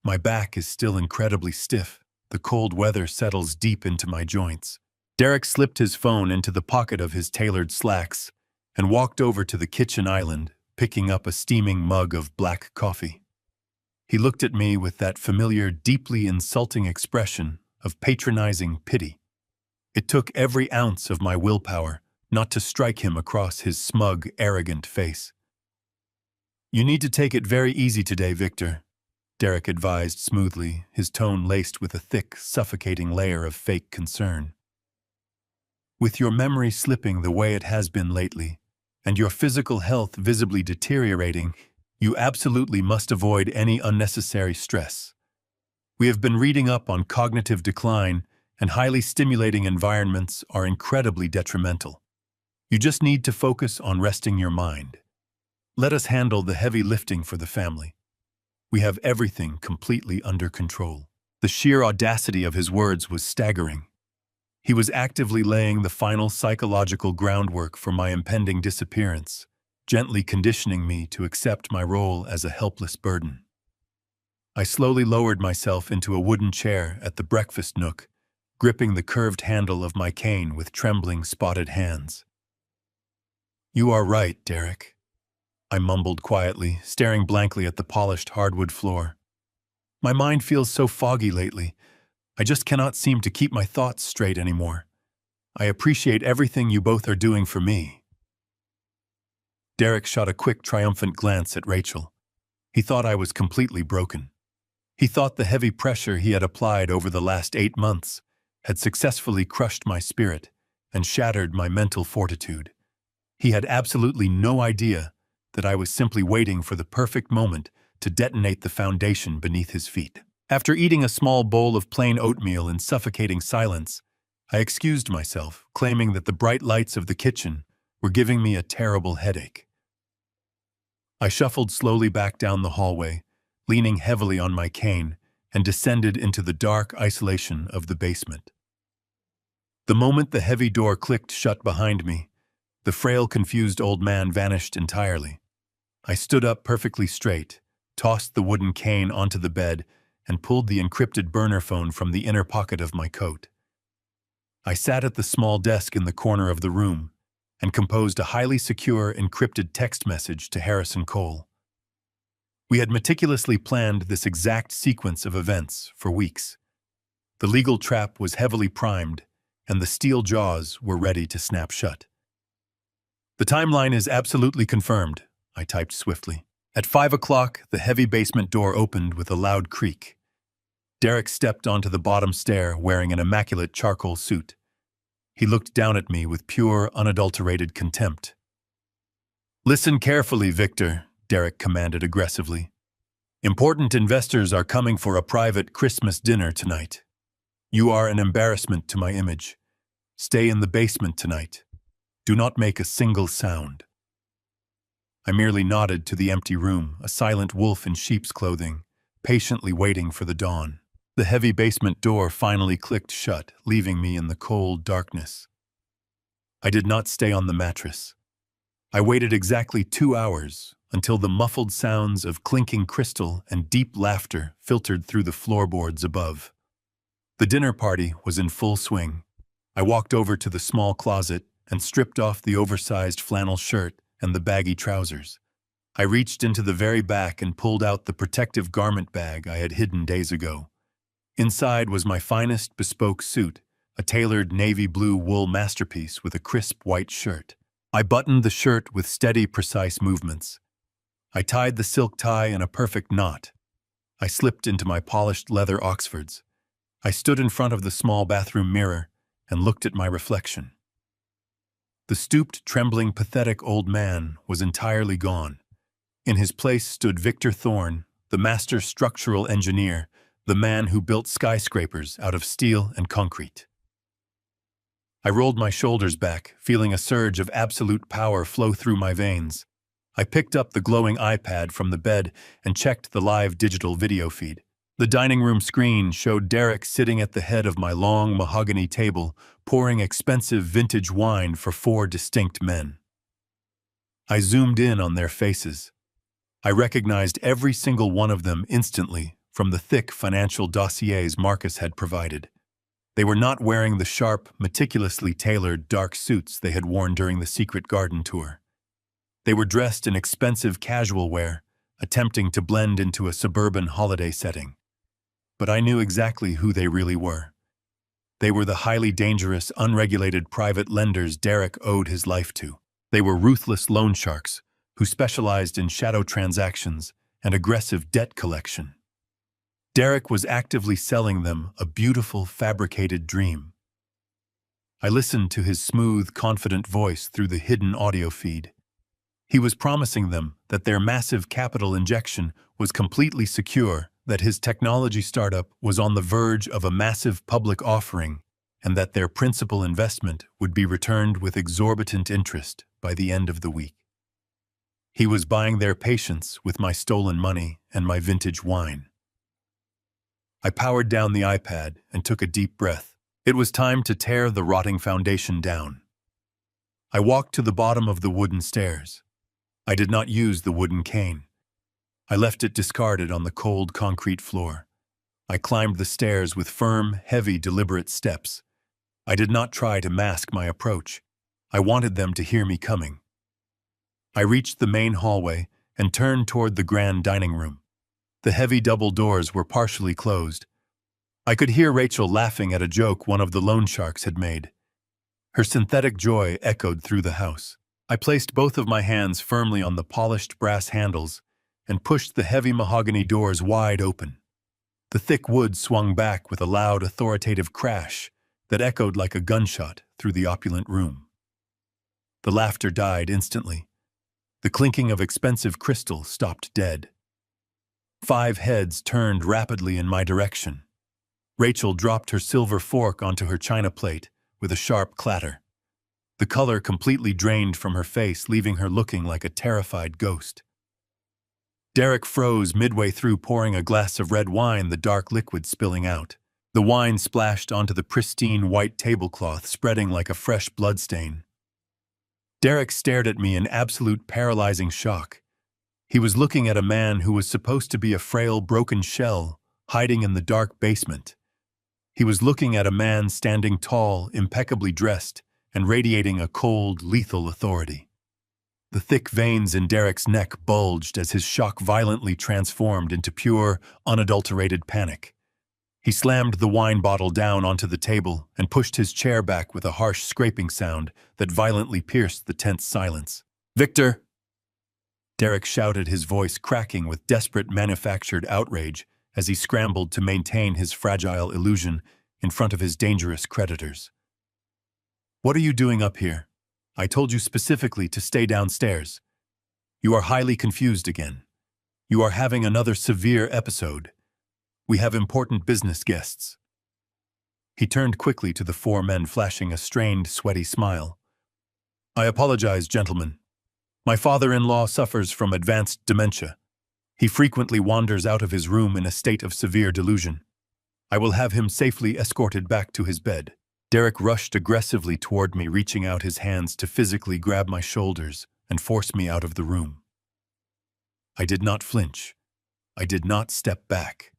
"My back is still incredibly stiff. The cold weather settles deep into my joints." Derek slipped his phone into the pocket of his tailored slacks and walked over to the kitchen island, picking up a steaming mug of black coffee. He looked at me with that familiar, deeply insulting expression of patronizing pity. It took every ounce of my willpower not to strike him across his smug, arrogant face. "You need to take it very easy today, Victor," Derek advised smoothly, his tone laced with a thick, suffocating layer of fake concern. "With your memory slipping the way it has been lately, and your physical health visibly deteriorating, you absolutely must avoid any unnecessary stress. We have been reading up on cognitive decline, and highly stimulating environments are incredibly detrimental. You just need to focus on resting your mind. Let us handle the heavy lifting for the family. We have everything completely under control." The sheer audacity of his words was staggering. He was actively laying the final psychological groundwork for my impending disappearance, gently conditioning me to accept my role as a helpless burden. I slowly lowered myself into a wooden chair at the breakfast nook, gripping the curved handle of my cane with trembling, spotted hands. "You are right, Derek," I mumbled quietly, staring blankly at the polished hardwood floor. "My mind feels so foggy lately. I just cannot seem to keep my thoughts straight anymore. I appreciate everything you both are doing for me." Derek shot a quick, triumphant glance at Rachel. He thought I was completely broken. He thought the heavy pressure he had applied over the last 8 months had successfully crushed my spirit and shattered my mental fortitude. He had absolutely no idea that I was simply waiting for the perfect moment to detonate the foundation beneath his feet. After eating a small bowl of plain oatmeal in suffocating silence, I excused myself, claiming that the bright lights of the kitchen were giving me a terrible headache. I shuffled slowly back down the hallway, leaning heavily on my cane, and descended into the dark isolation of the basement. The moment the heavy door clicked shut behind me, the frail, confused old man vanished entirely. I stood up perfectly straight, tossed the wooden cane onto the bed, and pulled the encrypted burner phone from the inner pocket of my coat. I sat at the small desk in the corner of the room and composed a highly secure, encrypted text message to Harrison Cole. We had meticulously planned this exact sequence of events for weeks. The legal trap was heavily primed, and the steel jaws were ready to snap shut. "The timeline is absolutely confirmed," I typed swiftly. At 5 o'clock, the heavy basement door opened with a loud creak. Derek stepped onto the bottom stair wearing an immaculate charcoal suit. He looked down at me with pure, unadulterated contempt. "Listen carefully, Victor," Derek commanded aggressively. "Important investors are coming for a private Christmas dinner tonight. You are an embarrassment to my image. Stay in the basement tonight. Do not make a single sound. I merely nodded to the empty room, a silent wolf in sheep's clothing, patiently waiting for the dawn. The heavy basement door finally clicked shut, leaving me in the cold darkness. I did not stay on the mattress. I waited exactly 2 hours until the muffled sounds of clinking crystal and deep laughter filtered through the floorboards above. The dinner party was in full swing. I walked over to the small closet and stripped off the oversized flannel shirt and the baggy trousers. I reached into the very back and pulled out the protective garment bag I had hidden days ago. Inside was my finest bespoke suit, a tailored navy blue wool masterpiece with a crisp white shirt. I buttoned the shirt with steady, precise movements. I tied the silk tie in a perfect knot. I slipped into my polished leather Oxfords. I stood in front of the small bathroom mirror and looked at my reflection. The stooped, trembling, pathetic old man was entirely gone. In his place stood Victor Thorne, the master structural engineer, the man who built skyscrapers out of steel and concrete. I rolled my shoulders back, feeling a surge of absolute power flow through my veins. I picked up the glowing iPad from the bed and checked the live digital video feed. The dining room screen showed Derek sitting at the head of my long mahogany table, pouring expensive vintage wine for 4 distinct men. I zoomed in on their faces. I recognized every single one of them instantly from the thick financial dossiers Marcus had provided. They were not wearing the sharp, meticulously tailored dark suits they had worn during the secret garden tour. They were dressed in expensive casual wear, attempting to blend into a suburban holiday setting. But I knew exactly who they really were. They were the highly dangerous, unregulated private lenders Derek owed his life to. They were ruthless loan sharks who specialized in shadow transactions and aggressive debt collection. Derek was actively selling them a beautiful, fabricated dream. I listened to his smooth, confident voice through the hidden audio feed. He was promising them that their massive capital injection was completely secure, that his technology startup was on the verge of a massive public offering, and that their principal investment would be returned with exorbitant interest by the end of the week. He was buying their patience with my stolen money and my vintage wine. I powered down the iPad and took a deep breath. It was time to tear the rotting foundation down. I walked to the bottom of the wooden stairs. I did not use the wooden cane. I left it discarded on the cold concrete floor. I climbed the stairs with firm, heavy, deliberate steps. I did not try to mask my approach. I wanted them to hear me coming. I reached the main hallway and turned toward the grand dining room. The heavy double doors were partially closed. I could hear Rachel laughing at a joke one of the loan sharks had made. Her synthetic joy echoed through the house. I placed both of my hands firmly on the polished brass handles and pushed the heavy mahogany doors wide open. The thick wood swung back with a loud, authoritative crash that echoed like a gunshot through the opulent room. The laughter died instantly. The clinking of expensive crystal stopped dead. 5 heads turned rapidly in my direction. Rachel dropped her silver fork onto her china plate with a sharp clatter. The color completely drained from her face, leaving her looking like a terrified ghost. Derek froze midway through pouring a glass of red wine, the dark liquid spilling out. The wine splashed onto the pristine white tablecloth, spreading like a fresh bloodstain. Derek stared at me in absolute paralyzing shock. He was looking at a man who was supposed to be a frail, broken shell, hiding in the dark basement. He was looking at a man standing tall, impeccably dressed, and radiating a cold, lethal authority. The thick veins in Derek's neck bulged as his shock violently transformed into pure, unadulterated panic. He slammed the wine bottle down onto the table and pushed his chair back with a harsh scraping sound that violently pierced the tense silence. "Victor!" Derek shouted, his voice cracking with desperate manufactured outrage as he scrambled to maintain his fragile illusion in front of his dangerous creditors. "What are you doing up here? I told you specifically to stay downstairs. You are highly confused again. You are having another severe episode. We have important business guests." He turned quickly to the four men, flashing a strained, sweaty smile. "I apologize, gentlemen. My father-in-law suffers from advanced dementia. He frequently wanders out of his room in a state of severe delusion. I will have him safely escorted back to his bed." Derek rushed aggressively toward me, reaching out his hands to physically grab my shoulders and force me out of the room. I did not flinch. I did not step back.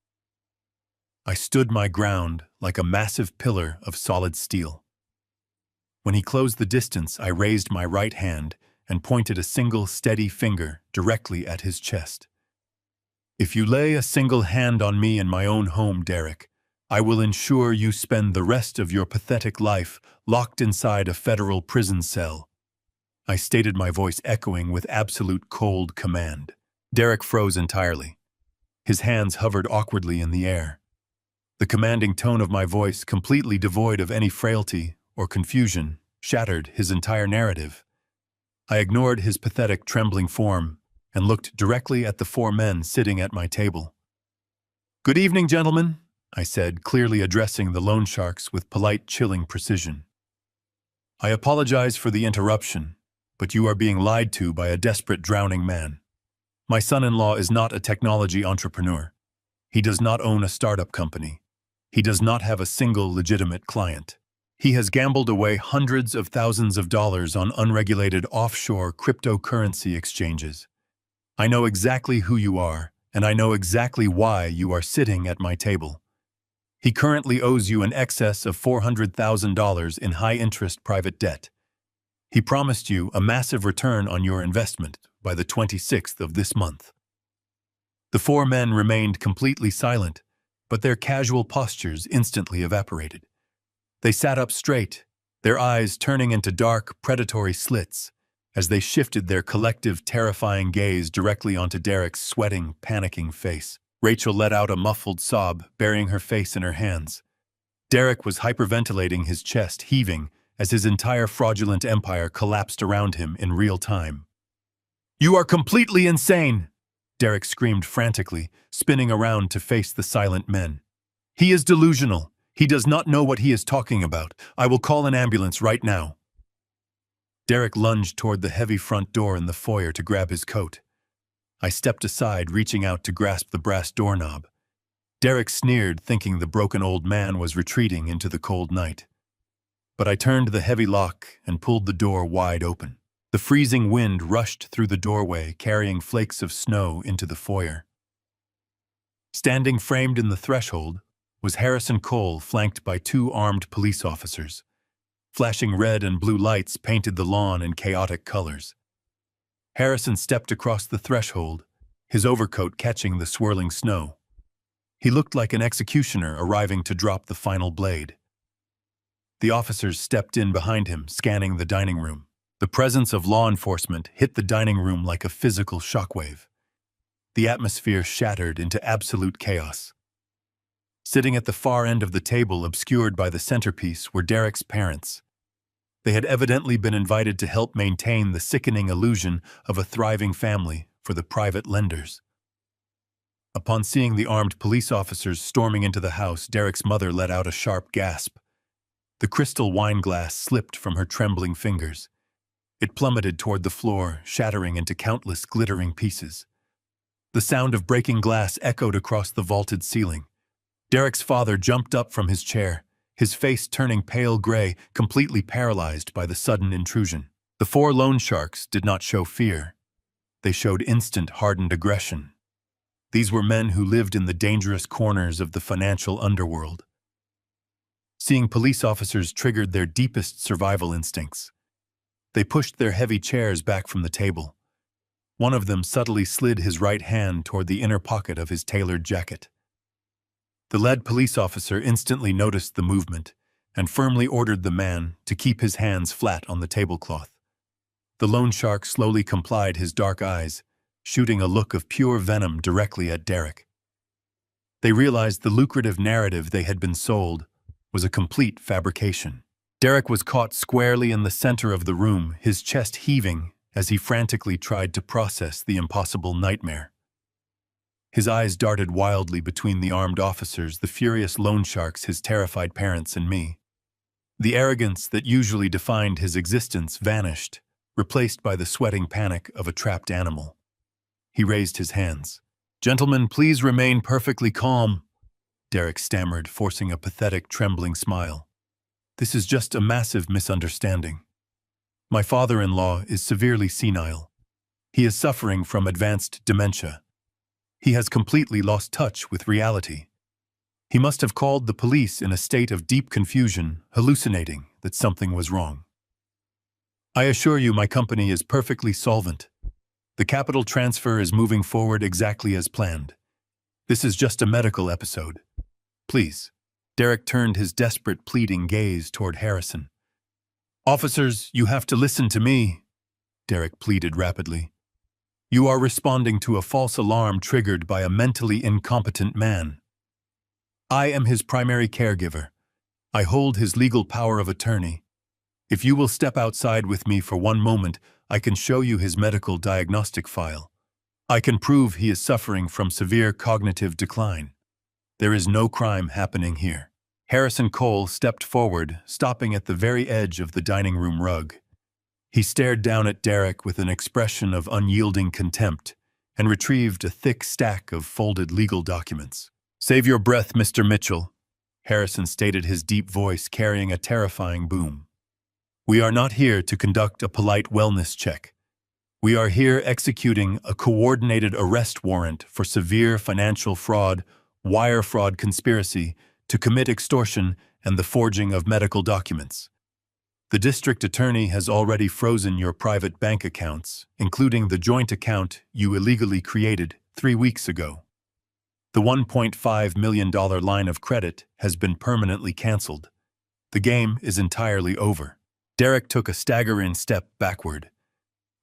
I stood my ground like a massive pillar of solid steel. When he closed the distance, I raised my right hand and pointed a single steady finger directly at his chest. "If you lay a single hand on me in my own home, Derek, I will ensure you spend the rest of your pathetic life locked inside a federal prison cell." I stated, my voice echoing with absolute cold command. Derek froze entirely. His hands hovered awkwardly in the air. The commanding tone of my voice, completely devoid of any frailty or confusion, shattered his entire narrative. I ignored his pathetic, trembling form and looked directly at the four men sitting at my table. "Good evening, gentlemen," I said, clearly addressing the loan sharks with polite, chilling precision. "I apologize for the interruption, but you are being lied to by a desperate, drowning man. My son-in-law is not a technology entrepreneur. He does not own a startup company. He does not have a single legitimate client. He has gambled away hundreds of thousands of dollars on unregulated offshore cryptocurrency exchanges. I know exactly who you are, and I know exactly why you are sitting at my table. He currently owes you in excess of $400,000 in high-interest private debt. He promised you a massive return on your investment by the 26th of this month." The four men remained completely silent, but their casual postures instantly evaporated. They sat up straight, their eyes turning into dark, predatory slits, as they shifted their collective, terrifying gaze directly onto Derek's sweating, panicking face. Rachel let out a muffled sob, burying her face in her hands. Derek was hyperventilating, his chest heaving, as his entire fraudulent empire collapsed around him in real time. "You are completely insane!" Derek screamed frantically, spinning around to face the silent men. "He is delusional. He does not know what he is talking about. I will call an ambulance right now." Derek lunged toward the heavy front door in the foyer to grab his coat. I stepped aside, reaching out to grasp the brass doorknob. Derek sneered, thinking the broken old man was retreating into the cold night. But I turned the heavy lock and pulled the door wide open. The freezing wind rushed through the doorway, carrying flakes of snow into the foyer. Standing framed in the threshold was Harrison Cole, flanked by two armed police officers. Flashing red and blue lights painted the lawn in chaotic colors. Harrison stepped across the threshold, his overcoat catching the swirling snow. He looked like an executioner arriving to drop the final blade. The officers stepped in behind him, scanning the dining room. The presence of law enforcement hit the dining room like a physical shockwave. The atmosphere shattered into absolute chaos. Sitting at the far end of the table, obscured by the centerpiece, were Derek's parents. They had evidently been invited to help maintain the sickening illusion of a thriving family for the private lenders. Upon seeing the armed police officers storming into the house, Derek's mother let out a sharp gasp. The crystal wine glass slipped from her trembling fingers. It plummeted toward the floor, shattering into countless glittering pieces. The sound of breaking glass echoed across the vaulted ceiling. Derek's father jumped up from his chair, his face turning pale gray, completely paralyzed by the sudden intrusion. The four loan sharks did not show fear. They showed instant, hardened aggression. These were men who lived in the dangerous corners of the financial underworld. Seeing police officers triggered their deepest survival instincts. They pushed their heavy chairs back from the table. One of them subtly slid his right hand toward the inner pocket of his tailored jacket. The lead police officer instantly noticed the movement and firmly ordered the man to keep his hands flat on the tablecloth. The loan shark slowly complied, his dark eyes shooting a look of pure venom directly at Derek. They realized the lucrative narrative they had been sold was a complete fabrication. Derek was caught squarely in the center of the room, his chest heaving as he frantically tried to process the impossible nightmare. His eyes darted wildly between the armed officers, the furious loan sharks, his terrified parents, and me. The arrogance that usually defined his existence vanished, replaced by the sweating panic of a trapped animal. He raised his hands. "Gentlemen, please remain perfectly calm," Derek stammered, forcing a pathetic, trembling smile. "This is just a massive misunderstanding. My father-in-law is severely senile. He is suffering from advanced dementia. He has completely lost touch with reality. He must have called the police in a state of deep confusion, hallucinating that something was wrong. I assure you my company is perfectly solvent. The capital transfer is moving forward exactly as planned. This is just a medical episode. Please." Derek turned his desperate, pleading gaze toward Harrison. "Officers, you have to listen to me," Derek pleaded rapidly. "You are responding to a false alarm triggered by a mentally incompetent man. I am his primary caregiver. I hold his legal power of attorney. If you will step outside with me for one moment, I can show you his medical diagnostic file. I can prove he is suffering from severe cognitive decline. There is no crime happening here." Harrison Cole stepped forward, stopping at the very edge of the dining room rug. He stared down at Derek with an expression of unyielding contempt and retrieved a thick stack of folded legal documents. "Save your breath, Mr. Mitchell," Harrison stated, his deep voice carrying a terrifying boom. "We are not here to conduct a polite wellness check. We are here executing a coordinated arrest warrant for severe financial fraud, wire fraud conspiracy, to commit extortion, and the forging of medical documents. The district attorney has already frozen your private bank accounts, including the joint account you illegally created 3 weeks ago. The $1.5 million line of credit has been permanently canceled. The game is entirely over." Derek took a staggering step backward.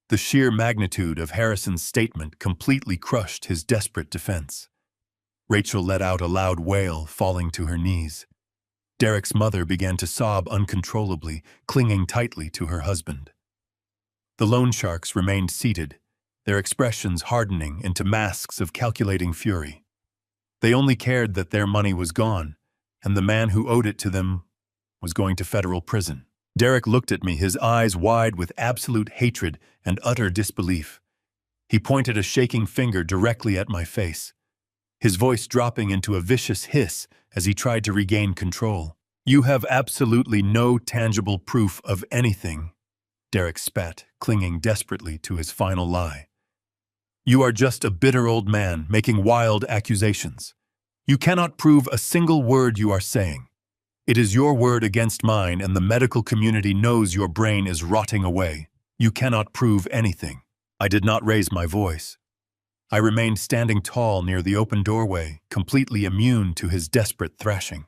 The sheer magnitude of Harrison's statement completely crushed his desperate defense. Rachel let out a loud wail, falling to her knees. Derek's mother began to sob uncontrollably, clinging tightly to her husband. The loan sharks remained seated, their expressions hardening into masks of calculating fury. They only cared that their money was gone, and the man who owed it to them was going to federal prison. Derek looked at me, his eyes wide with absolute hatred and utter disbelief. He pointed a shaking finger directly at my face, his voice dropping into a vicious hiss as he tried to regain control. "You have absolutely no tangible proof of anything," Derek spat, clinging desperately to his final lie. "You are just a bitter old man making wild accusations. You cannot prove a single word you are saying. It is your word against mine, and the medical community knows your brain is rotting away. You cannot prove anything." I did not raise my voice. I remained standing tall near the open doorway, completely immune to his desperate thrashing.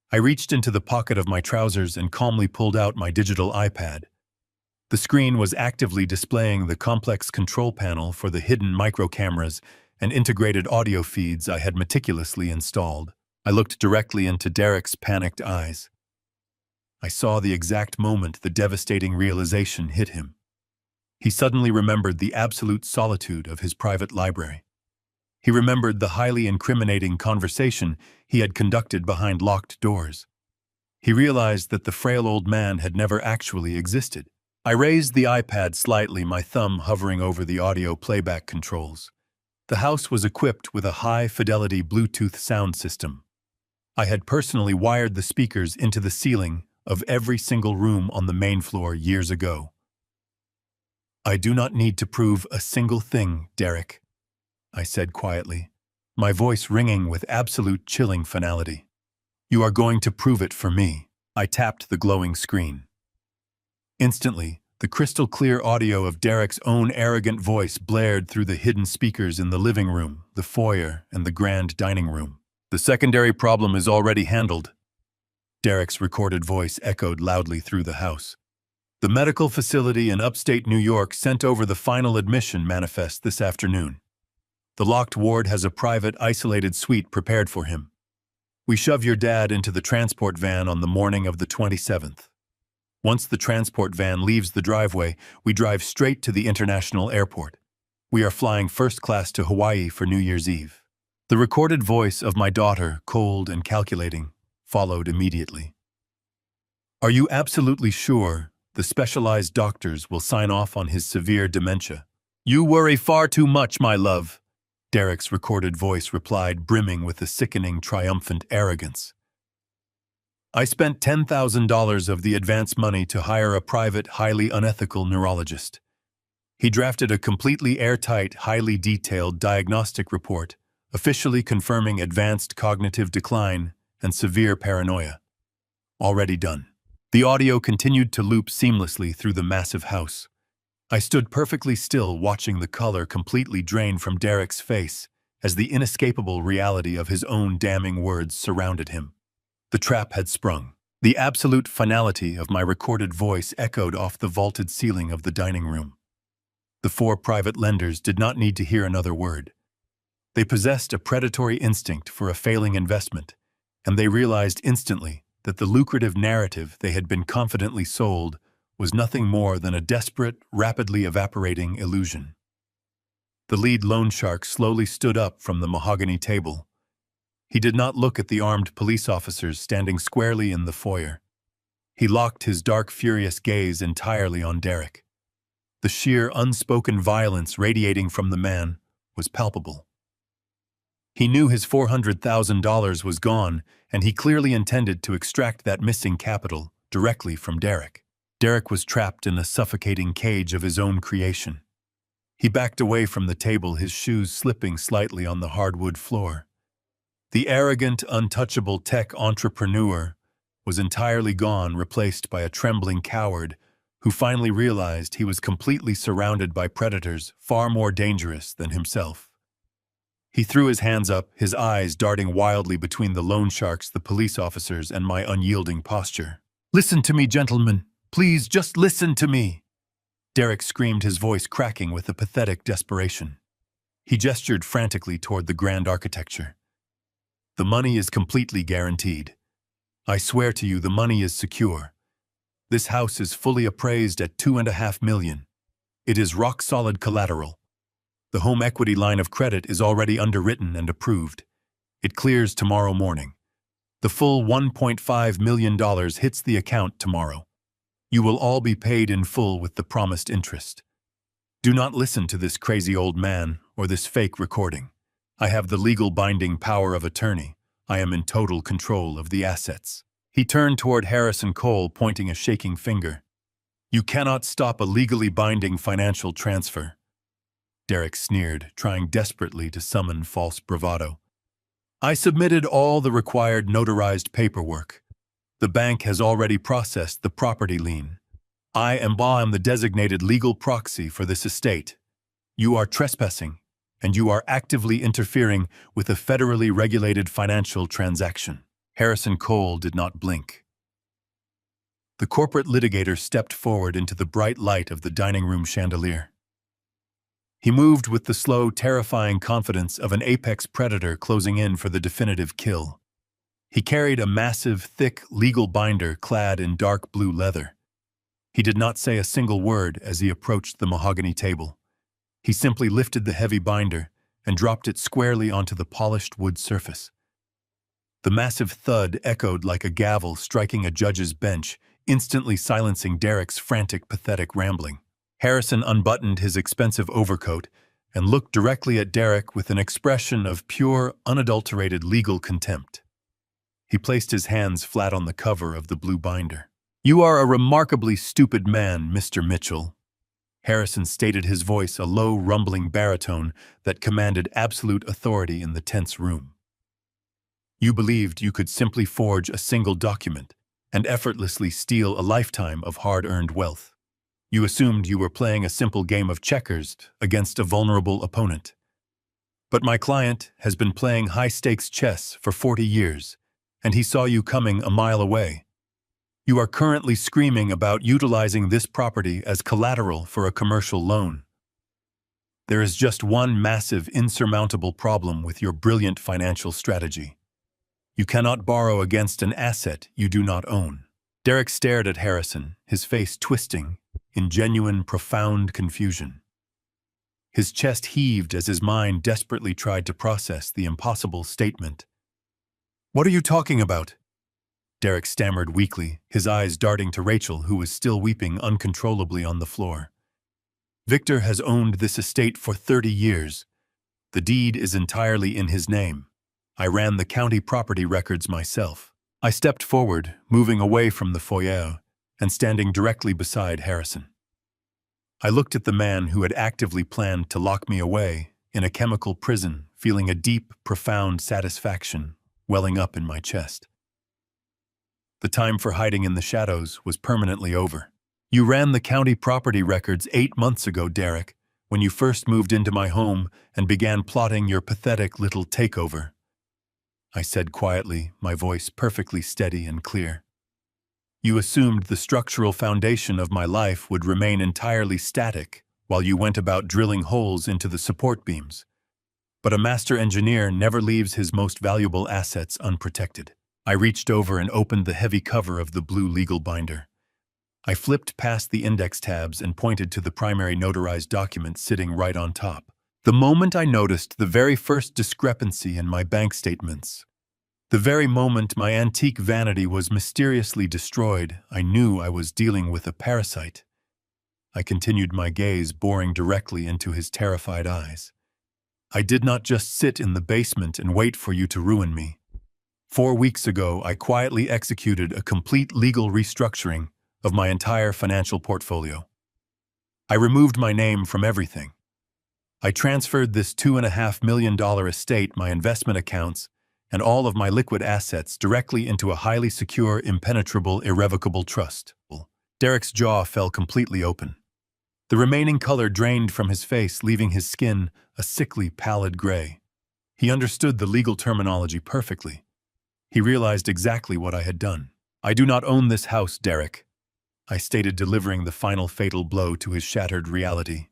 I reached into the pocket of my trousers and calmly pulled out my digital iPad. The screen was actively displaying the complex control panel for the hidden micro-cameras and integrated audio feeds I had meticulously installed. I looked directly into Derek's panicked eyes. I saw the exact moment the devastating realization hit him. He suddenly remembered the absolute solitude of his private library. He remembered the highly incriminating conversation he had conducted behind locked doors. He realized that the frail old man had never actually existed. I raised the iPad slightly, my thumb hovering over the audio playback controls. The house was equipped with a high-fidelity Bluetooth sound system. I had personally wired the speakers into the ceiling of every single room on the main floor years ago. "I do not need to prove a single thing, Derek," I said quietly, my voice ringing with absolute chilling finality. "You are going to prove it for me." I tapped the glowing screen. Instantly, the crystal-clear audio of Derek's own arrogant voice blared through the hidden speakers in the living room, the foyer, and the grand dining room. "The secondary problem is already handled." Derek's recorded voice echoed loudly through the house. "The medical facility in upstate New York sent over the final admission manifest this afternoon. The locked ward has a private, isolated suite prepared for him. We shove your dad into the transport van on the morning of the 27th. Once the transport van leaves the driveway, we drive straight to the international airport. We are flying first class to Hawaii for New Year's Eve. The recorded voice of my daughter, cold and calculating, followed immediately. Are you absolutely sure the specialized doctors will sign off on his severe dementia? You worry far too much, my love, Derek's recorded voice replied, brimming with a sickening, triumphant arrogance. I spent $10,000 of the advance money to hire a private, highly unethical neurologist. He drafted a completely airtight, highly detailed diagnostic report, officially confirming advanced cognitive decline and severe paranoia. Already done. The audio continued to loop seamlessly through the massive house. I stood perfectly still, watching the color completely drain from Derek's face as the inescapable reality of his own damning words surrounded him. The trap had sprung. The absolute finality of my recorded voice echoed off the vaulted ceiling of the dining room. The four private lenders did not need to hear another word. They possessed a predatory instinct for a failing investment, and they realized instantly that the lucrative narrative they had been confidently sold was nothing more than a desperate, rapidly evaporating illusion. The lead loan shark slowly stood up from the mahogany table. He did not look at the armed police officers standing squarely in the foyer. He locked his dark, furious gaze entirely on Derek. The sheer, unspoken violence radiating from the man was palpable. He knew his $400,000 was gone, and he clearly intended to extract that missing capital directly from Derek. Derek was trapped in a suffocating cage of his own creation. He backed away from the table, his shoes slipping slightly on the hardwood floor. The arrogant, untouchable tech entrepreneur was entirely gone, replaced by a trembling coward who finally realized he was completely surrounded by predators far more dangerous than himself. He threw his hands up, his eyes darting wildly between the loan sharks, the police officers, and my unyielding posture. "Listen to me, gentlemen. Please, just listen to me," Derek screamed, his voice cracking with a pathetic desperation. He gestured frantically toward the grand architecture. "The money is completely guaranteed. I swear to you, the money is secure. This house is fully appraised at $2.5 million. It is rock-solid collateral. The home equity line of credit is already underwritten and approved. It clears tomorrow morning. The full $1.5 million hits the account tomorrow. You will all be paid in full with the promised interest. Do not listen to this crazy old man or this fake recording. I have the legal binding power of attorney. I am in total control of the assets." He turned toward Harrison Cole, pointing a shaking finger. "You cannot stop a legally binding financial transfer." Derek sneered, trying desperately to summon false bravado. "I submitted all the required notarized paperwork. The bank has already processed the property lien. I am the designated legal proxy for this estate. You are trespassing, and you are actively interfering with a federally regulated financial transaction." Harrison Cole did not blink. The corporate litigator stepped forward into the bright light of the dining room chandelier. He moved with the slow, terrifying confidence of an apex predator closing in for the definitive kill. He carried a massive, thick, legal binder clad in dark blue leather. He did not say a single word as he approached the mahogany table. He simply lifted the heavy binder and dropped it squarely onto the polished wood surface. The massive thud echoed like a gavel striking a judge's bench, instantly silencing Derek's frantic, pathetic rambling. Harrison unbuttoned his expensive overcoat and looked directly at Derek with an expression of pure, unadulterated legal contempt. He placed his hands flat on the cover of the blue binder. "You are a remarkably stupid man, Mr. Mitchell." Harrison stated, his voice a low, rumbling baritone that commanded absolute authority in the tense room. "You believed you could simply forge a single document and effortlessly steal a lifetime of hard-earned wealth. You assumed you were playing a simple game of checkers against a vulnerable opponent. But my client has been playing high-stakes chess for 40 years, and he saw you coming a mile away. You are currently screaming about utilizing this property as collateral for a commercial loan. There is just one massive, insurmountable problem with your brilliant financial strategy. You cannot borrow against an asset you do not own." Derek stared at Harrison, his face twisting in genuine, profound confusion. His chest heaved as his mind desperately tried to process the impossible statement. "What are you talking about?" Derek stammered weakly, his eyes darting to Rachel, who was still weeping uncontrollably on the floor. "Victor has owned this estate for 30 years. The deed is entirely in his name. I ran the county property records myself." I stepped forward, moving away from the foyer and standing directly beside Harrison. I looked at the man who had actively planned to lock me away in a chemical prison, feeling a deep, profound satisfaction welling up in my chest. The time for hiding in the shadows was permanently over. "You ran the county property records 8 months ago, Derek, when you first moved into my home and began plotting your pathetic little takeover," I said quietly, my voice perfectly steady and clear. "You assumed the structural foundation of my life would remain entirely static while you went about drilling holes into the support beams. But a master engineer never leaves his most valuable assets unprotected." I reached over and opened the heavy cover of the blue legal binder. I flipped past the index tabs and pointed to the primary notarized document sitting right on top. The moment I noticed the very first discrepancy in my bank statements, the very moment my antique vanity was mysteriously destroyed, I knew I was dealing with a parasite. I continued my gaze, boring directly into his terrified eyes. "I did not just sit in the basement and wait for you to ruin me. 4 weeks ago, I quietly executed a complete legal restructuring of my entire financial portfolio. I removed my name from everything. I transferred this $2.5 million estate, my investment accounts, and all of my liquid assets directly into a highly secure, impenetrable, irrevocable trust." Derek's jaw fell completely open. The remaining color drained from his face, leaving his skin a sickly, pallid gray. He understood the legal terminology perfectly. He realized exactly what I had done. "I do not own this house, Derek," I stated, delivering the final fatal blow to his shattered reality.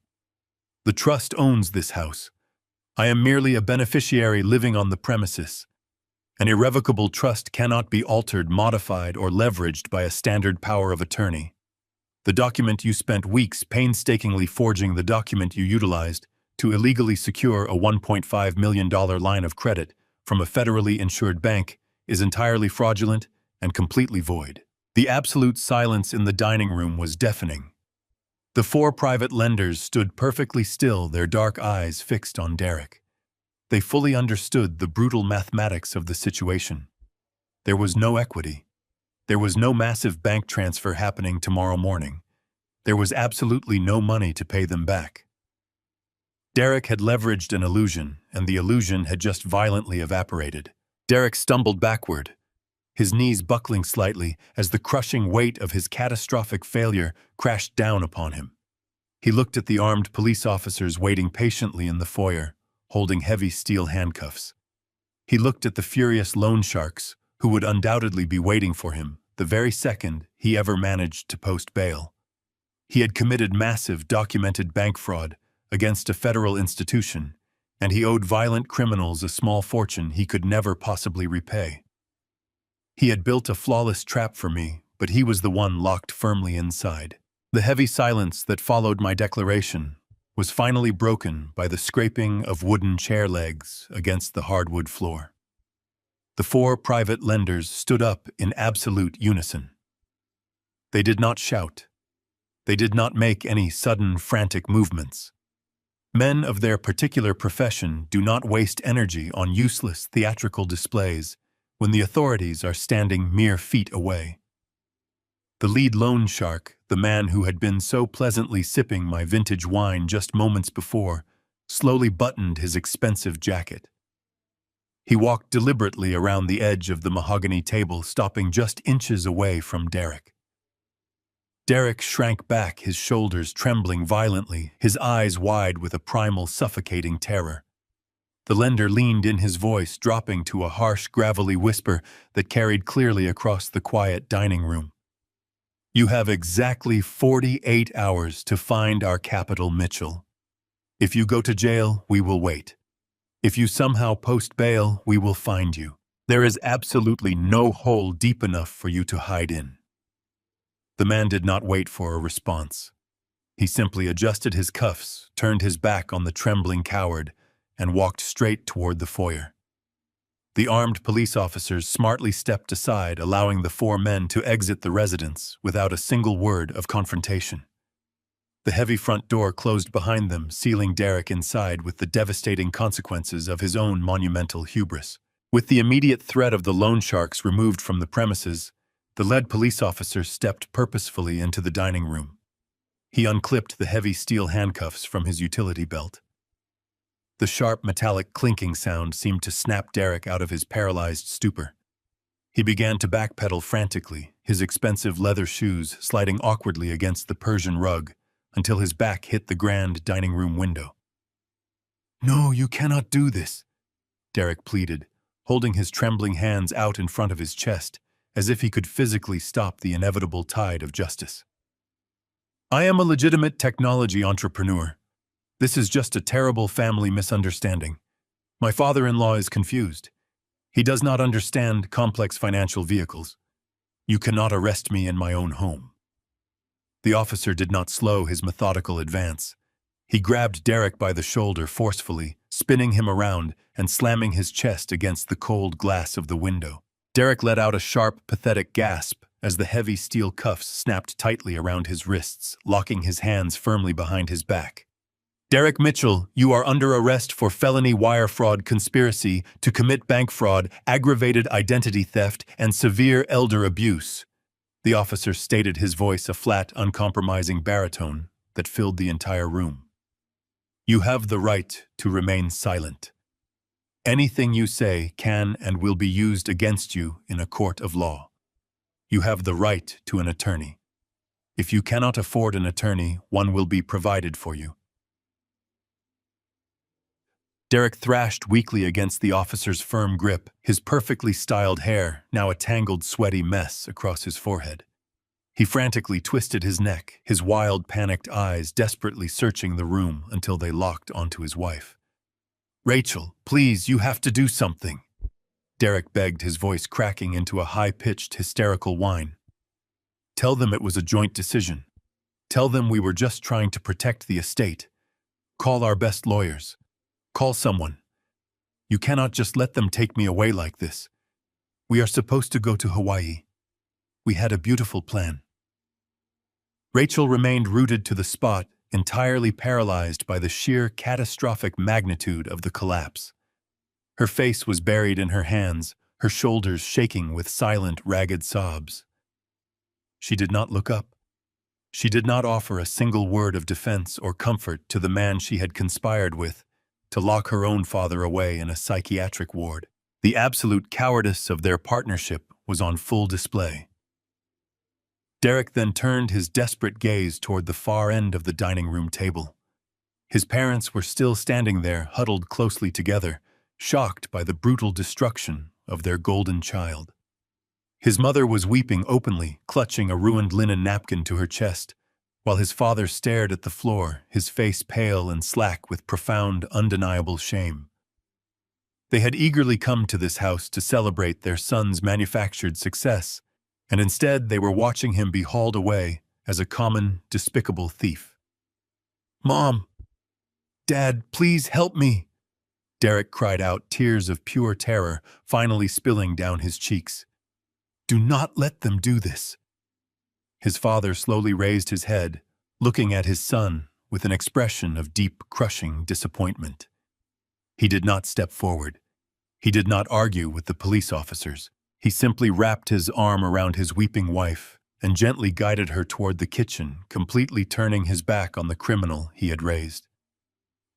"The trust owns this house. I am merely a beneficiary living on the premises. An irrevocable trust cannot be altered, modified, or leveraged by a standard power of attorney. The document you spent weeks painstakingly forging, the document you utilized to illegally secure a $1.5 million line of credit from a federally insured bank, is entirely fraudulent and completely void." The absolute silence in the dining room was deafening. The 4 private lenders stood perfectly still, their dark eyes fixed on Derek. They fully understood the brutal mathematics of the situation. There was no equity. There was no massive bank transfer happening tomorrow morning. There was absolutely no money to pay them back. Derek had leveraged an illusion, and the illusion had just violently evaporated. Derek stumbled backward, his knees buckling slightly as the crushing weight of his catastrophic failure crashed down upon him. He looked at the armed police officers waiting patiently in the foyer, holding heavy steel handcuffs. He looked at the furious loan sharks who would undoubtedly be waiting for him the very second he ever managed to post bail. He had committed massive, documented bank fraud against a federal institution, and he owed violent criminals a small fortune he could never possibly repay. He had built a flawless trap for me, but he was the one locked firmly inside. The heavy silence that followed my declaration was finally broken by the scraping of wooden chair legs against the hardwood floor. The 4 private lenders stood up in absolute unison. They did not shout. They did not make any sudden, frantic movements. Men of their particular profession do not waste energy on useless theatrical displays when the authorities are standing mere feet away. The lead loan shark, the man who had been so pleasantly sipping my vintage wine just moments before, slowly buttoned his expensive jacket. He walked deliberately around the edge of the mahogany table, stopping just inches away from Derek. Derek shrank back, his shoulders trembling violently, his eyes wide with a primal, suffocating terror. The lender leaned in, his voice dropping to a harsh, gravelly whisper that carried clearly across the quiet dining room. "You have exactly 48 hours to find our capital, Mitchell. If you go to jail, we will wait. If you somehow post bail, we will find you. There is absolutely no hole deep enough for you to hide in." The man did not wait for a response. He simply adjusted his cuffs, turned his back on the trembling coward, and walked straight toward the foyer. The armed police officers smartly stepped aside, allowing the four men to exit the residence without a single word of confrontation. The heavy front door closed behind them, sealing Derek inside with the devastating consequences of his own monumental hubris. With the immediate threat of the loan sharks removed from the premises, the lead police officer stepped purposefully into the dining room. He unclipped the heavy steel handcuffs from his utility belt. The sharp metallic clinking sound seemed to snap Derek out of his paralyzed stupor. He began to backpedal frantically, his expensive leather shoes sliding awkwardly against the Persian rug until his back hit the grand dining room window. "No, you cannot do this," Derek pleaded, holding his trembling hands out in front of his chest, as if he could physically stop the inevitable tide of justice. "I am a legitimate technology entrepreneur. This is just a terrible family misunderstanding. My father-in-law is confused. He does not understand complex financial vehicles. You cannot arrest me in my own home." The officer did not slow his methodical advance. He grabbed Derek by the shoulder forcefully, spinning him around and slamming his chest against the cold glass of the window. Derek let out a sharp, pathetic gasp as the heavy steel cuffs snapped tightly around his wrists, locking his hands firmly behind his back. "Derek Mitchell, you are under arrest for felony wire fraud conspiracy to commit bank fraud, aggravated identity theft, and severe elder abuse," the officer stated, his voice a flat, uncompromising baritone that filled the entire room. "You have the right to remain silent. Anything you say can and will be used against you in a court of law. You have the right to an attorney. If you cannot afford an attorney, one will be provided for you." Derek thrashed weakly against the officer's firm grip, his perfectly styled hair now a tangled, sweaty mess across his forehead. He frantically twisted his neck, his wild, panicked eyes desperately searching the room until they locked onto his wife. "Rachel, please, you have to do something," Derek begged, his voice cracking into a high-pitched, hysterical whine. "Tell them it was a joint decision. Tell them we were just trying to protect the estate. Call our best lawyers. Call someone. You cannot just let them take me away like this. We are supposed to go to Hawaii. We had a beautiful plan." Rachel remained rooted to the spot, entirely paralyzed by the sheer catastrophic magnitude of the collapse. Her face was buried in her hands, her shoulders shaking with silent, ragged sobs. She did not look up. She did not offer a single word of defense or comfort to the man she had conspired with to lock her own father away in a psychiatric ward. The absolute cowardice of their partnership was on full display. Derek then turned his desperate gaze toward the far end of the dining room table. His parents were still standing there, huddled closely together, shocked by the brutal destruction of their golden child. His mother was weeping openly, clutching a ruined linen napkin to her chest, while his father stared at the floor, his face pale and slack with profound, undeniable shame. They had eagerly come to this house to celebrate their son's manufactured success, and instead they were watching him be hauled away as a common, despicable thief. "Mom! Dad, please help me!" Derek cried out, tears of pure terror finally spilling down his cheeks. "Do not let them do this." His father slowly raised his head, looking at his son with an expression of deep, crushing disappointment. He did not step forward. He did not argue with the police officers. He simply wrapped his arm around his weeping wife and gently guided her toward the kitchen, completely turning his back on the criminal he had raised.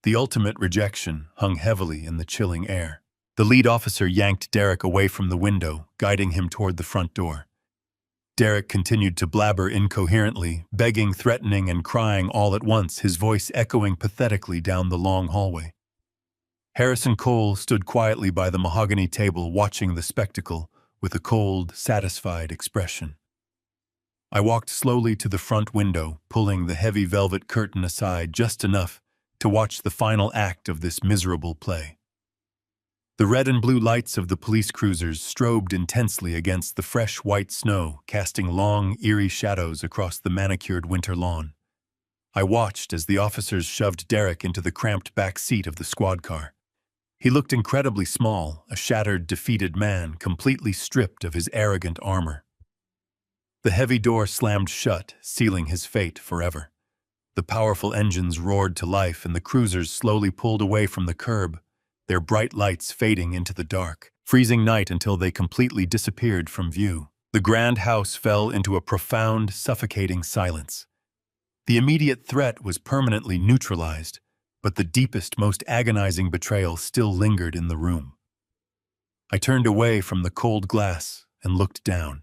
The ultimate rejection hung heavily in the chilling air. The lead officer yanked Derek away from the window, guiding him toward the front door. Derek continued to blabber incoherently, begging, threatening, and crying all at once, his voice echoing pathetically down the long hallway. Harrison Cole stood quietly by the mahogany table, watching the spectacle with a cold, satisfied expression. I walked slowly to the front window, pulling the heavy velvet curtain aside just enough to watch the final act of this miserable play. The red and blue lights of the police cruisers strobed intensely against the fresh white snow, casting long, eerie shadows across the manicured winter lawn. I watched as the officers shoved Derek into the cramped back seat of the squad car. He looked incredibly small, a shattered, defeated man, completely stripped of his arrogant armor. The heavy door slammed shut, sealing his fate forever. The powerful engines roared to life and the cruisers slowly pulled away from the curb, their bright lights fading into the dark, freezing night until they completely disappeared from view. The grand house fell into a profound, suffocating silence. The immediate threat was permanently neutralized, but the deepest, most agonizing betrayal still lingered in the room. I turned away from the cold glass and looked down.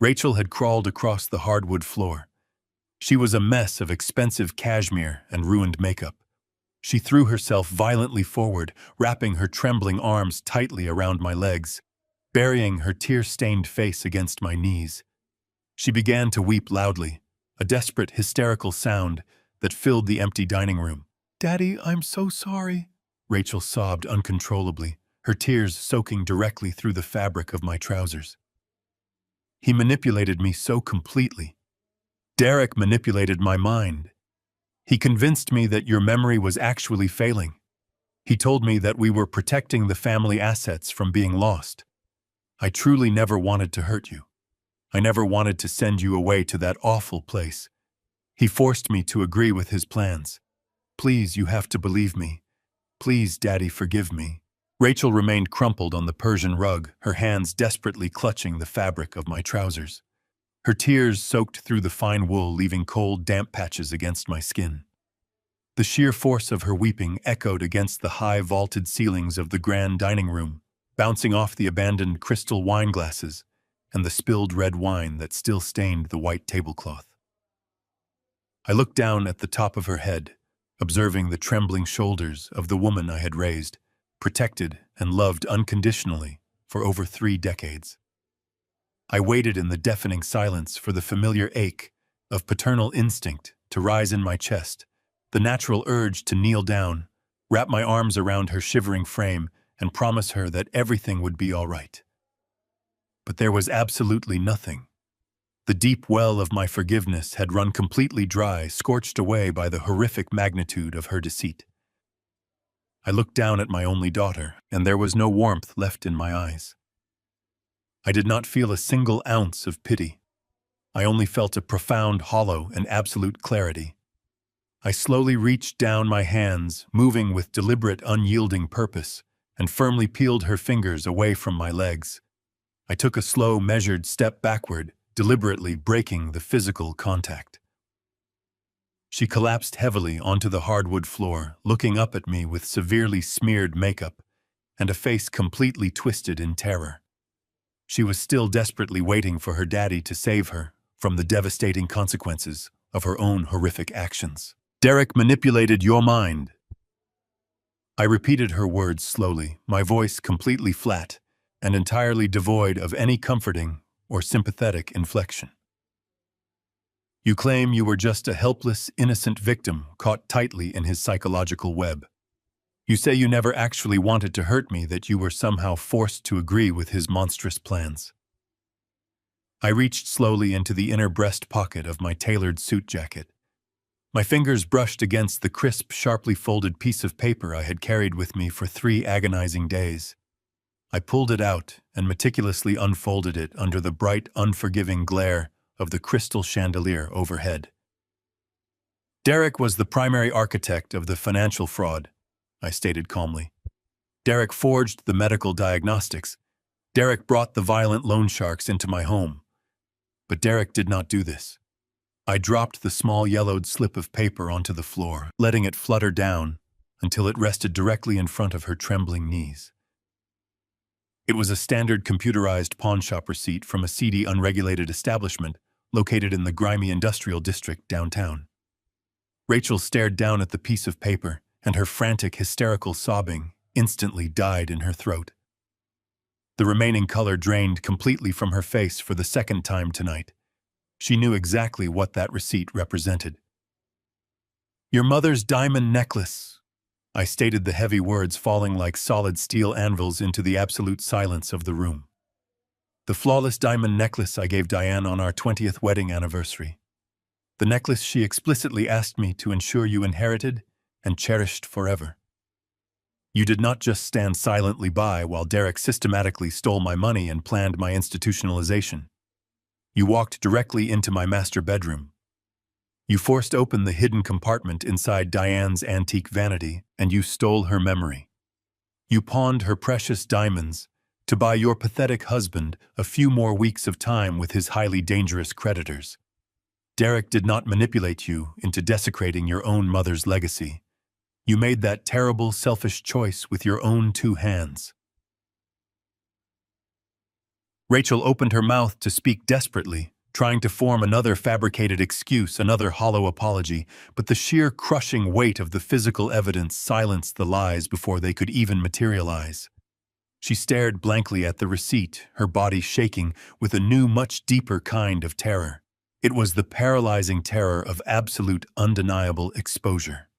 Rachel had crawled across the hardwood floor. She was a mess of expensive cashmere and ruined makeup. She threw herself violently forward, wrapping her trembling arms tightly around my legs, burying her tear-stained face against my knees. She began to weep loudly, a desperate, hysterical sound that filled the empty dining room. "Daddy, I'm so sorry," Rachel sobbed uncontrollably, her tears soaking directly through the fabric of my trousers. He manipulated me so completely. Derek manipulated my mind. He convinced me that your memory was actually failing. He told me that we were protecting the family assets from being lost. I truly never wanted to hurt you. I never wanted to send you away to that awful place. He forced me to agree with his plans. Please, you have to believe me. Please, Daddy, forgive me. Rachel remained crumpled on the Persian rug, her hands desperately clutching the fabric of my trousers. Her tears soaked through the fine wool, leaving cold, damp patches against my skin. The sheer force of her weeping echoed against the high vaulted ceilings of the grand dining room, bouncing off the abandoned crystal wine glasses and the spilled red wine that still stained the white tablecloth. I looked down at the top of her head, observing the trembling shoulders of the woman I had raised, protected and loved unconditionally for over 3 decades. I waited in the deafening silence for the familiar ache of paternal instinct to rise in my chest, the natural urge to kneel down, wrap my arms around her shivering frame, and promise her that everything would be all right. But there was absolutely nothing. The deep well of my forgiveness had run completely dry, scorched away by the horrific magnitude of her deceit. I looked down at my only daughter, and there was no warmth left in my eyes. I did not feel a single ounce of pity. I only felt a profound, hollow, and absolute clarity. I slowly reached down my hands, moving with deliberate, unyielding purpose, and firmly peeled her fingers away from my legs. I took a slow, measured step backward, deliberately breaking the physical contact. She collapsed heavily onto the hardwood floor, looking up at me with severely smeared makeup and a face completely twisted in terror. She was still desperately waiting for her daddy to save her from the devastating consequences of her own horrific actions. Derek manipulated your mind. I repeated her words slowly, my voice completely flat and entirely devoid of any comforting or sympathetic inflection. You claim you were just a helpless, innocent victim caught tightly in his psychological web. You say you never actually wanted to hurt me, that you were somehow forced to agree with his monstrous plans. I reached slowly into the inner breast pocket of my tailored suit jacket. My fingers brushed against the crisp, sharply folded piece of paper I had carried with me for 3 agonizing days. I pulled it out and meticulously unfolded it under the bright, unforgiving glare of the crystal chandelier overhead. Derek was the primary architect of the financial fraud, I stated calmly. Derek forged the medical diagnostics. Derek brought the violent loan sharks into my home. But Derek did not do this. I dropped the small yellowed slip of paper onto the floor, letting it flutter down until it rested directly in front of her trembling knees. It was a standard computerized pawnshop receipt from a seedy, unregulated establishment located in the grimy industrial district downtown. Rachel stared down at the piece of paper, and her frantic, hysterical sobbing instantly died in her throat. The remaining color drained completely from her face for the second time tonight. She knew exactly what that receipt represented. Your mother's diamond necklace. I stated, the heavy words falling like solid steel anvils into the absolute silence of the room. The flawless diamond necklace I gave Diane on our 20th wedding anniversary. The necklace she explicitly asked me to ensure you inherited and cherished forever. You did not just stand silently by while Derek systematically stole my money and planned my institutionalization. You walked directly into my master bedroom. You forced open the hidden compartment inside Diane's antique vanity, and you stole her memory. You pawned her precious diamonds to buy your pathetic husband a few more weeks of time with his highly dangerous creditors. Derek did not manipulate you into desecrating your own mother's legacy. You made that terrible, selfish choice with your own two hands. Rachel opened her mouth to speak desperately, trying to form another fabricated excuse, another hollow apology, but the sheer crushing weight of the physical evidence silenced the lies before they could even materialize. She stared blankly at the receipt, her body shaking with a new, much deeper kind of terror. It was the paralyzing terror of absolute, undeniable exposure.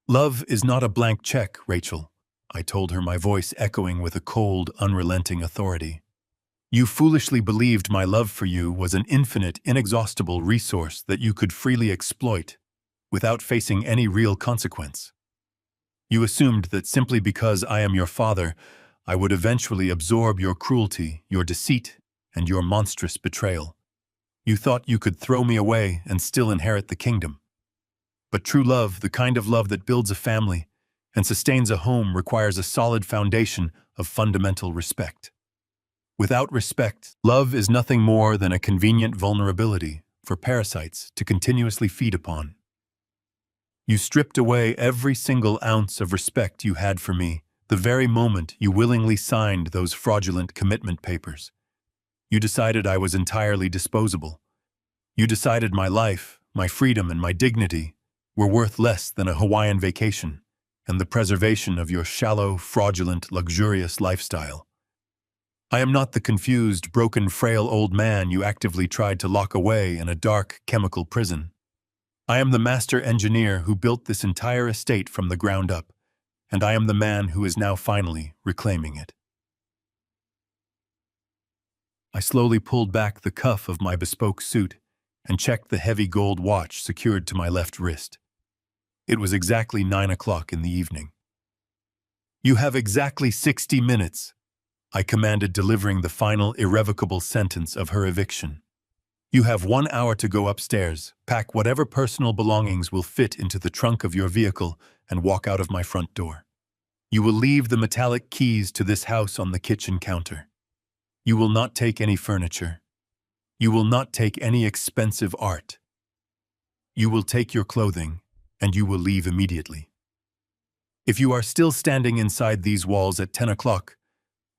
"Love is not a blank check, Rachel," I told her, my voice echoing with a cold, unrelenting authority. "You foolishly believed my love for you was an infinite, inexhaustible resource that you could freely exploit without facing any real consequence. You assumed that simply because I am your father, I would eventually absorb your cruelty, your deceit, and your monstrous betrayal. You thought you could throw me away and still inherit the kingdom. But true love, the kind of love that builds a family and sustains a home, requires a solid foundation of fundamental respect. Without respect, love is nothing more than a convenient vulnerability for parasites to continuously feed upon. You stripped away every single ounce of respect you had for me the very moment you willingly signed those fraudulent commitment papers. You decided I was entirely disposable. You decided my life, my freedom, and my dignity were worth less than a Hawaiian vacation and the preservation of your shallow, fraudulent, luxurious lifestyle. I am not the confused, broken, frail old man you actively tried to lock away in a dark, chemical prison. I am the master engineer who built this entire estate from the ground up, and I am the man who is now finally reclaiming it." I slowly pulled back the cuff of my bespoke suit and checked the heavy gold watch secured to my left wrist. It was exactly 9 o'clock in the evening. "You have exactly 60 minutes, I commanded, delivering the final irrevocable sentence of her eviction. "You have 1 hour to go upstairs, pack whatever personal belongings will fit into the trunk of your vehicle, and walk out of my front door. You will leave the metallic keys to this house on the kitchen counter. You will not take any furniture. You will not take any expensive art. You will take your clothing, and you will leave immediately. If you are still standing inside these walls at 10 o'clock,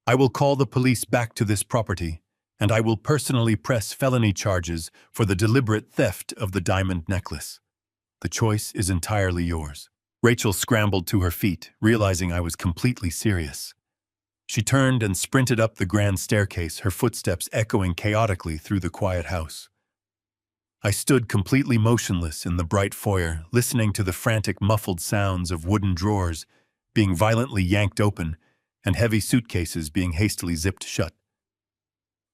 I will call the police back to this property, and I will personally press felony charges for the deliberate theft of the diamond necklace. The choice is entirely yours." Rachel scrambled to her feet, realizing I was completely serious. She turned and sprinted up the grand staircase, her footsteps echoing chaotically through the quiet house. I stood completely motionless in the bright foyer, listening to the frantic, muffled sounds of wooden drawers being violently yanked open and heavy suitcases being hastily zipped shut.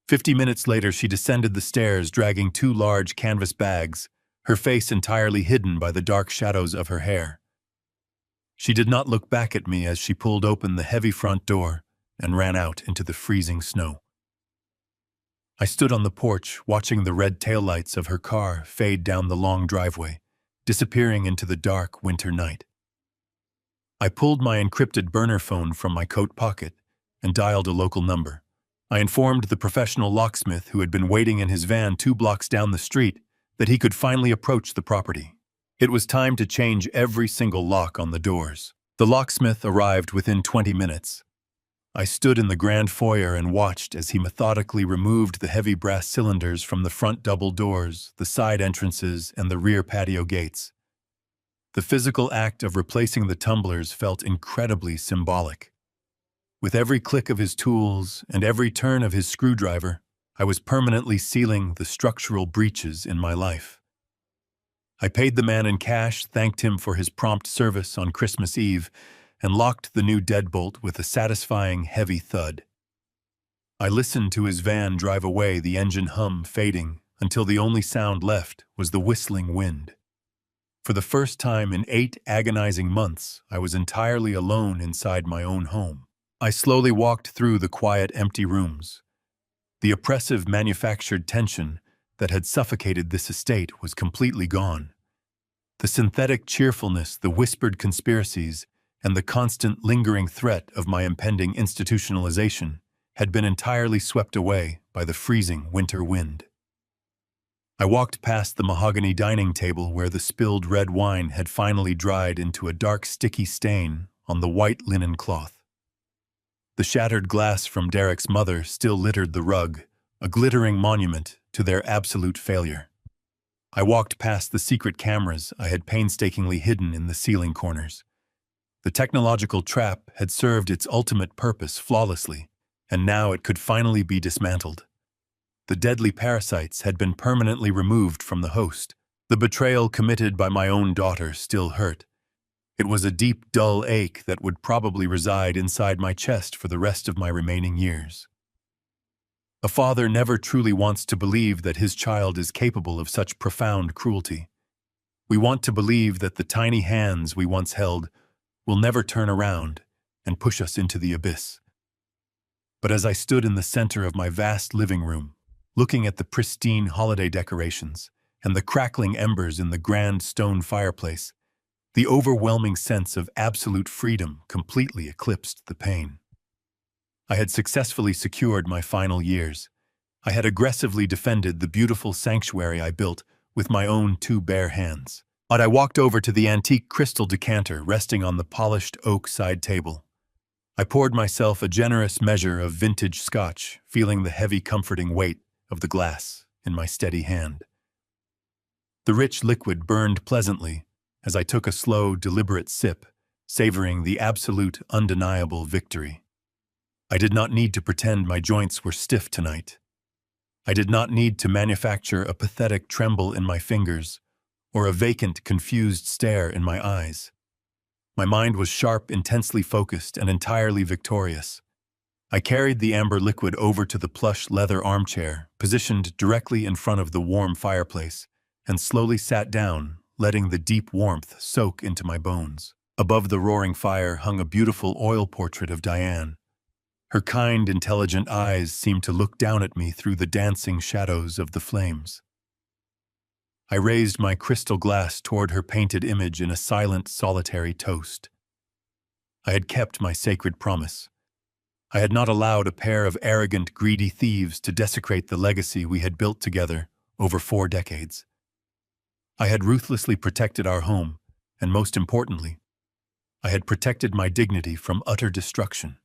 50 minutes later, she descended the stairs, dragging 2 large canvas bags, her face entirely hidden by the dark shadows of her hair. She did not look back at me as she pulled open the heavy front door and ran out into the freezing snow. I stood on the porch, watching the red taillights of her car fade down the long driveway, disappearing into the dark winter night. I pulled my encrypted burner phone from my coat pocket and dialed a local number. I informed the professional locksmith who had been waiting in his van 2 blocks down the street that he could finally approach the property. It was time to change every single lock on the doors. The locksmith arrived within 20 minutes. I stood in the grand foyer and watched as he methodically removed the heavy brass cylinders from the front double doors, the side entrances, and the rear patio gates. The physical act of replacing the tumblers felt incredibly symbolic. With every click of his tools and every turn of his screwdriver, I was permanently sealing the structural breaches in my life. I paid the man in cash, thanked him for his prompt service on Christmas Eve, and locked the new deadbolt with a satisfying heavy thud. I listened to his van drive away, the engine hum fading until the only sound left was the whistling wind. For the first time in 8 agonizing months, I was entirely alone inside my own home. I slowly walked through the quiet, empty rooms. The oppressive manufactured tension that had suffocated this estate was completely gone. The synthetic cheerfulness, the whispered conspiracies, and the constant lingering threat of my impending institutionalization had been entirely swept away by the freezing winter wind. I walked past the mahogany dining table where the spilled red wine had finally dried into a dark, sticky stain on the white linen cloth. The shattered glass from Derek's mother still littered the rug, a glittering monument to their absolute failure. I walked past the secret cameras I had painstakingly hidden in the ceiling corners. The technological trap had served its ultimate purpose flawlessly, and now it could finally be dismantled. The deadly parasites had been permanently removed from the host. The betrayal committed by my own daughter still hurt. It was a deep, dull ache that would probably reside inside my chest for the rest of my remaining years. A father never truly wants to believe that his child is capable of such profound cruelty. We want to believe that the tiny hands we once held will never turn around and push us into the abyss. But as I stood in the center of my vast living room, looking at the pristine holiday decorations and the crackling embers in the grand stone fireplace, the overwhelming sense of absolute freedom completely eclipsed the pain. I had successfully secured my final years. I had aggressively defended the beautiful sanctuary I built with my own 2 bare hands. But I walked over to the antique crystal decanter resting on the polished oak side table. I poured myself a generous measure of vintage scotch, feeling the heavy, comforting weight of the glass in my steady hand. The rich liquid burned pleasantly as I took a slow, deliberate sip, savoring the absolute, undeniable victory. I did not need to pretend my joints were stiff tonight. I did not need to manufacture a pathetic tremble in my fingers or a vacant, confused stare in my eyes. My mind was sharp, intensely focused, and entirely victorious. I carried the amber liquid over to the plush leather armchair, positioned directly in front of the warm fireplace, and slowly sat down, letting the deep warmth soak into my bones. Above the roaring fire hung a beautiful oil portrait of Diane. Her kind, intelligent eyes seemed to look down at me through the dancing shadows of the flames. I raised my crystal glass toward her painted image in a silent, solitary toast. I had kept my sacred promise. I had not allowed a pair of arrogant, greedy thieves to desecrate the legacy we had built together over 4 decades. I had ruthlessly protected our home, and most importantly, I had protected my dignity from utter destruction.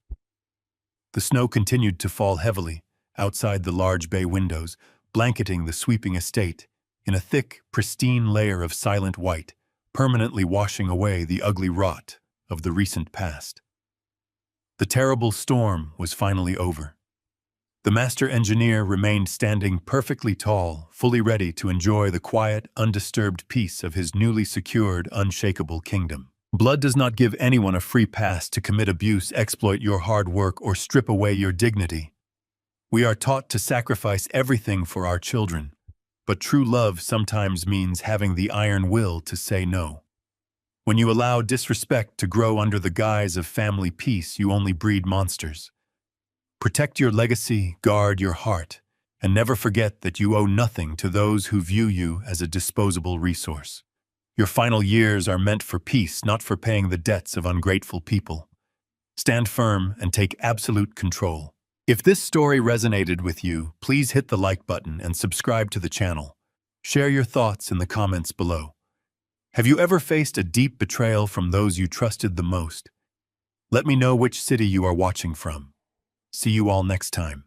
The snow continued to fall heavily outside the large bay windows, blanketing the sweeping estate in a thick, pristine layer of silent white, permanently washing away the ugly rot of the recent past. The terrible storm was finally over. The master engineer remained standing perfectly tall, fully ready to enjoy the quiet, undisturbed peace of his newly secured, unshakable kingdom. Blood does not give anyone a free pass to commit abuse, exploit your hard work, or strip away your dignity. We are taught to sacrifice everything for our children, but true love sometimes means having the iron will to say no. When you allow disrespect to grow under the guise of family peace, you only breed monsters. Protect your legacy, guard your heart, and never forget that you owe nothing to those who view you as a disposable resource. Your final years are meant for peace, not for paying the debts of ungrateful people. Stand firm and take absolute control. If this story resonated with you, please hit the like button and subscribe to the channel. Share your thoughts in the comments below. Have you ever faced a deep betrayal from those you trusted the most? Let me know which city you are watching from. See you all next time.